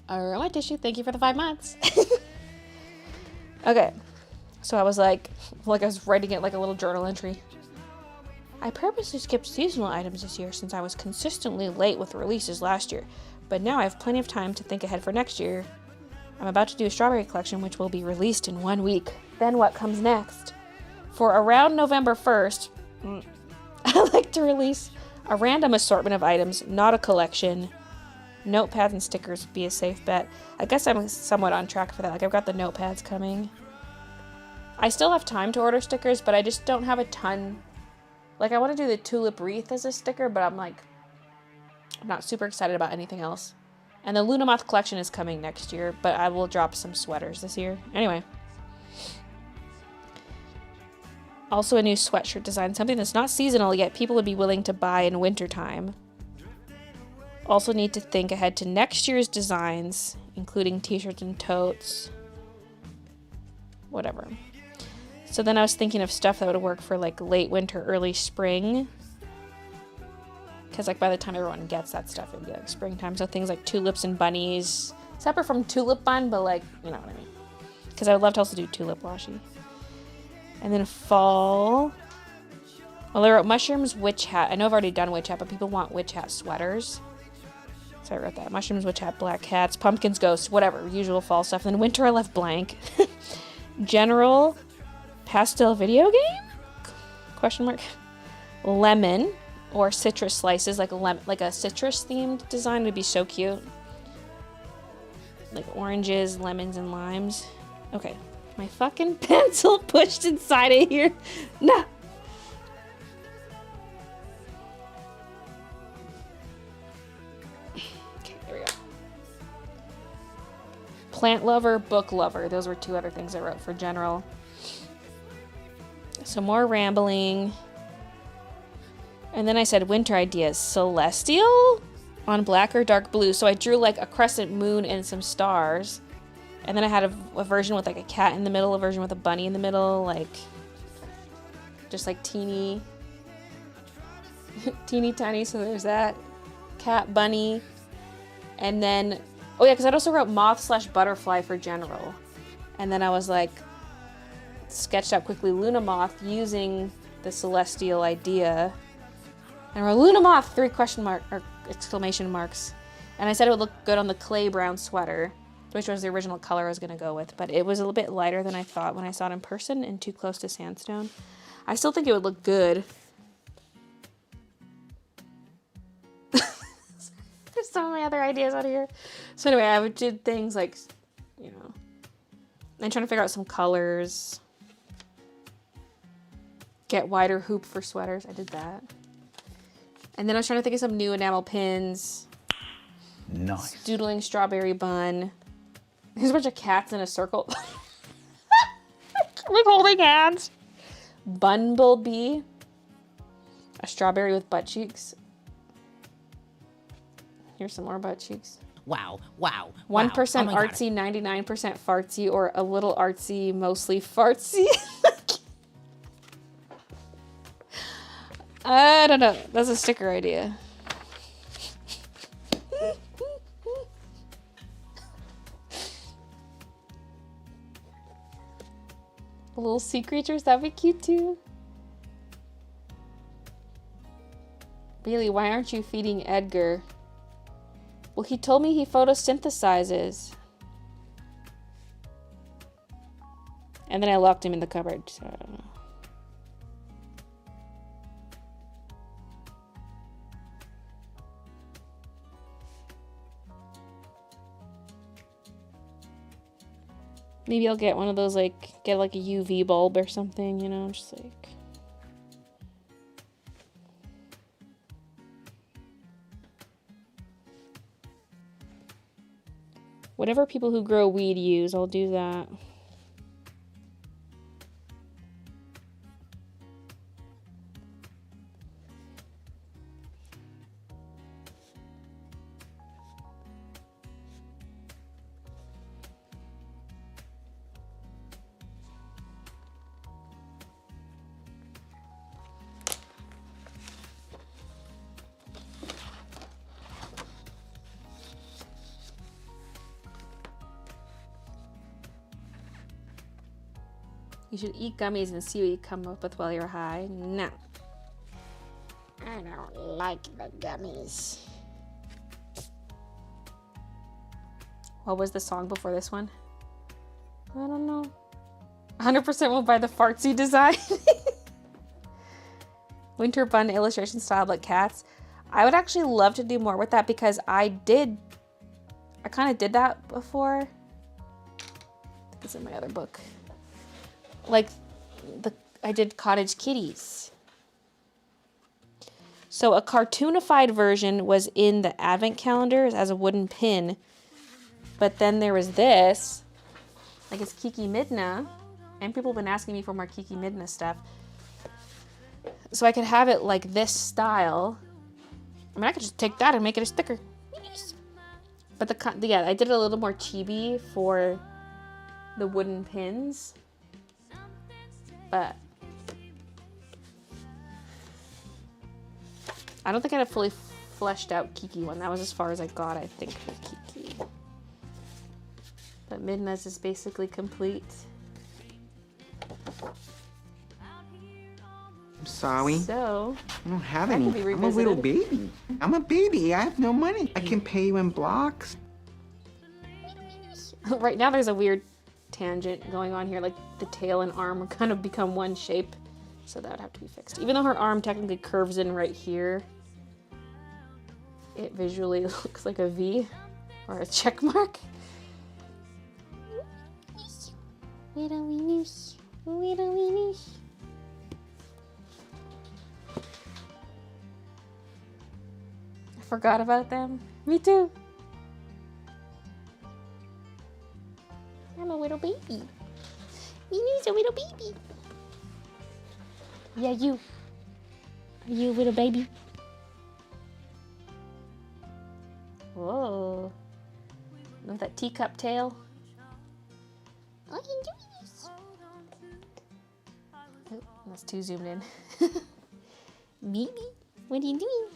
Aroma tissue, thank you for the 5 months. Okay, so I was like I was writing it like a little journal entry. I purposely skipped seasonal items this year since I was consistently late with releases last year, but now I have plenty of time to think ahead for next year. I'm about to do a strawberry collection which will be released in 1 week. Then what comes next? For around November 1st, I like to release a random assortment of items, not a collection. Notepads and stickers would be a safe bet. I guess I'm somewhat on track for that. Like I've got the notepads coming. I still have time to order stickers, but I just don't have a ton. Like I want to do the tulip wreath as a sticker, but I'm not super excited about anything else. And the Luna Moth collection is coming next year, but I will drop some sweaters this year. Anyway. Also a new sweatshirt design, something that's not seasonal yet people would be willing to buy in wintertime. Also need to think ahead to next year's designs, including t-shirts and totes. Whatever. So then I was thinking of stuff that would work for like late winter, early spring. Because like by the time everyone gets that stuff, it'd be like springtime. So things like tulips and bunnies. Separate from tulip bun, but like, you know what I mean. Because I would love to also do tulip washi. And then fall. Well, I wrote mushrooms, witch hat. I know I've already done witch hat, but people want witch hat sweaters. So I wrote that. Mushrooms, witch hat, black cats, pumpkins, ghosts, whatever. Usual fall stuff. And then winter I left blank. General pastel video game? Question mark. Lemon or citrus slices. Like a citrus themed design would be so cute. Like oranges, lemons, and limes. Okay. My fucking pencil pushed inside of here. Nah. Plant lover, book lover. Those were 2 other things I wrote for general. Some more rambling. And then I said winter ideas. Celestial on black or dark blue. So I drew like a crescent moon and some stars. And then I had a version with like a cat in the middle, a version with a bunny in the middle. Like, just like teeny tiny. So there's that. Cat, bunny. And then... Oh yeah, because I'd also wrote moth/butterfly for general. And then I was like, sketched out quickly Luna Moth using the celestial idea. And I wrote Luna Moth, 3 question mark or exclamation marks. And I said it would look good on the clay brown sweater, which was the original color I was going to go with. But it was a little bit lighter than I thought when I saw it in person and too close to sandstone. I still think it would look good. There's so many other ideas out here. So anyway, I did things like, you know, I'm trying to figure out some colors. Get wider hoop for sweaters. I did that. And then I was trying to think of some new enamel pins. Nice. Doodling strawberry bun. There's a bunch of cats in a circle. Like holding hands. Bumblebee. A strawberry with butt cheeks. Here's some more butt cheeks. Wow, wow. 1% wow. Oh my God. artsy, 99% fartsy, or a little artsy, mostly fartsy. I don't know. That's a sticker idea. Little sea creatures, that'd be cute too. Baylee, why aren't you feeding Edgar? Well, he told me he photosynthesizes. And then I locked him in the cupboard, so I don't know. Maybe I'll get one of those, like, get like a UV bulb or something, you know, just like... Whatever people who grow weed use, I'll do that. You should eat gummies and see what you come up with while you're high. No. I don't like the gummies. What was the song before this one? I don't know. 100% will buy the fartsy design. Winter bun illustration style like cats. I would actually love to do more with that because I kind of did that before. I think it's in my other book. Like, I did cottage kitties. So a cartoonified version was in the advent calendars as a wooden pin. But then there was this. Like, it's Kiki Midna. And people have been asking me for more Kiki Midna stuff. So I could have it like this style. I mean, I could just take that and make it a sticker. But yeah, I did it a little more chibi for the wooden pins. But I don't think I had a fully fleshed out Kiki one. That was as far as I got, I think, for Kiki. But Midna's is basically complete. I'm sorry. So, I don't have that any. can be I'm a little revisited. baby. I'm a baby. I have no money. I can pay you in blocks. Right now there's a weird tangent going on here. Like, the tail and arm would kind of become one shape. So that would have to be fixed. Even though her arm technically curves in right here, it visually looks like a V or a check mark. I forgot about them. Me too. I'm a little baby. Mimi's a little baby. Yeah, you. Are you a little baby? Whoa. With that teacup tail. I can do this. Oh, that's too zoomed in. Baby, what are you doing?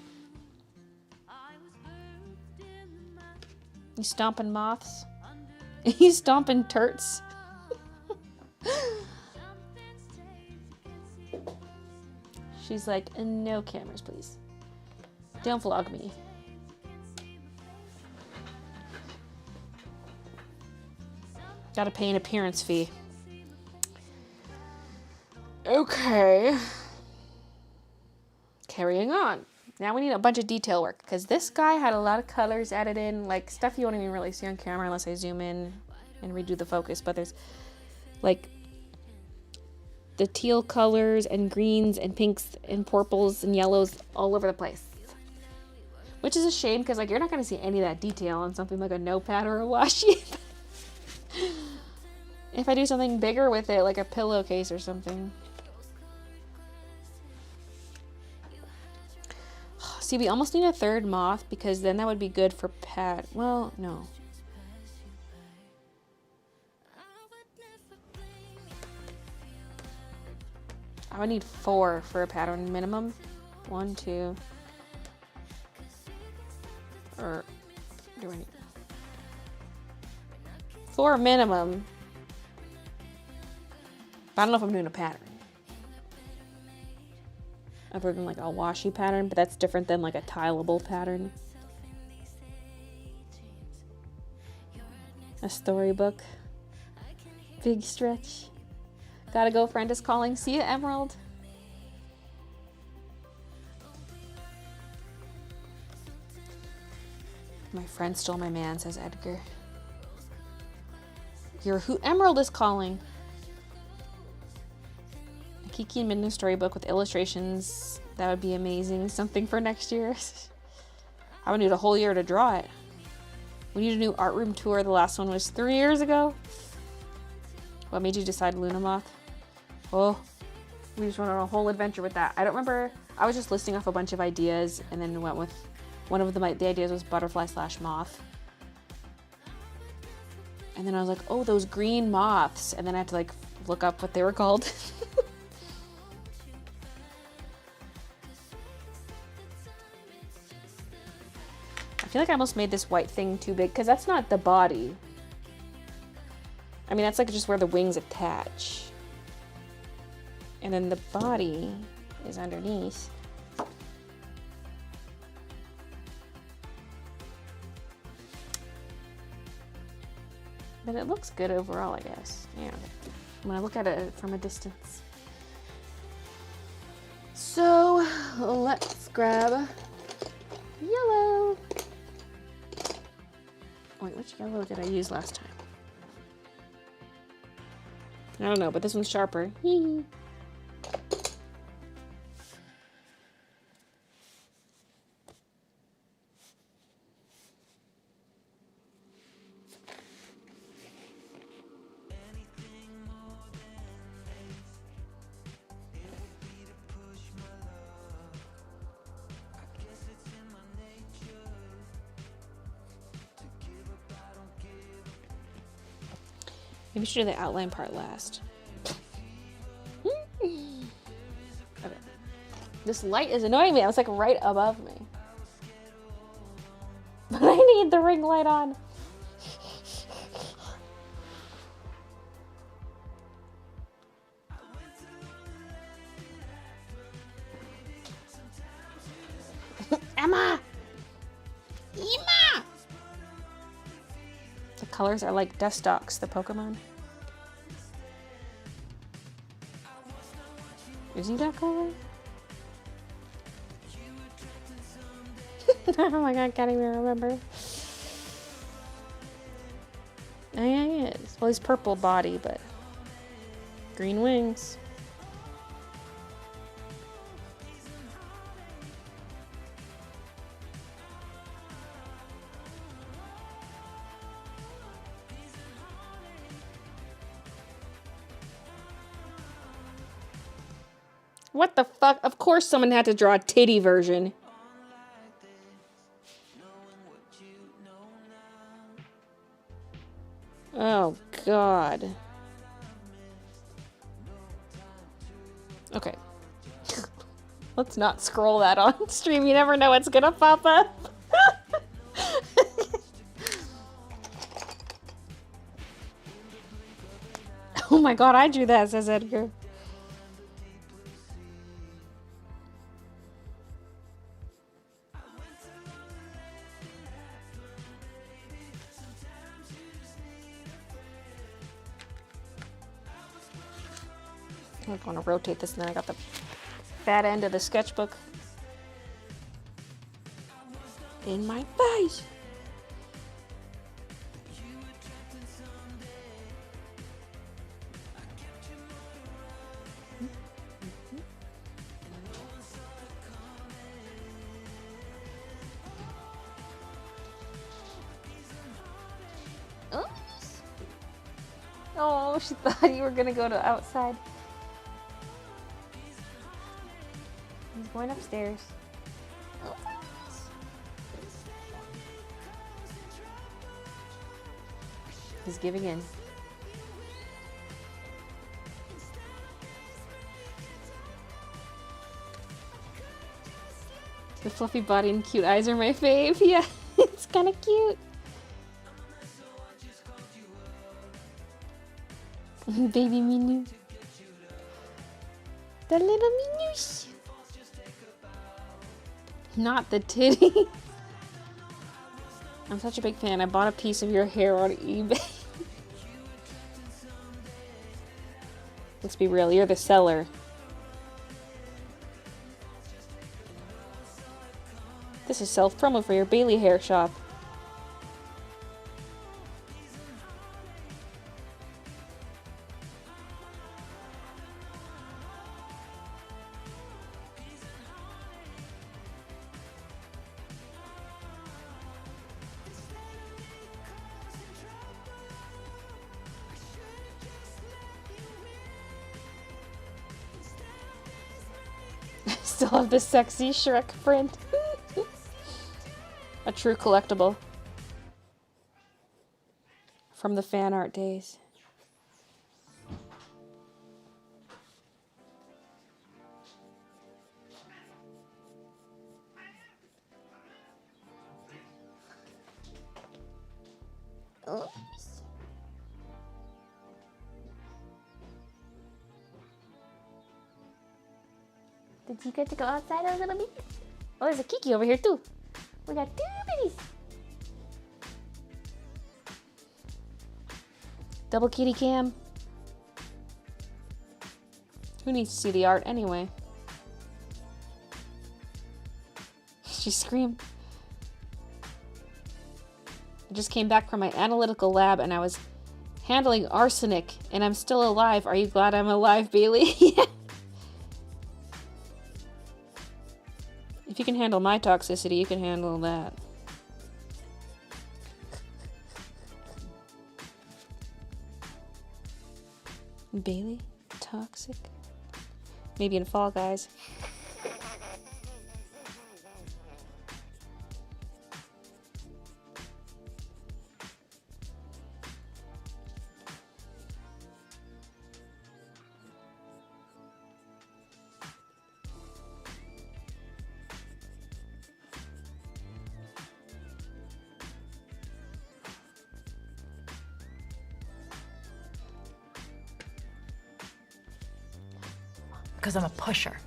You stomping moths? You stomping turts? She's like, no cameras, please. Don't vlog me. Gotta pay an appearance fee. Okay. Carrying on. Now we need a bunch of detail work because this guy had a lot of colors added in, like stuff you won't even really see on camera unless I zoom in and redo the focus. But there's like the teal colors and greens and pinks and purples and yellows all over the place. Which is a shame because like you're not going to see any of that detail on something like a notepad or a washi. If I do something bigger with it, like a pillowcase or something. See, we almost need a third moth because then that would be good for pad. Well, no. I would need 4 for a pattern minimum. 1, 2. Or do I need 4 minimum? But I don't know if I'm doing a pattern. Other than like a washi pattern, but that's different than like a tileable pattern. A storybook. Big stretch. Gotta go, friend is calling. See ya, Emerald. My friend stole my man, says Edgar. Your who? Emerald is calling. A Kiki and Midna storybook with illustrations. That would be amazing. Something for next year. I would need a whole year to draw it. We need a new art room tour. The last one was 3 years ago. What made you decide Luna Moth? Oh, we just went on a whole adventure with that. I don't remember. I was just listing off a bunch of ideas and then went with one of the ideas was butterfly / moth. And then I was like, oh, those green moths. And then I had to like look up what they were called. I feel like I almost made this white thing too big because that's not the body. I mean, that's like just where the wings attach. And then the body is underneath. But it looks good overall, I guess. Yeah. When I look at it from a distance. So let's grab yellow. Wait, which yellow did I use last time? I don't know, but this one's sharper. Hee. Maybe we should do the outline part last. Okay. This light is annoying me. I was like right above me. But I need the ring light on. Emma! Emma! The colors are like Dustox, the Pokemon. Is he that color? Oh my god, I can't even remember. Oh yeah, he is. Well, he's purple body, but green wings. What the fuck? Of course someone had to draw a titty version. Oh, God. Okay. Let's not scroll that on stream. You never know what's gonna pop up. Oh my god, I drew that, says Edgar. I'm going to rotate this, and then I got the fat end of the sketchbook in my face. she thought you were gonna go to outside. He's going upstairs. He's giving in. The fluffy body and cute eyes are my fave. Yeah, it's kind of cute. Baby Minu. The little Minush. Not the titty. I'm such a big fan. I bought a piece of your hair on eBay. Let's be real, you're the seller. This is self-promo for your Baylee hair shop. Still have the sexy Shrek print. A true collectible. From the fan art days. Oops. Did you get to go outside a little bit? Oh, there's a Kiki over here too. We got two bitties. Double kitty cam. Who needs to see the art anyway? She screamed. I just came back from my analytical lab and I was handling arsenic and I'm still alive. Are you glad I'm alive, Baylee? Yeah. If you can handle my toxicity, you can handle that. Baylee? Toxic? Maybe in Fall Guys. Because I'm a pusher.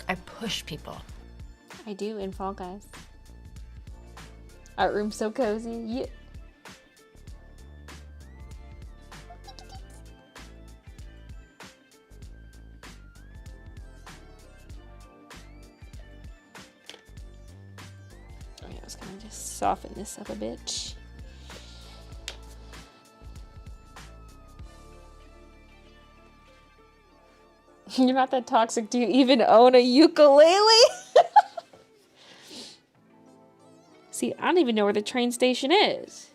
I push people. I do in Fall Guys. Art room so cozy. Yeah. Oh yeah, I was gonna just soften this up a bit. You're not that toxic. Do you even own a ukulele? See, I don't even know where the train station is.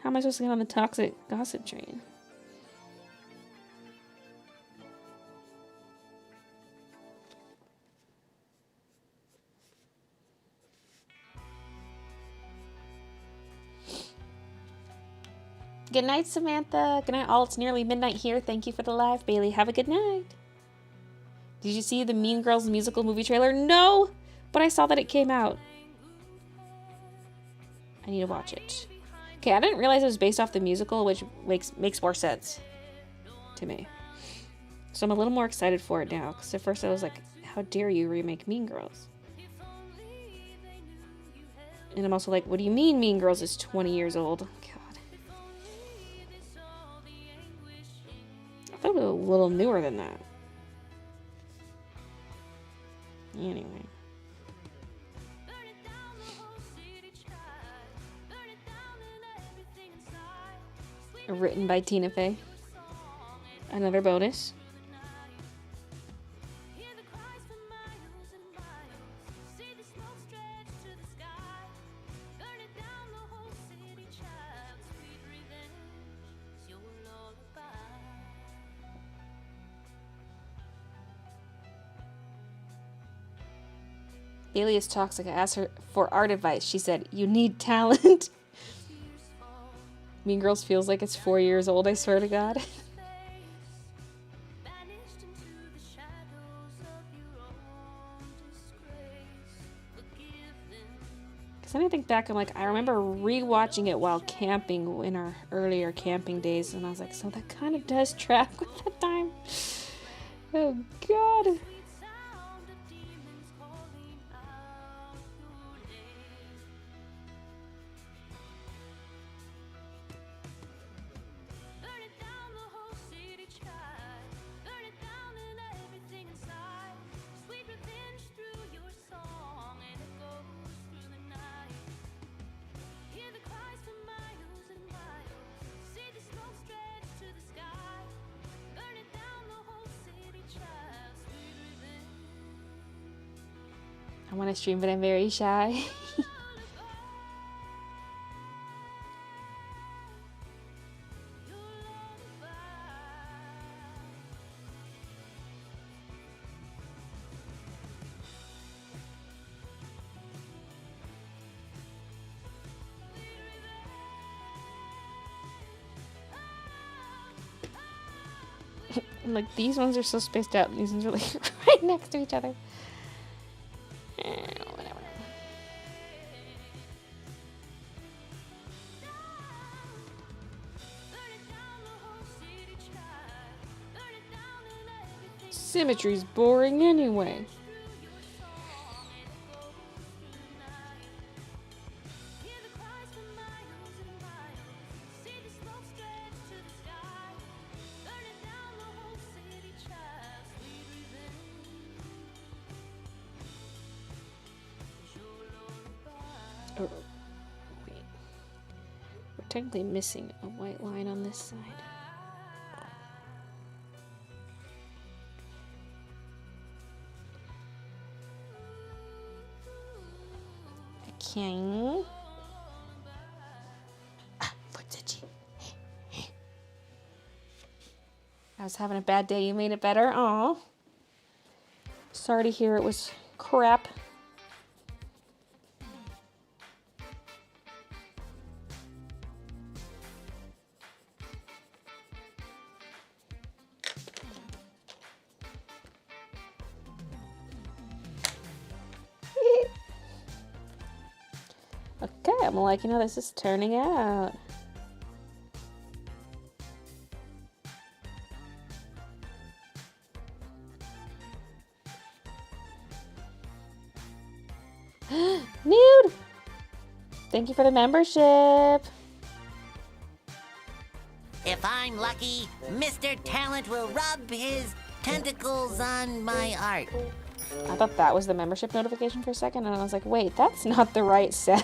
How am I supposed to get on the toxic gossip train? Good night, Samantha. Good night, all. It's nearly midnight here. Thank you for the live, Baylee. Have a good night. Did you see the Mean Girls musical movie trailer? No, but I saw that it came out. I need to watch it. Okay, I didn't realize it was based off the musical, which makes more sense to me. So I'm a little more excited for it now, because at first I was like, how dare you remake Mean Girls? And I'm also like, what do you mean Mean Girls is 20 years old? God. I thought it was a little newer than that. Anyway. Written by Tina Fey. Another bonus. Baylee is toxic. I asked her for art advice. She said, "You need talent." Mean Girls feels like it's 4 years old, I swear to God. Because then I think back, I'm like, I remember rewatching it while camping in our earlier camping days, and I was like, so that kind of does track with that time. Oh, God. I want to stream, but I'm very shy. Like, these ones are so spaced out. These ones are like right next to each other. Whatever. Symmetry's boring anyway. Oh, wait. We're technically missing a white line on this side. Okay. What's it? I was having a bad day. You made it better? Aw. Sorry to hear it was crap. Okay, I'm liking how this is turning out. Nude! Thank you for the membership. If I'm lucky, Mr. Talent will rub his tentacles on my art. I thought that was the membership notification for a second, and I was like, wait, that's not the right sound.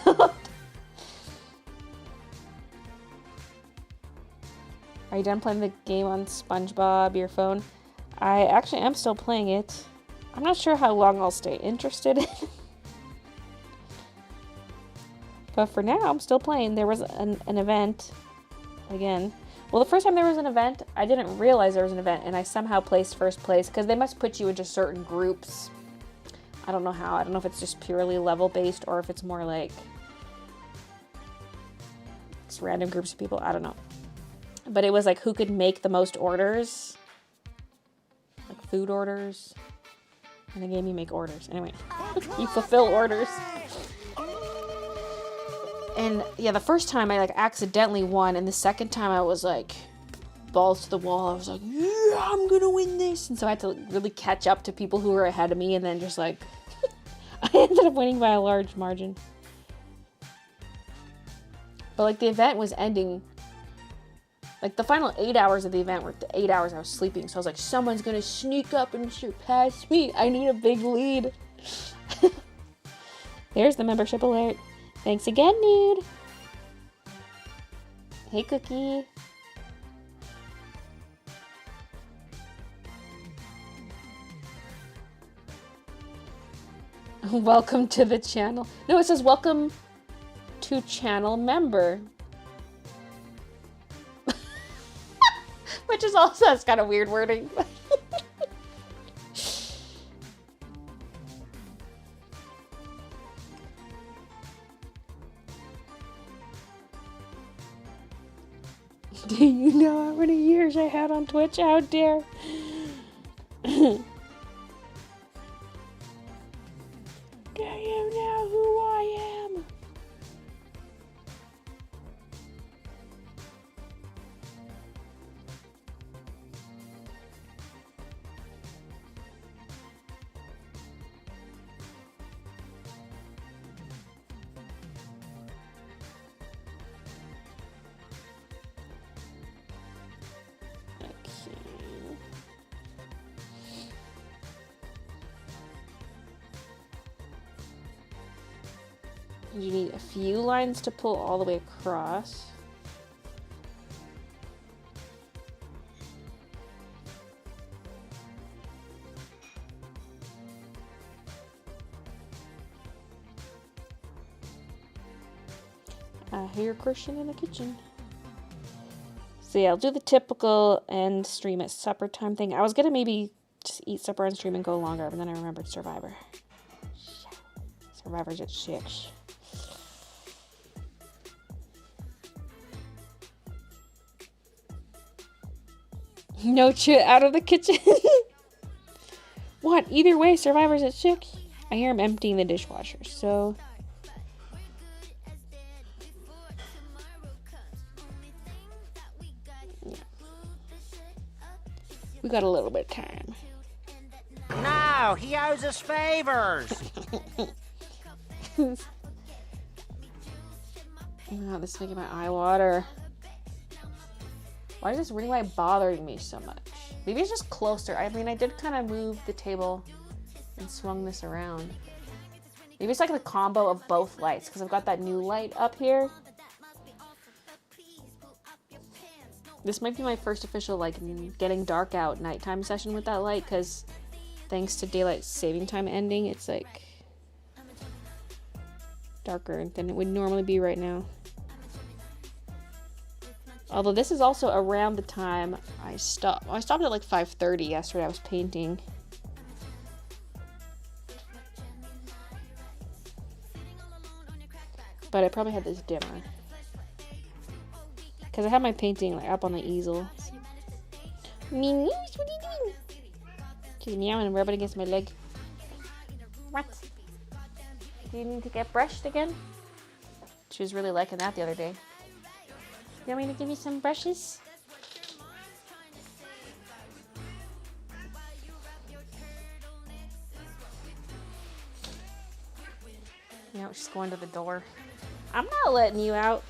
Are you done playing the game on SpongeBob, your phone? I actually am still playing it. I'm not sure how long I'll stay interested in. But for now, I'm still playing. There was an event again. Well, the first time there was an event, I didn't realize there was an event, and I somehow placed first place because they must put you into certain groups. I don't know how. I don't know if it's just purely level-based or if it's more like just random groups of people. I don't know. But it was like who could make the most orders. Like food orders. In the game, you make orders. Anyway, you fulfill orders. And yeah, the first time I like accidentally won, and the second time I was like balls to the wall. I was like, yeah, I'm gonna win this. And so I had to really catch up to people who were ahead of me, and then just like I ended up winning by a large margin. But like the event was ending, like the final 8 hours of the event were the 8 hours I was sleeping. So I was like, someone's gonna sneak up and surpass me. I need a big lead. There's the membership alert. Thanks again, Nude. Hey, Cookie. Welcome to the channel. No, it says welcome to channel member. Which is also, that's kind of weird wording. Do you know how many years I had on Twitch out there? Do you know who I am? You need a few lines to pull all the way across. I hear Christian in the kitchen. So yeah, I'll do the typical end stream at supper time thing. I was gonna maybe just eat supper and stream and go longer, but then I remembered Survivor. Survivor's at 6. No chit out of the kitchen. What? Either way, Survivor's at 6. I hear him emptying the dishwasher, so... Yeah. We got a little bit of time. No, he owes us favors. Oh, this is making my eye water. Why is this ring light bothering me so much? Maybe it's just closer. I mean, I did kind of move the table and swung this around. Maybe it's like the combo of both lights, because I've got that new light up here. This might be my first official, like, getting dark out nighttime session with that light, because thanks to daylight saving time ending, it's like darker than it would normally be right now. Although this is also around the time I stopped. Well, I stopped at like 5:30 yesterday. I was painting. But I probably had this dimmer. Because I have my painting like up on the easel. Meows, what are you doing? She's meowing and rubbing against my leg. What? Do you need to get brushed again? She was really liking that the other day. You want me to give you some brushes? No, she's going to the door. I'm not letting you out.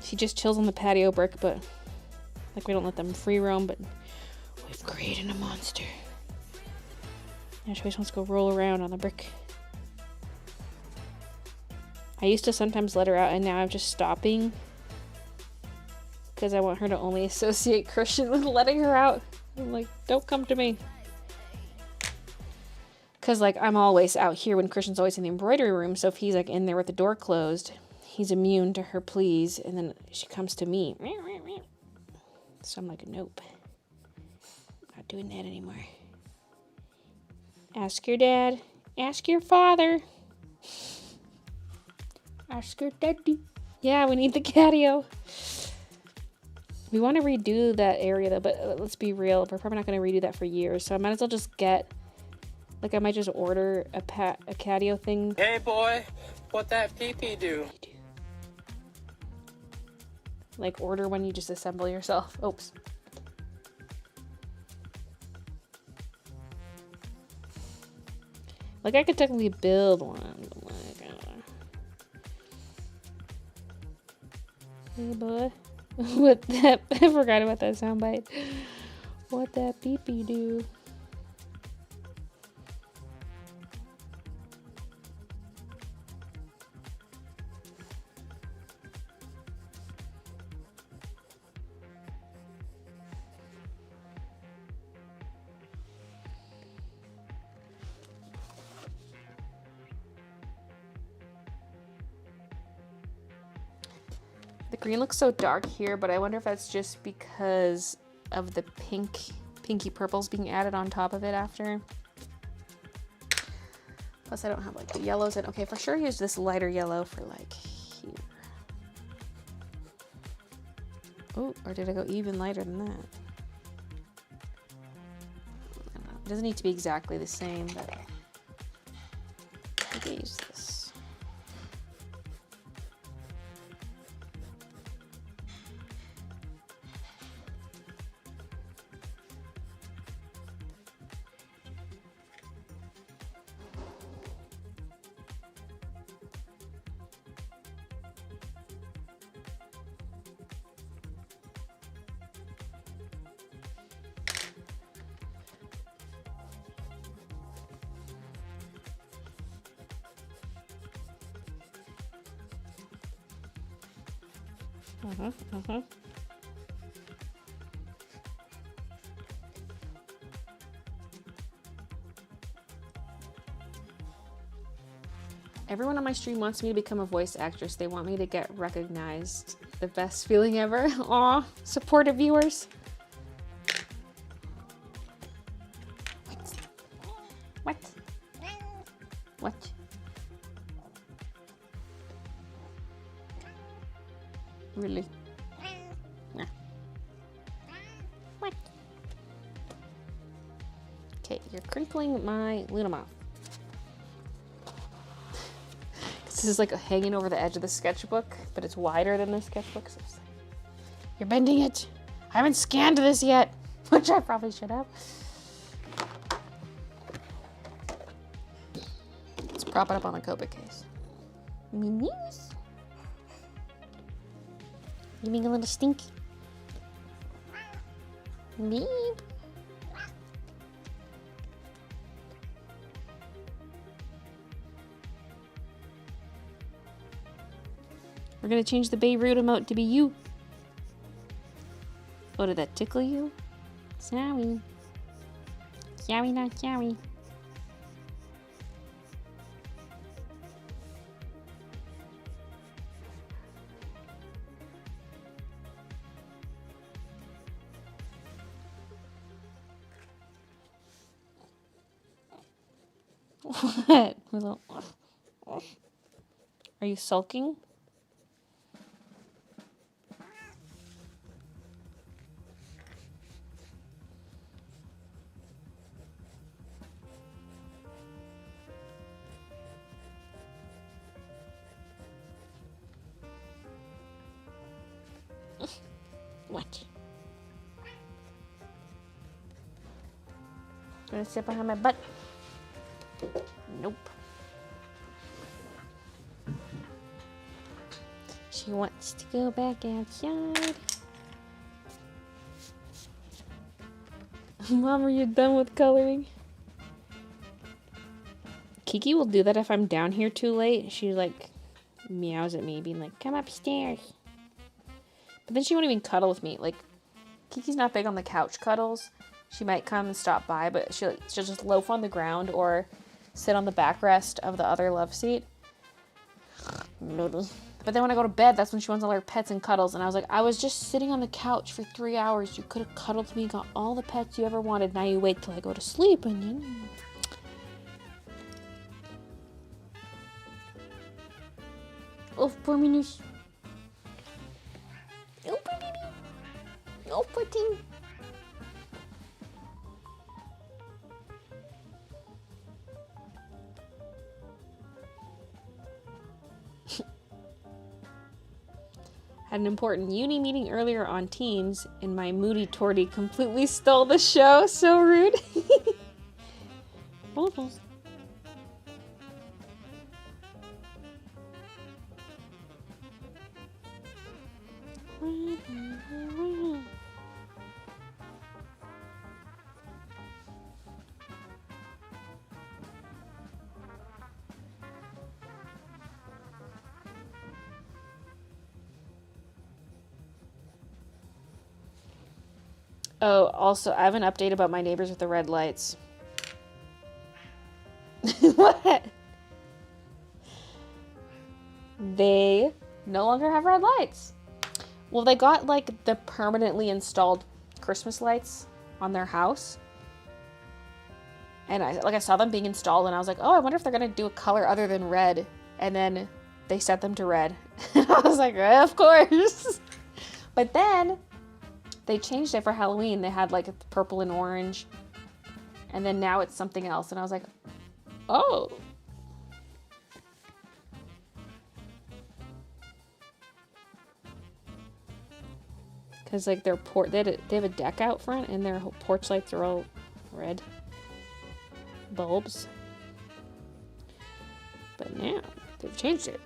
She just chills on the patio brick, but like we don't let them free roam, but we've created a monster. Now she always wants to go roll around on the brick. I used to sometimes let her out, and now I'm just stopping. Because I want her to only associate Christian with letting her out. I'm like, don't come to me. Because, like, I'm always out here when Christian's always in the embroidery room. So if he's, like, in there with the door closed, he's immune to her pleas. And then she comes to me. So I'm like, nope. Not doing that anymore. Ask your dad. Ask your father. Ask your daddy. Yeah, we need the catio. We want to redo that area though, but let's be real. We're probably not going to redo that for years. So I might as well just get, like I might just order a catio thing. Hey boy, what that pee-pee do? Like order one you just assemble yourself. Oops. Like, I could technically build one. But like, hey, boy. What that... I forgot about that soundbite. What that pee-pee do? The green looks so dark here, but I wonder if that's just because of the pinky purples being added on top of it after. Plus I don't have like the yellows in. Okay, for sure use this lighter yellow for like here. Oh, or did I go even lighter than that? I don't know. It doesn't need to be exactly the same, but I could use this. Everyone on my stream wants me to become a voice actress. They want me to get recognized. The best feeling ever. Aw, supportive viewers. What? What? Really? Nah. What? Okay, you're crinkling my little mouth. This is like hanging over the edge of the sketchbook, but it's wider than the sketchbook. So it's like, you're bending it. I haven't scanned this yet, which I probably should have. Let's prop it up on the Copa case. Meows. You being a little stinky? Beep. We're gonna change the Beirut emote to be you. Oh, did that tickle you? Sorry. Sorry, not sorry. What? Are you sulking? What? Gonna sit behind my butt? Nope. She wants to go back outside. Mom, are you done with coloring? Kiki will do that if I'm down here too late. She like meows at me, being like, come upstairs. But then she won't even cuddle with me. Like, Kiki's not big on the couch cuddles. She might come and stop by, but she'll just loaf on the ground or sit on the backrest of the other love seat. But then when I go to bed, that's when she wants all her pets and cuddles. And I was like, I was just sitting on the couch for 3 hours. You could have cuddled me, got all the pets you ever wanted. Now you wait till I go to sleep and then... Oh, poor minus. Oh, poor baby. Oh, poor thing. Had an important uni meeting earlier on Teams, and my moody tortie completely stole the show. So rude. Oh, also, I have an update about my neighbors with the red lights. What? They no longer have red lights. Well, they got, like, the permanently installed Christmas lights on their house. And I saw them being installed, and I was like, oh, I wonder if they're gonna do a color other than red. And then they set them to red. I was like, of course. But then they changed it for Halloween. They had like purple and orange, and then now it's something else. And I was like, oh. Because like their they have a deck out front, and their porch lights are all red bulbs. But now they've changed it.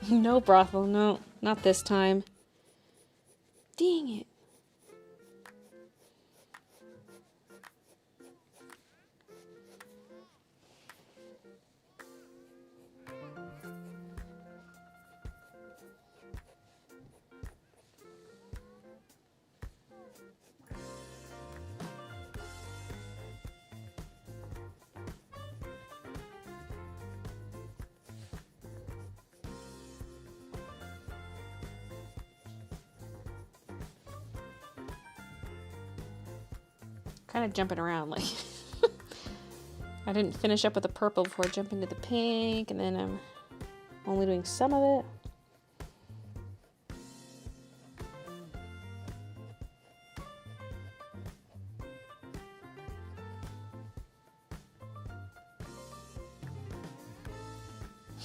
No brothel, no, not this time. Dang it. Kind of jumping around, like I didn't finish up with the purple before jumping to the pink, and then I'm only doing some of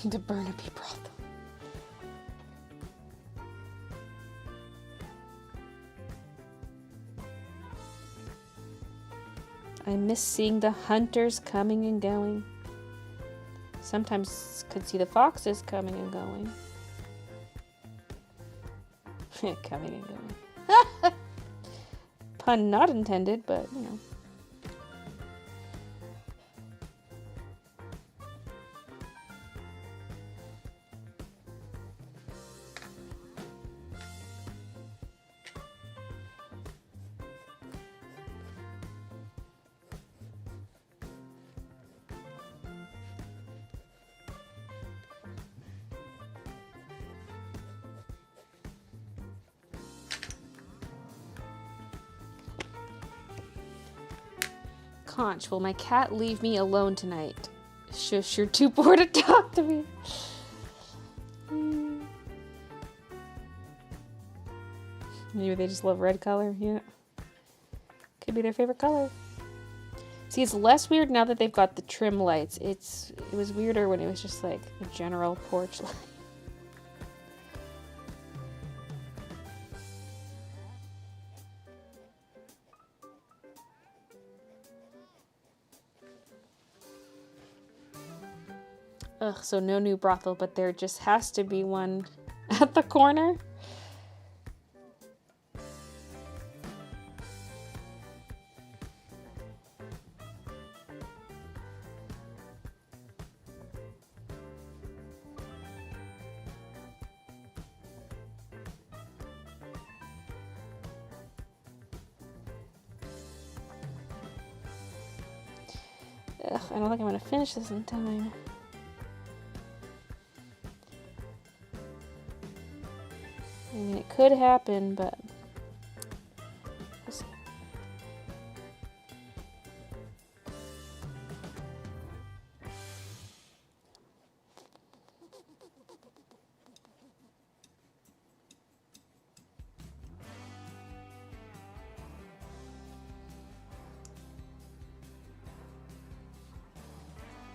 it. The Burnaby brothel. I miss seeing the hunters coming and going. Sometimes could see the foxes coming and going. Coming and going. Pun not intended, but you know. Conch, will my cat leave me alone tonight? Shush, you're too bored to talk to me. Maybe they just love red color, yeah. Could be their favorite color. See, it's less weird now that they've got the trim lights. It was weirder when it was just like a general porch light. Ugh, so no new brothel, but there just has to be one at the corner. Ugh, I don't think I'm gonna finish this in time. I mean, it could happen, but we'll see.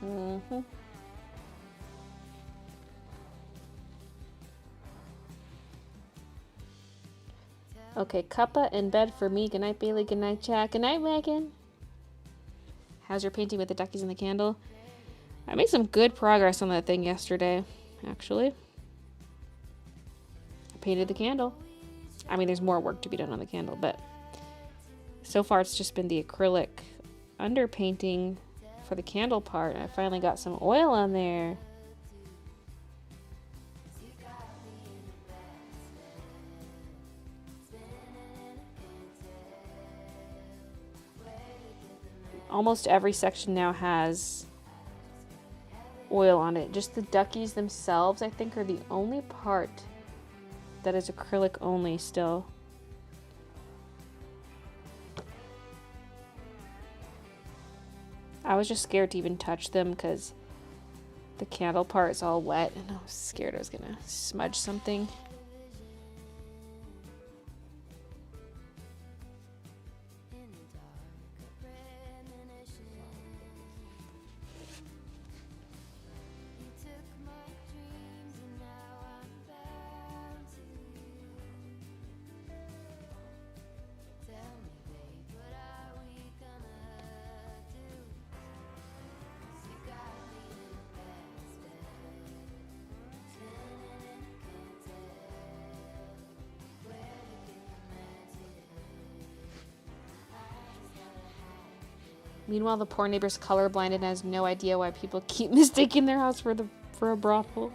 Mm-hmm. Okay, cuppa in bed for me. Good night, Baylee. Good night, Jack. Good night, Megan. How's your painting with the duckies and the candle? I made some good progress on that thing yesterday, actually. I painted the candle. I mean, there's more work to be done on the candle, but so far it's just been the acrylic underpainting for the candle part. I finally got some oil on there. Almost every section now has oil on it. Just the duckies themselves, I think, are the only part that is acrylic only still. I was just scared to even touch them because the candle part is all wet and I was scared I was gonna smudge something. Meanwhile, the poor neighbor's colorblind and has no idea why people keep mistaking their house for a brothel.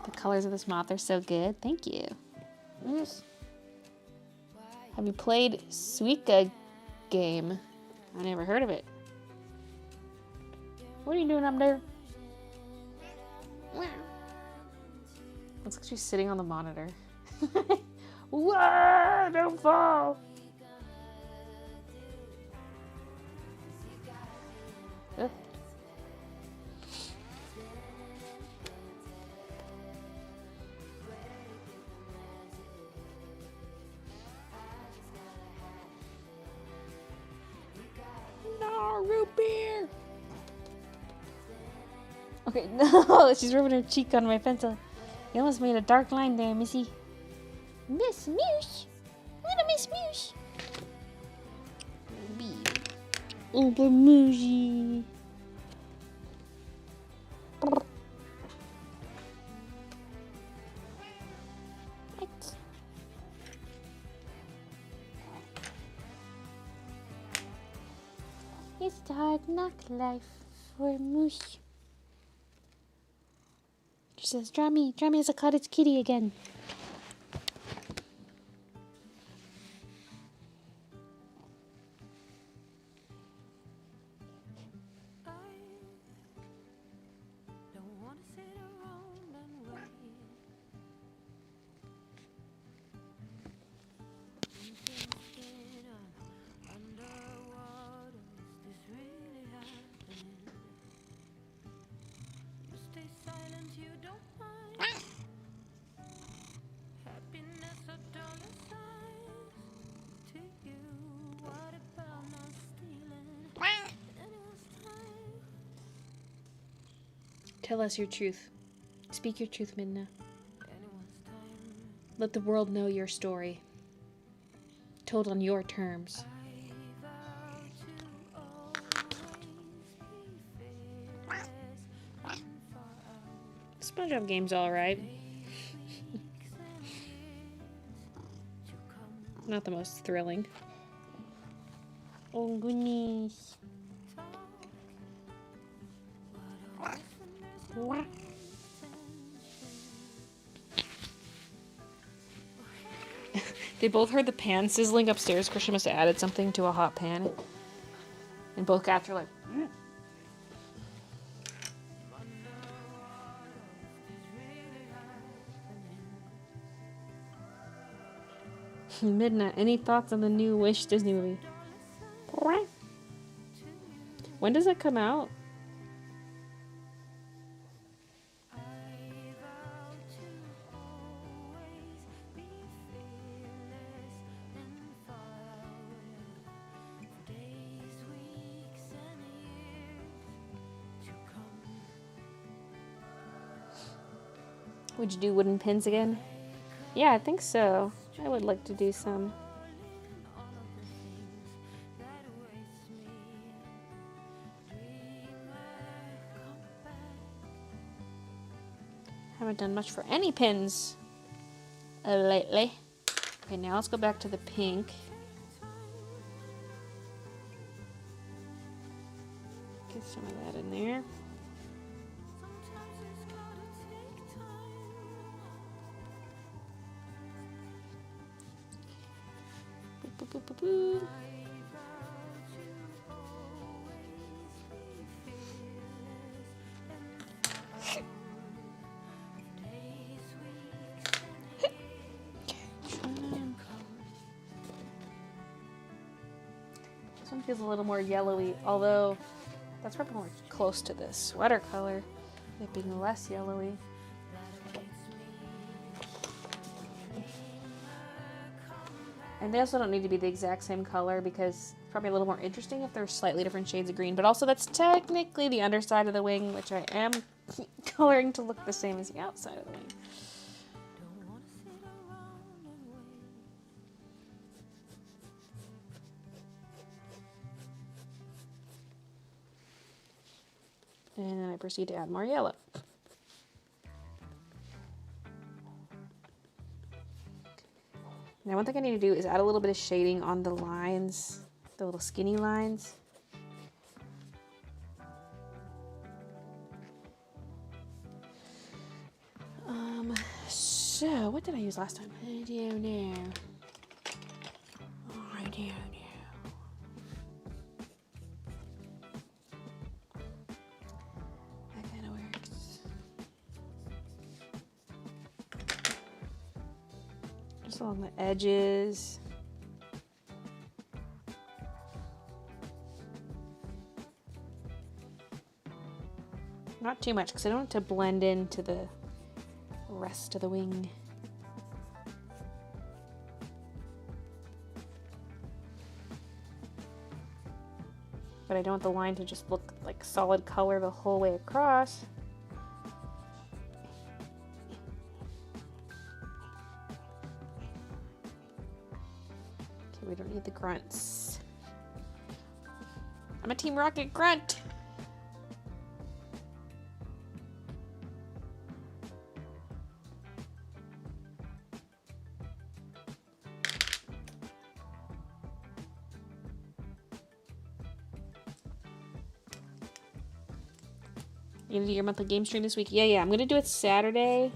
The colors of this moth are so good. Thank you. Yes. Have you played Suika game? I never heard of it. What are you doing up there? Looks like she's sitting on the monitor. Whoa, don't fall. Ugh. No, root beer. Okay, no, she's rubbing her cheek on my pencil. You almost made a dark line there, Missy. Miss Moosh. Little Miss Moosh. Uber Mooshy. It's the hard knock life for Moosh. She says, draw me as a cottage kitty again. Tell us your truth. Speak your truth, Midna. Let the world know your story. Told on your terms. SpongeBob game's alright. Not the most thrilling. Oh goodness. They both heard the pan sizzling upstairs. Christian must have added something to a hot pan. And both cats are like, Midnight, any thoughts on the new Wish Disney movie? When does it come out? Would you do wooden pins again? Yeah, I think so. I would like to do some. Haven't done much for any pins lately. Okay, now let's go back to the pink. Get some of that in there. one feels a little more yellowy, although that's probably more close to the sweater color, it being less yellowy. And they also don't need to be the exact same color because it's probably a little more interesting if they're slightly different shades of green. But also that's technically the underside of the wing, which I am coloring to look the same as the outside of the wing. And then I proceed to add more yellow. Now one thing I need to do is add a little bit of shading on the lines, the little skinny lines. So what did I use last time? I don't know. I don't know. That kind of works. Just along the edges. Not too much because I don't want it to blend into the rest of the wing. But I don't want the line to just look like solid color the whole way across. Okay, we don't need the grunts. I'm a Team Rocket grunt! You gonna do your monthly game stream this week? Yeah. I'm gonna do it Saturday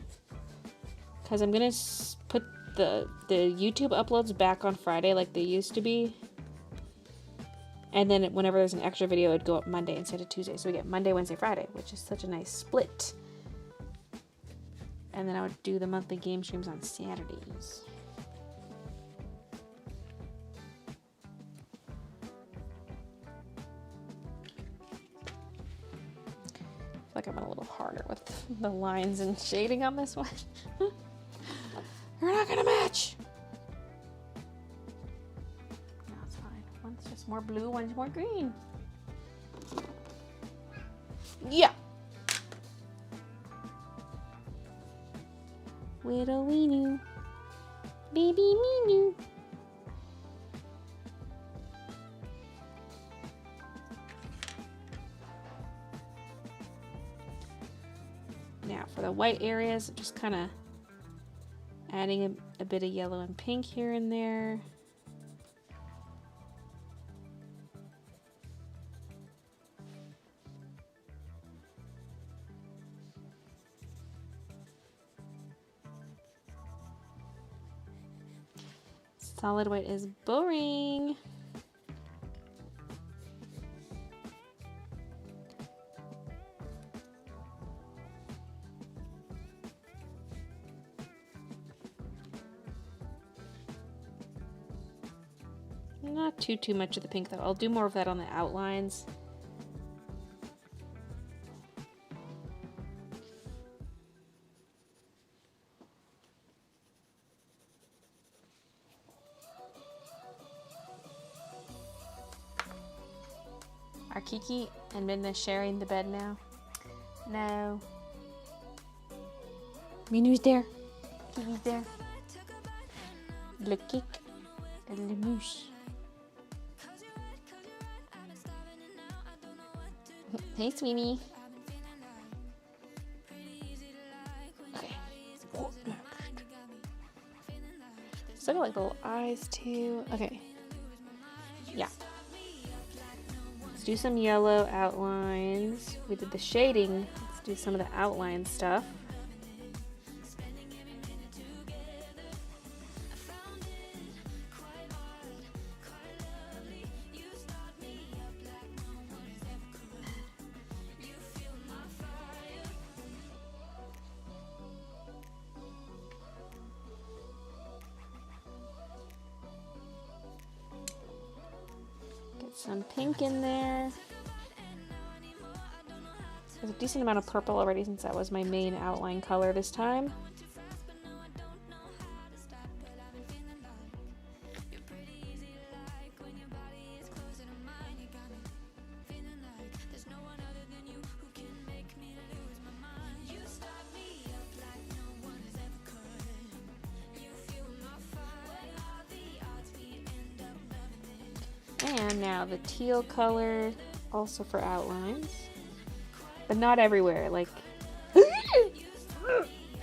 because I'm gonna put the YouTube uploads back on Friday like they used to be, and then whenever there's an extra video, it'd go up Monday instead of Tuesday. So we get Monday, Wednesday, Friday, which is such a nice split. And then I would do the monthly game streams on Saturdays. Like I'm a little harder with the lines and shading on this one. You're not gonna match. No, it's fine. One's just more blue, one's more green. Yeah. Little wee new, baby me new. Now for the white areas, just kind of adding a bit of yellow and pink here and there. Solid white is boring. Not too much of the pink though. I'll do more of that on the outlines. Are Kiki and Midna sharing the bed now? No. Minu's there. Kiki's there. Le kick and le mouche. Hey, sweetie. Okay. Still got like the little eyes too. Okay. Yeah. Let's do some yellow outlines. We did the shading. Let's do some of the outline stuff. some pink in there. There's a decent amount of purple already since that was my main outline color this time. And now the teal color, also for outlines, but not everywhere. Like,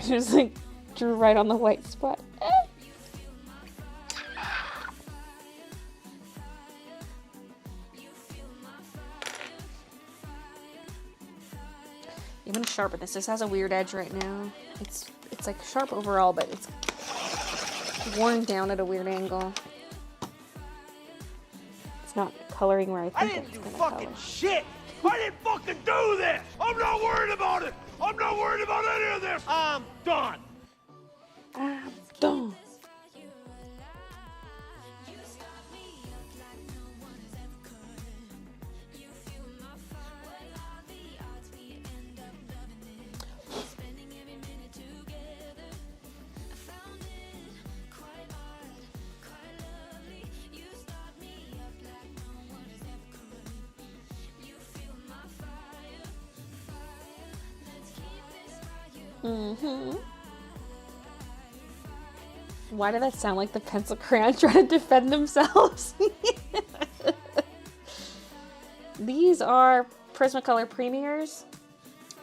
just like drew right on the white spot. I'm gonna sharpen this. This has a weird edge right now. It's like sharp overall, but it's worn down at a weird angle. Not coloring where I think it's gonna color. Fucking shit! I didn't fucking do this! I'm not worried about it! I'm not worried about any of this! I'm done! I'm done. Why did that sound like the pencil crayon trying to defend themselves? These are Prismacolor Premiers.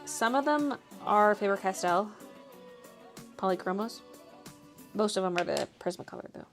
Some of them are Faber-Castell Polychromos. Most of them are the Prismacolor though.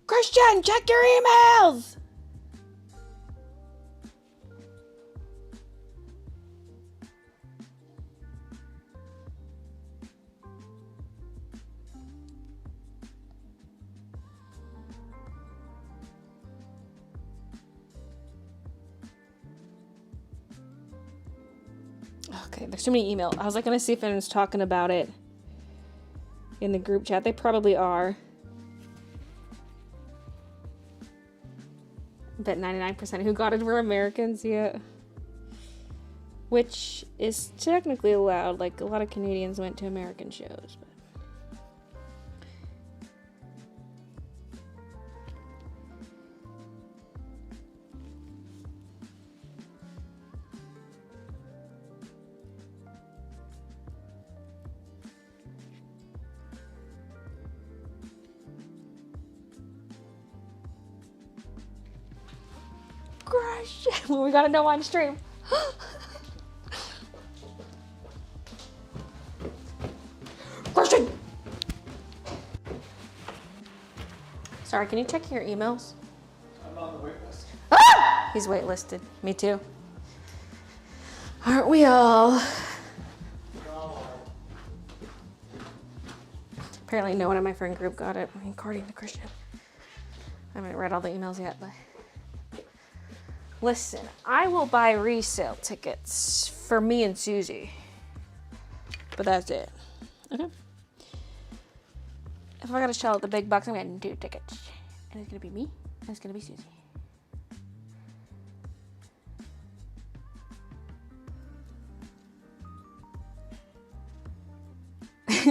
Christian, check your emails! Okay, there's too many emails. I was like gonna see if anyone's talking about it in the group chat. They probably are. Bet 99% who got it were Americans, yeah. Which is technically allowed. Like, a lot of Canadians went to American shows. We gotta know on stream. Question. Sorry, can you check your emails? I'm on the wait list. Ah! He's waitlisted. Me too. Aren't we all? Apparently no one in my friend group got it, according to Christian. I haven't read all the emails yet, but... Listen, I will buy resale tickets for me and Susie. But that's it. Okay. If I gotta shell out the big bucks, I'm getting 2 tickets. And it's gonna be me, and it's gonna be Susie.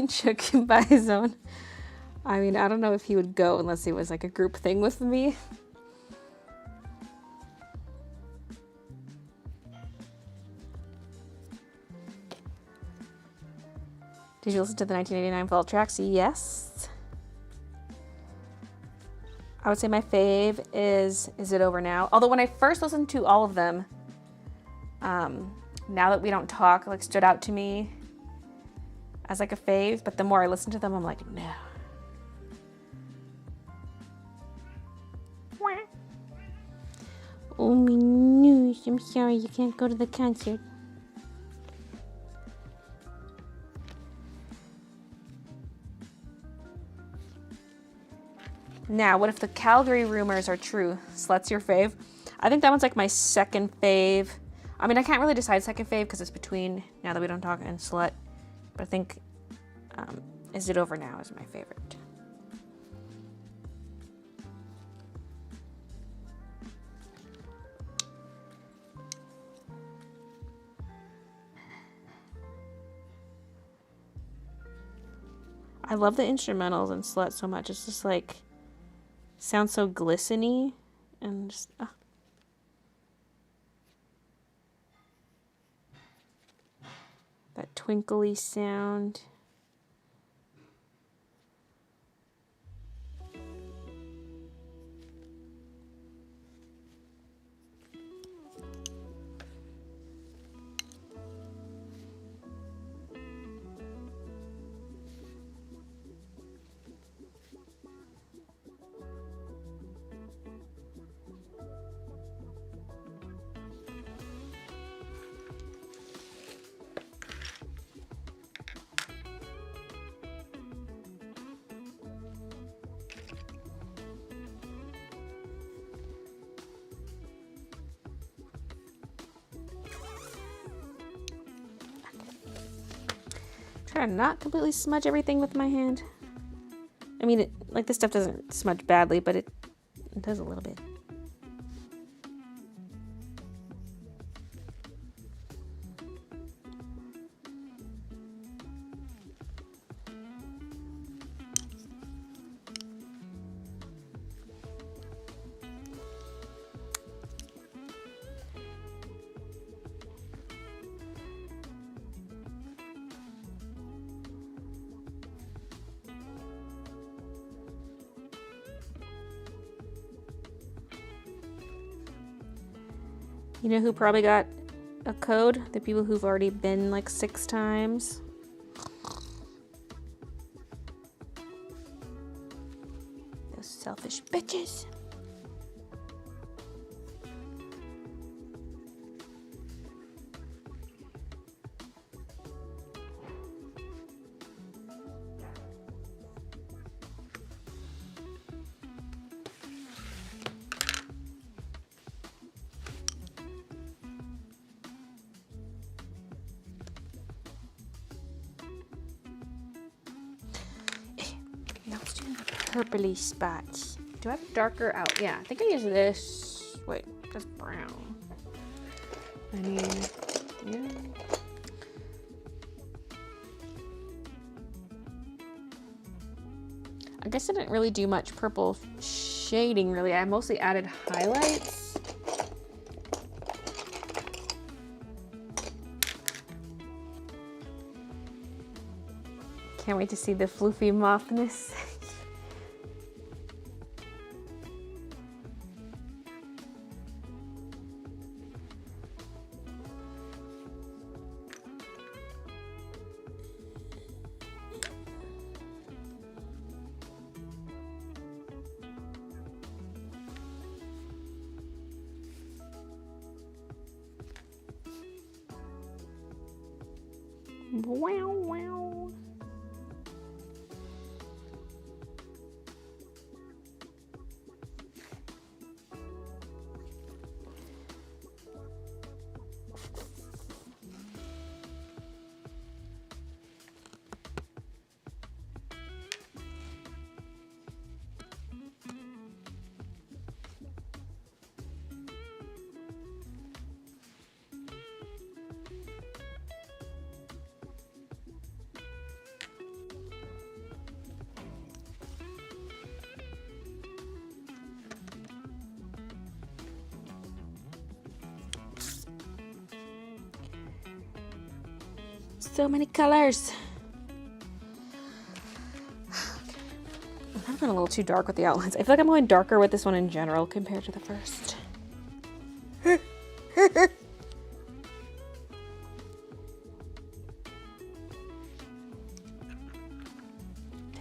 Chuck can buy his own. I mean, I don't know if he would go unless it was like a group thing with me. Did you listen to the 1989 fall tracks? Yes. I would say my fave is It Over Now? Although when I first listened to all of them, Now That We Don't Talk like stood out to me as like a fave, but the more I listen to them, I'm like, no. Oh my news, I'm sorry you can't go to the concert. Now, what if the Calgary rumors are true? Slut's your fave? I think that one's like my second fave. I mean, I can't really decide second fave because it's between Now That We Don't Talk and Slut. But I think Is It Over Now is my favorite. I love the instrumentals in Slut so much. It's just like, sounds so glisteny and just, that twinkly sound. Try to not completely smudge everything with my hand. I mean, like this stuff doesn't smudge badly, but it does a little bit. You know who probably got a code? The people who've already been like 6 times. Those selfish bitches. Purpley spots. Do I have a darker out? Yeah, I think I use this. Wait, that's brown. I mean, yeah. I guess I didn't really do much purple shading, really. I mostly added highlights. Can't wait to see the floofy mothness. Wow, wow. So many colors. I'm going a little too dark with the outlines. I feel like I'm going darker with this one in general compared to the first.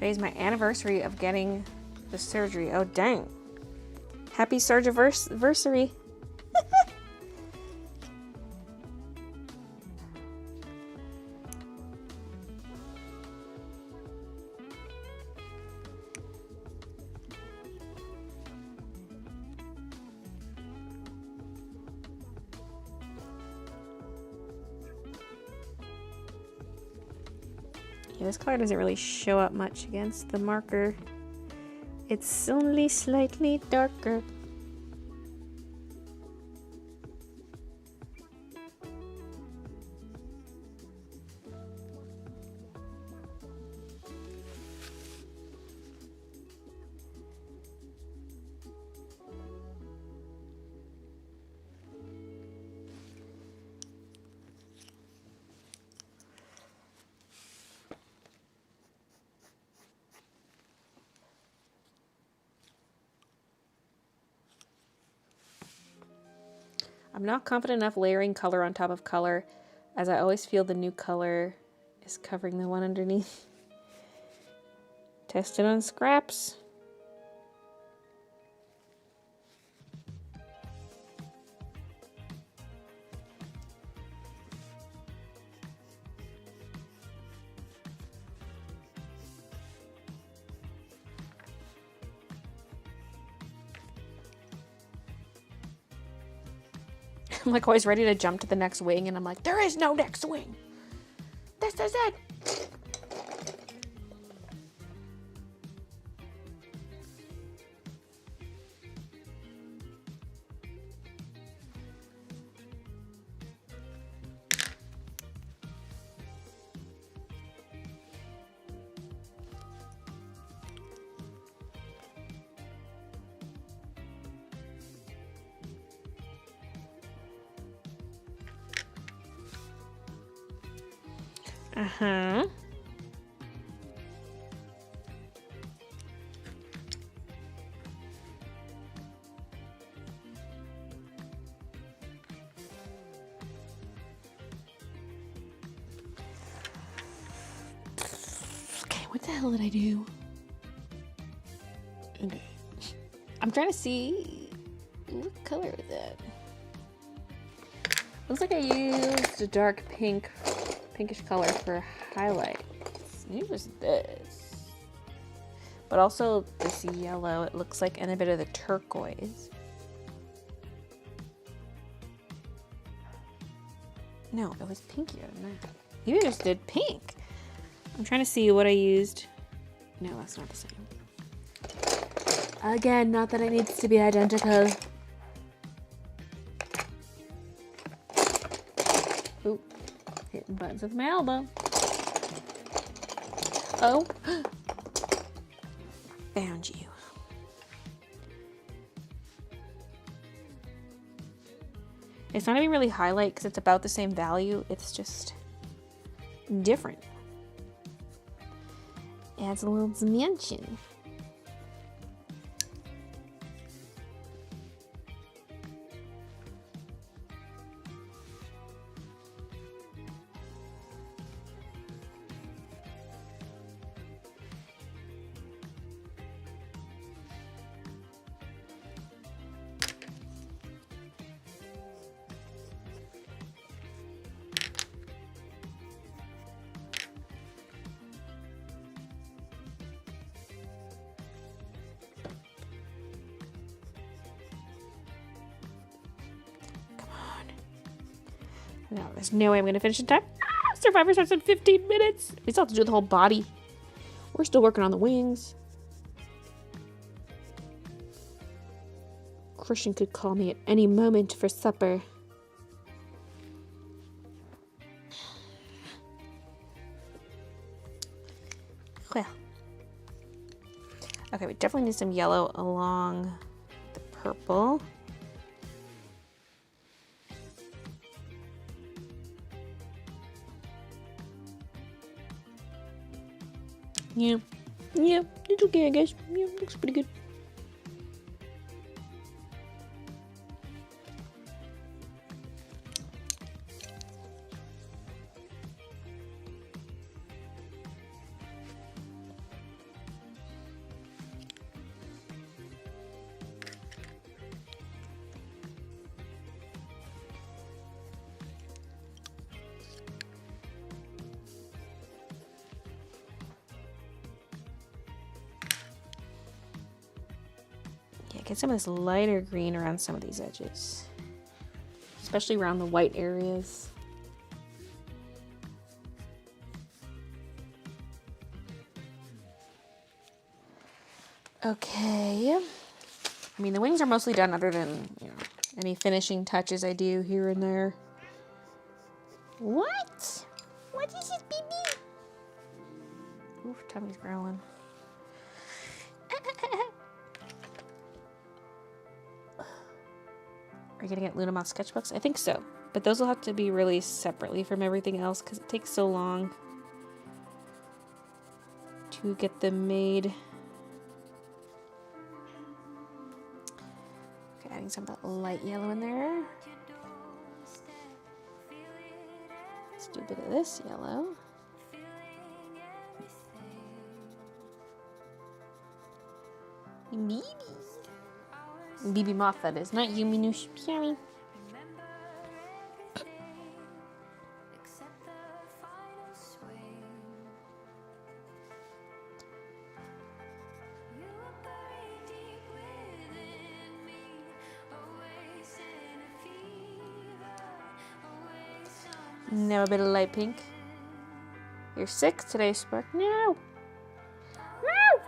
Today's my anniversary of getting the surgery. Oh, dang. Happy surgeversary. Yeah, this color doesn't really show up much against the marker. It's only slightly darker. I'm not confident enough layering color on top of color, as I always feel the new color is covering the one underneath. Test it on scraps. I'm like always ready to jump to the next wing, and I'm like, there is no next wing. This is it. Uh-huh. Okay, what the hell did I do? Okay. I'm trying to see what color is that? Looks like I used a dark pinkish color for highlights. Maybe it was this. But also this yellow, it looks like, and a bit of the turquoise. No, it was pinkier than that. Maybe I just did pink. I'm trying to see what I used. No, that's not the same. Again, not that it needs to be identical. Oop. Hitting buttons with my elbow. Oh. Found you. It's not even really highlight because it's about the same value. It's just different. Adds a little dimension. No, there's no way I'm gonna finish in time. Ah, Survivor starts in 15 minutes. We still have to do the whole body. We're still working on the wings. Christian could call me at any moment for supper. Well. Okay, we definitely need some yellow along the purple. Yeah, it's okay, I guess. Yeah, looks pretty good. Get some of this lighter green around some of these edges, especially around the white areas. Okay. I mean, the wings are mostly done other than, you know, any finishing touches I do here and there. What? What is this, baby? Oof, tummy's growling. Are you gonna get Luna Moth sketchbooks? I think so. But those will have to be released separately from everything else because it takes so long to get them made. Okay, adding some of that light yellow in there. Let's do a bit of this yellow. Baby. Baby Moth, that is. Not you, Minouche. Sorry. Now a bit of light pink. You're 6 today, Spark. No! No!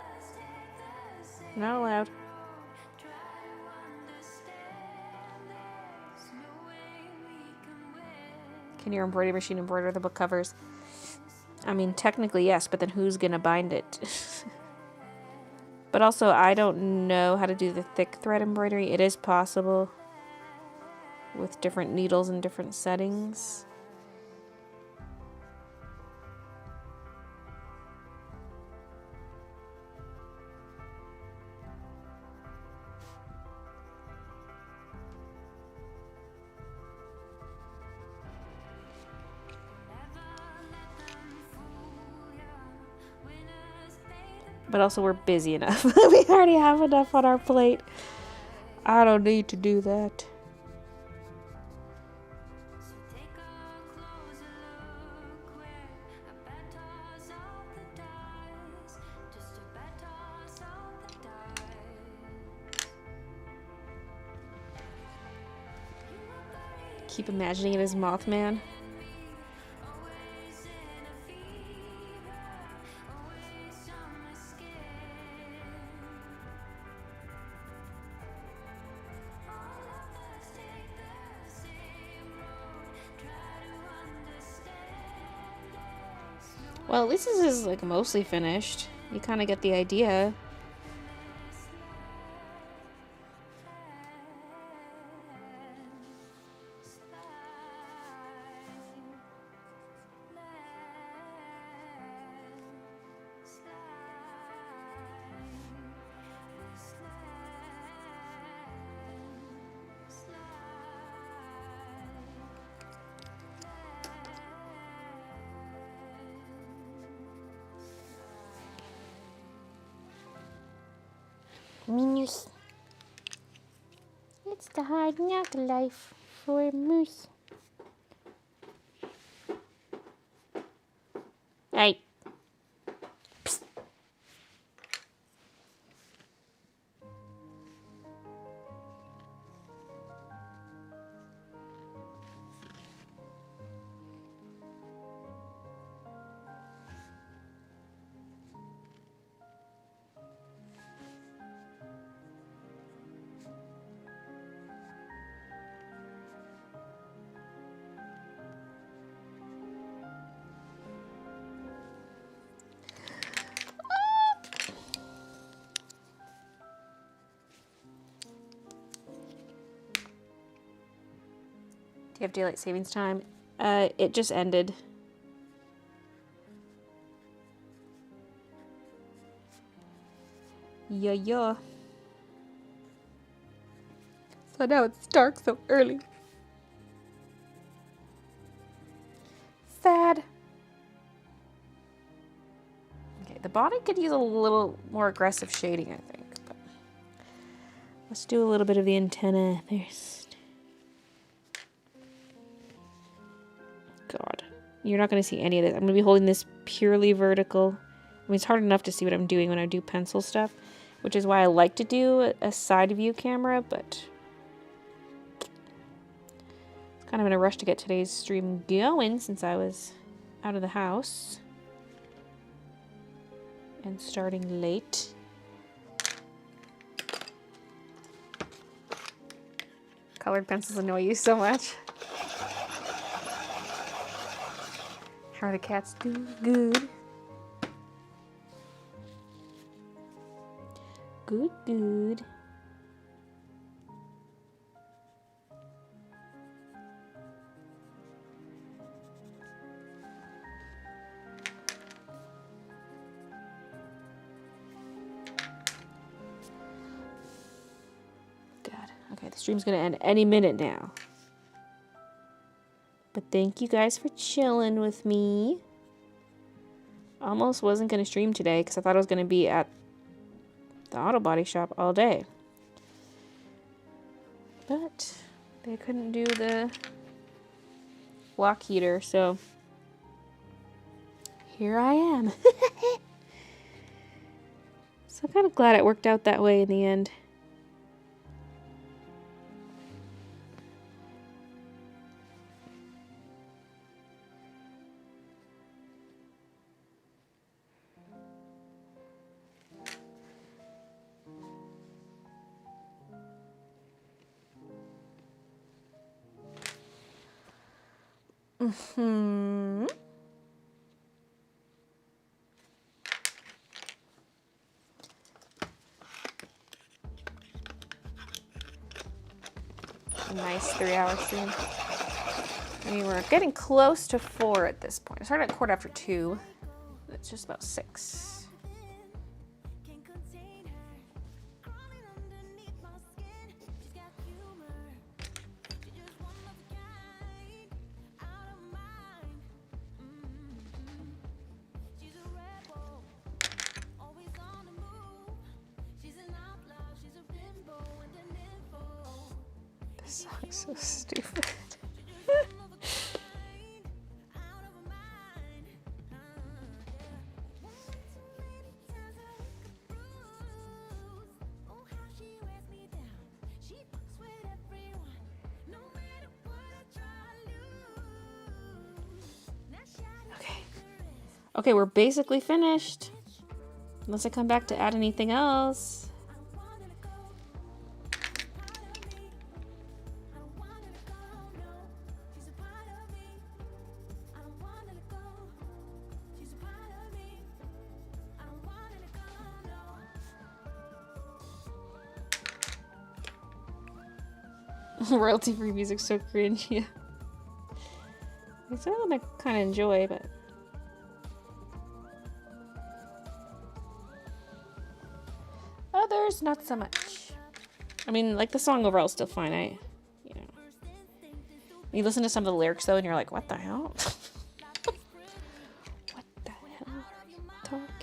Not allowed. Can your embroidery machine embroider the book covers? I mean, technically yes, but then who's gonna bind it? But also, I don't know how to do the thick thread embroidery. It is possible with different needles and different settings. But also we're busy enough. We already have enough on our plate. I don't need to do that. Keep imagining it as Mothman. Well, at least this is like mostly finished. You kind of get the idea. Minus. It's the hard knock life for Moose. Hey. Psst. Do you have daylight savings time? It just ended. Yeah. So now it's dark so early. Sad. Okay, the body could use a little more aggressive shading, I think. But let's do a little bit of the antenna first. God, you're not going to see any of this. I'm going to be holding this purely vertical. I mean, it's hard enough to see what I'm doing when I do pencil stuff. which is why I like to do a side view camera, but kind of in a rush to get today's stream going since I was out of the house and starting late. Colored pencils annoy you so much. How are the cats doing? Good. Good, good. Okay, the stream's gonna end any minute now. But thank you guys for chilling with me. Almost wasn't gonna stream today because I thought I was gonna be at the auto body shop all day. But they couldn't do the block heater, so here I am. So I'm kind of glad it worked out that way in the end. Mm-hmm. A nice 3-hour stream. I mean, we're getting close to 4 at this point. I started at 2:15. It's just about 6. This song's so stupid. Okay, we're basically finished. Unless I come back to add anything else. Royalty-free music's so cringe, yeah. It's something I kind of enjoy, but... others, not so much. I mean, like, the song overall is still fine. You know. You listen to some of the lyrics, though, and you're like, what the hell? What the hell are you talking about?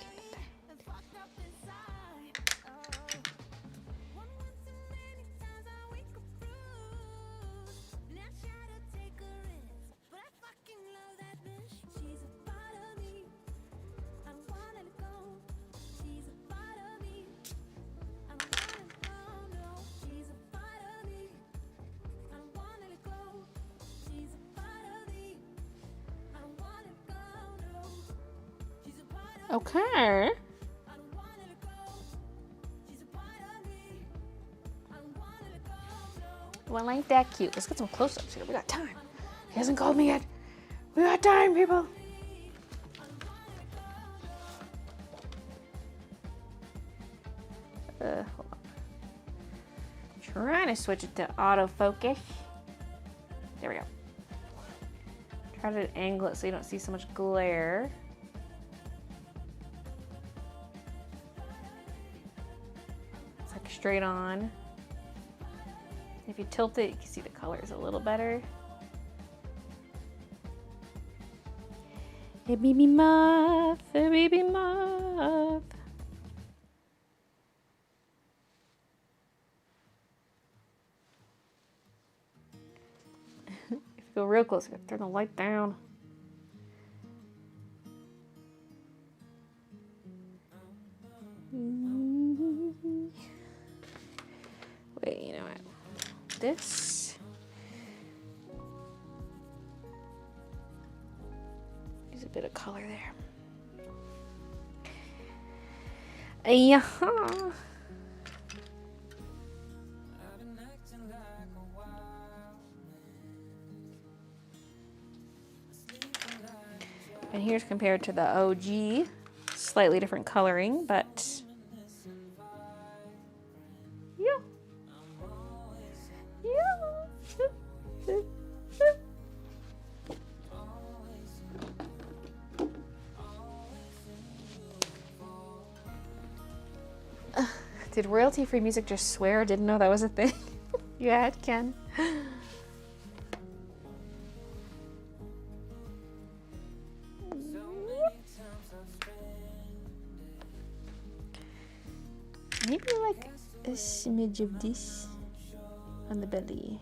Okay. Well, ain't that cute? Let's get some close-ups here. We got time. He hasn't called me yet. We got time, people. Hold on. Trying to switch it to autofocus. There we go. Try to angle it so you don't see so much glare. It's like straight on. If you tilt it, you can see the colors a little better. A baby moth, a baby moth. If you go real close, you gotta turn the light down. Use a bit of color there. Yeah. And here's compared to the OG. Slightly different coloring, but yeah. Yeah. Did royalty-free music just swear? Didn't know that was a thing. Yeah, it can. Maybe like a smidge of this on the belly.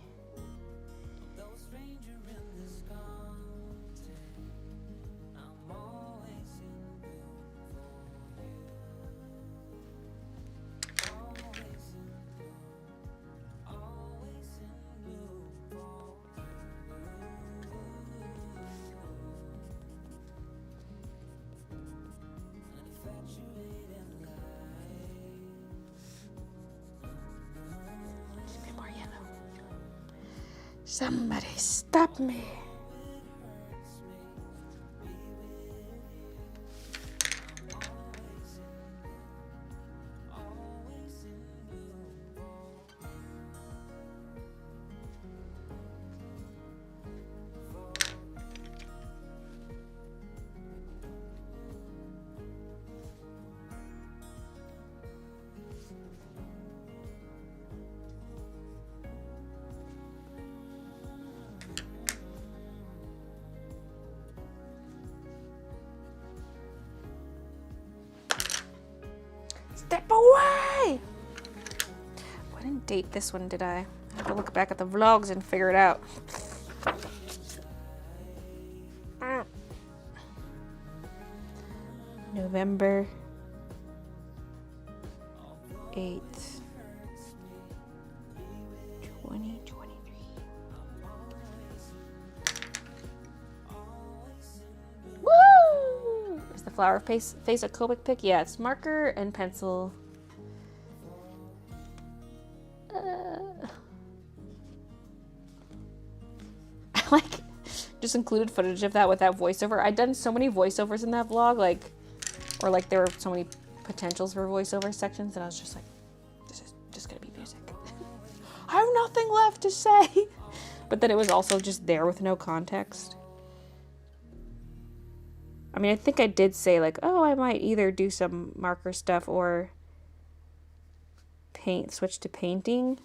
Somebody stop me. Step away! I didn't date this one, did I? I have to look back at the vlogs and figure it out. November 8th, 2023. Woo! Is the flower face a Copic pick? Yeah, it's marker and pencil. I like just included footage of that without voiceover. I'd done so many voiceovers in that vlog, like, or like there were so many potentials for voiceover sections, and I was just like, this is just gonna be music. I have nothing left to say. But then it was also just there with no context. I mean, I think I did say like, oh, I might either do some marker stuff or switch to painting.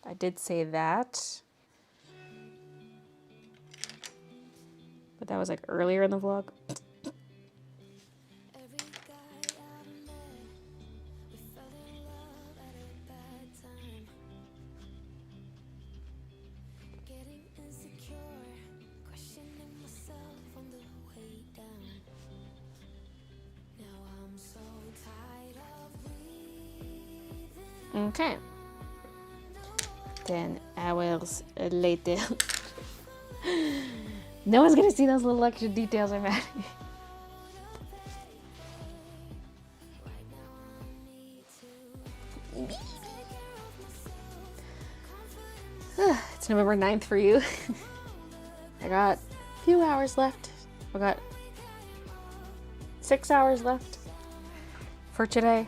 I did say that. But that was like earlier in the vlog. Okay. 10 hours later. No one's gonna see those little extra details I'm adding. It's November 9th for you. I got a few hours left. I got 6 hours left for today.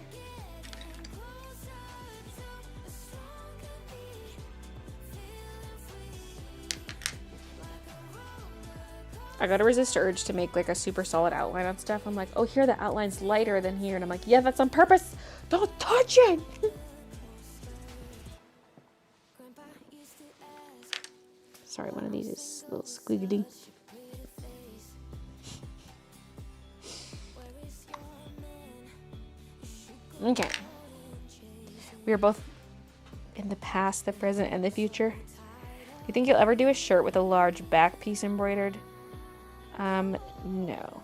I gotta resist the urge to make like a super solid outline on stuff. I'm like, oh, here the outline's lighter than here. And I'm like, yeah, that's on purpose. Don't touch it. Sorry, one of these is a little squiggly. Okay. We are both in the past, the present, and the future. Do you think you'll ever do a shirt with a large back piece embroidered? No.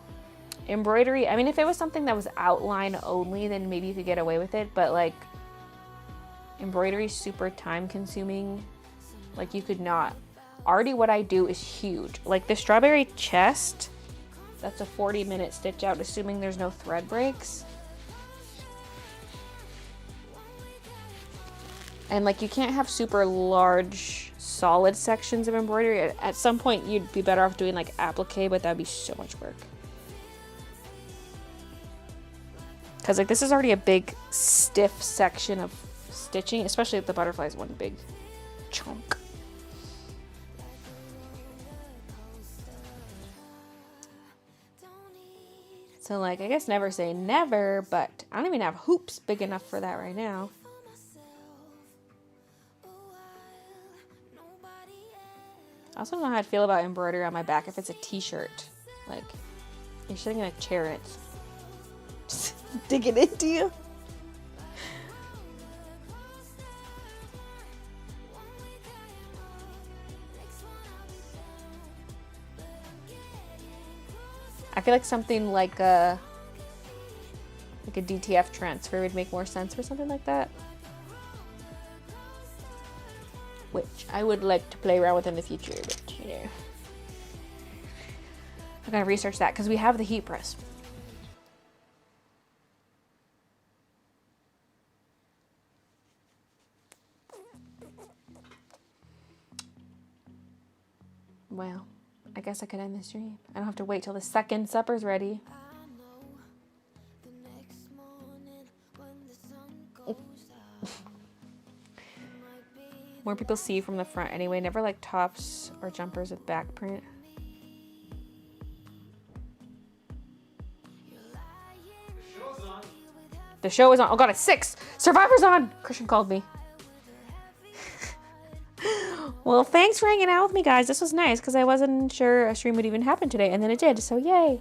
Embroidery, I mean, if it was something that was outline only, then maybe you could get away with it, but like, embroidery is super time consuming. Like, you could not. Already what I do is huge. Like, the strawberry chest That's a 40-minute stitch out, assuming there's no thread breaks. And like you can't have super large solid sections of embroidery. At some point you'd be better off doing like applique, but that'd be so much work. Because like this is already a big stiff section of stitching, especially if the butterfly is one big chunk. So like I guess never say never, but I don't even have hoops big enough for that right now. I also don't know how I'd feel about embroidery on my back if it's a t-shirt. Like, you're sitting in a chair and it's just digging into you. I feel like something like a DTF transfer would make more sense or something like that. Which I would like to play around with in the future, but you know. I gotta research that because we have the heat press. Well, I guess I could end the stream. I don't have to wait till the second supper's ready. More people see from the front anyway. Never like tops or jumpers with back print. The show is on. Oh god, it's 6. Survivor's on. Christian called me. Well, thanks for hanging out with me, guys. This was nice because I wasn't sure a stream would even happen today, and then it did. So yay!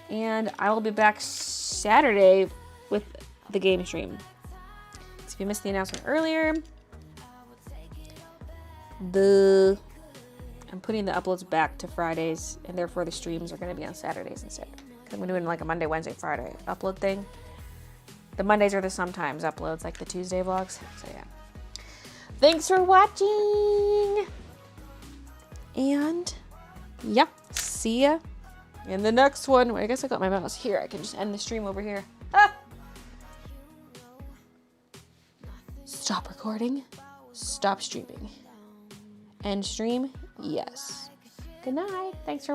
And I will be back Saturday with the game stream. So if you missed the announcement earlier, I'm putting the uploads back to Fridays, and therefore the streams are going to be on Saturdays instead. Because I'm doing like a Monday, Wednesday, Friday upload thing. The Mondays are the sometimes uploads, like the Tuesday vlogs. So yeah. Thanks for watching. And yeah, see ya in the next one. I guess I got my mouse here. I can just end the stream over here. Ah! Stop recording. Stop streaming. End stream. Yes. Good night. Thanks for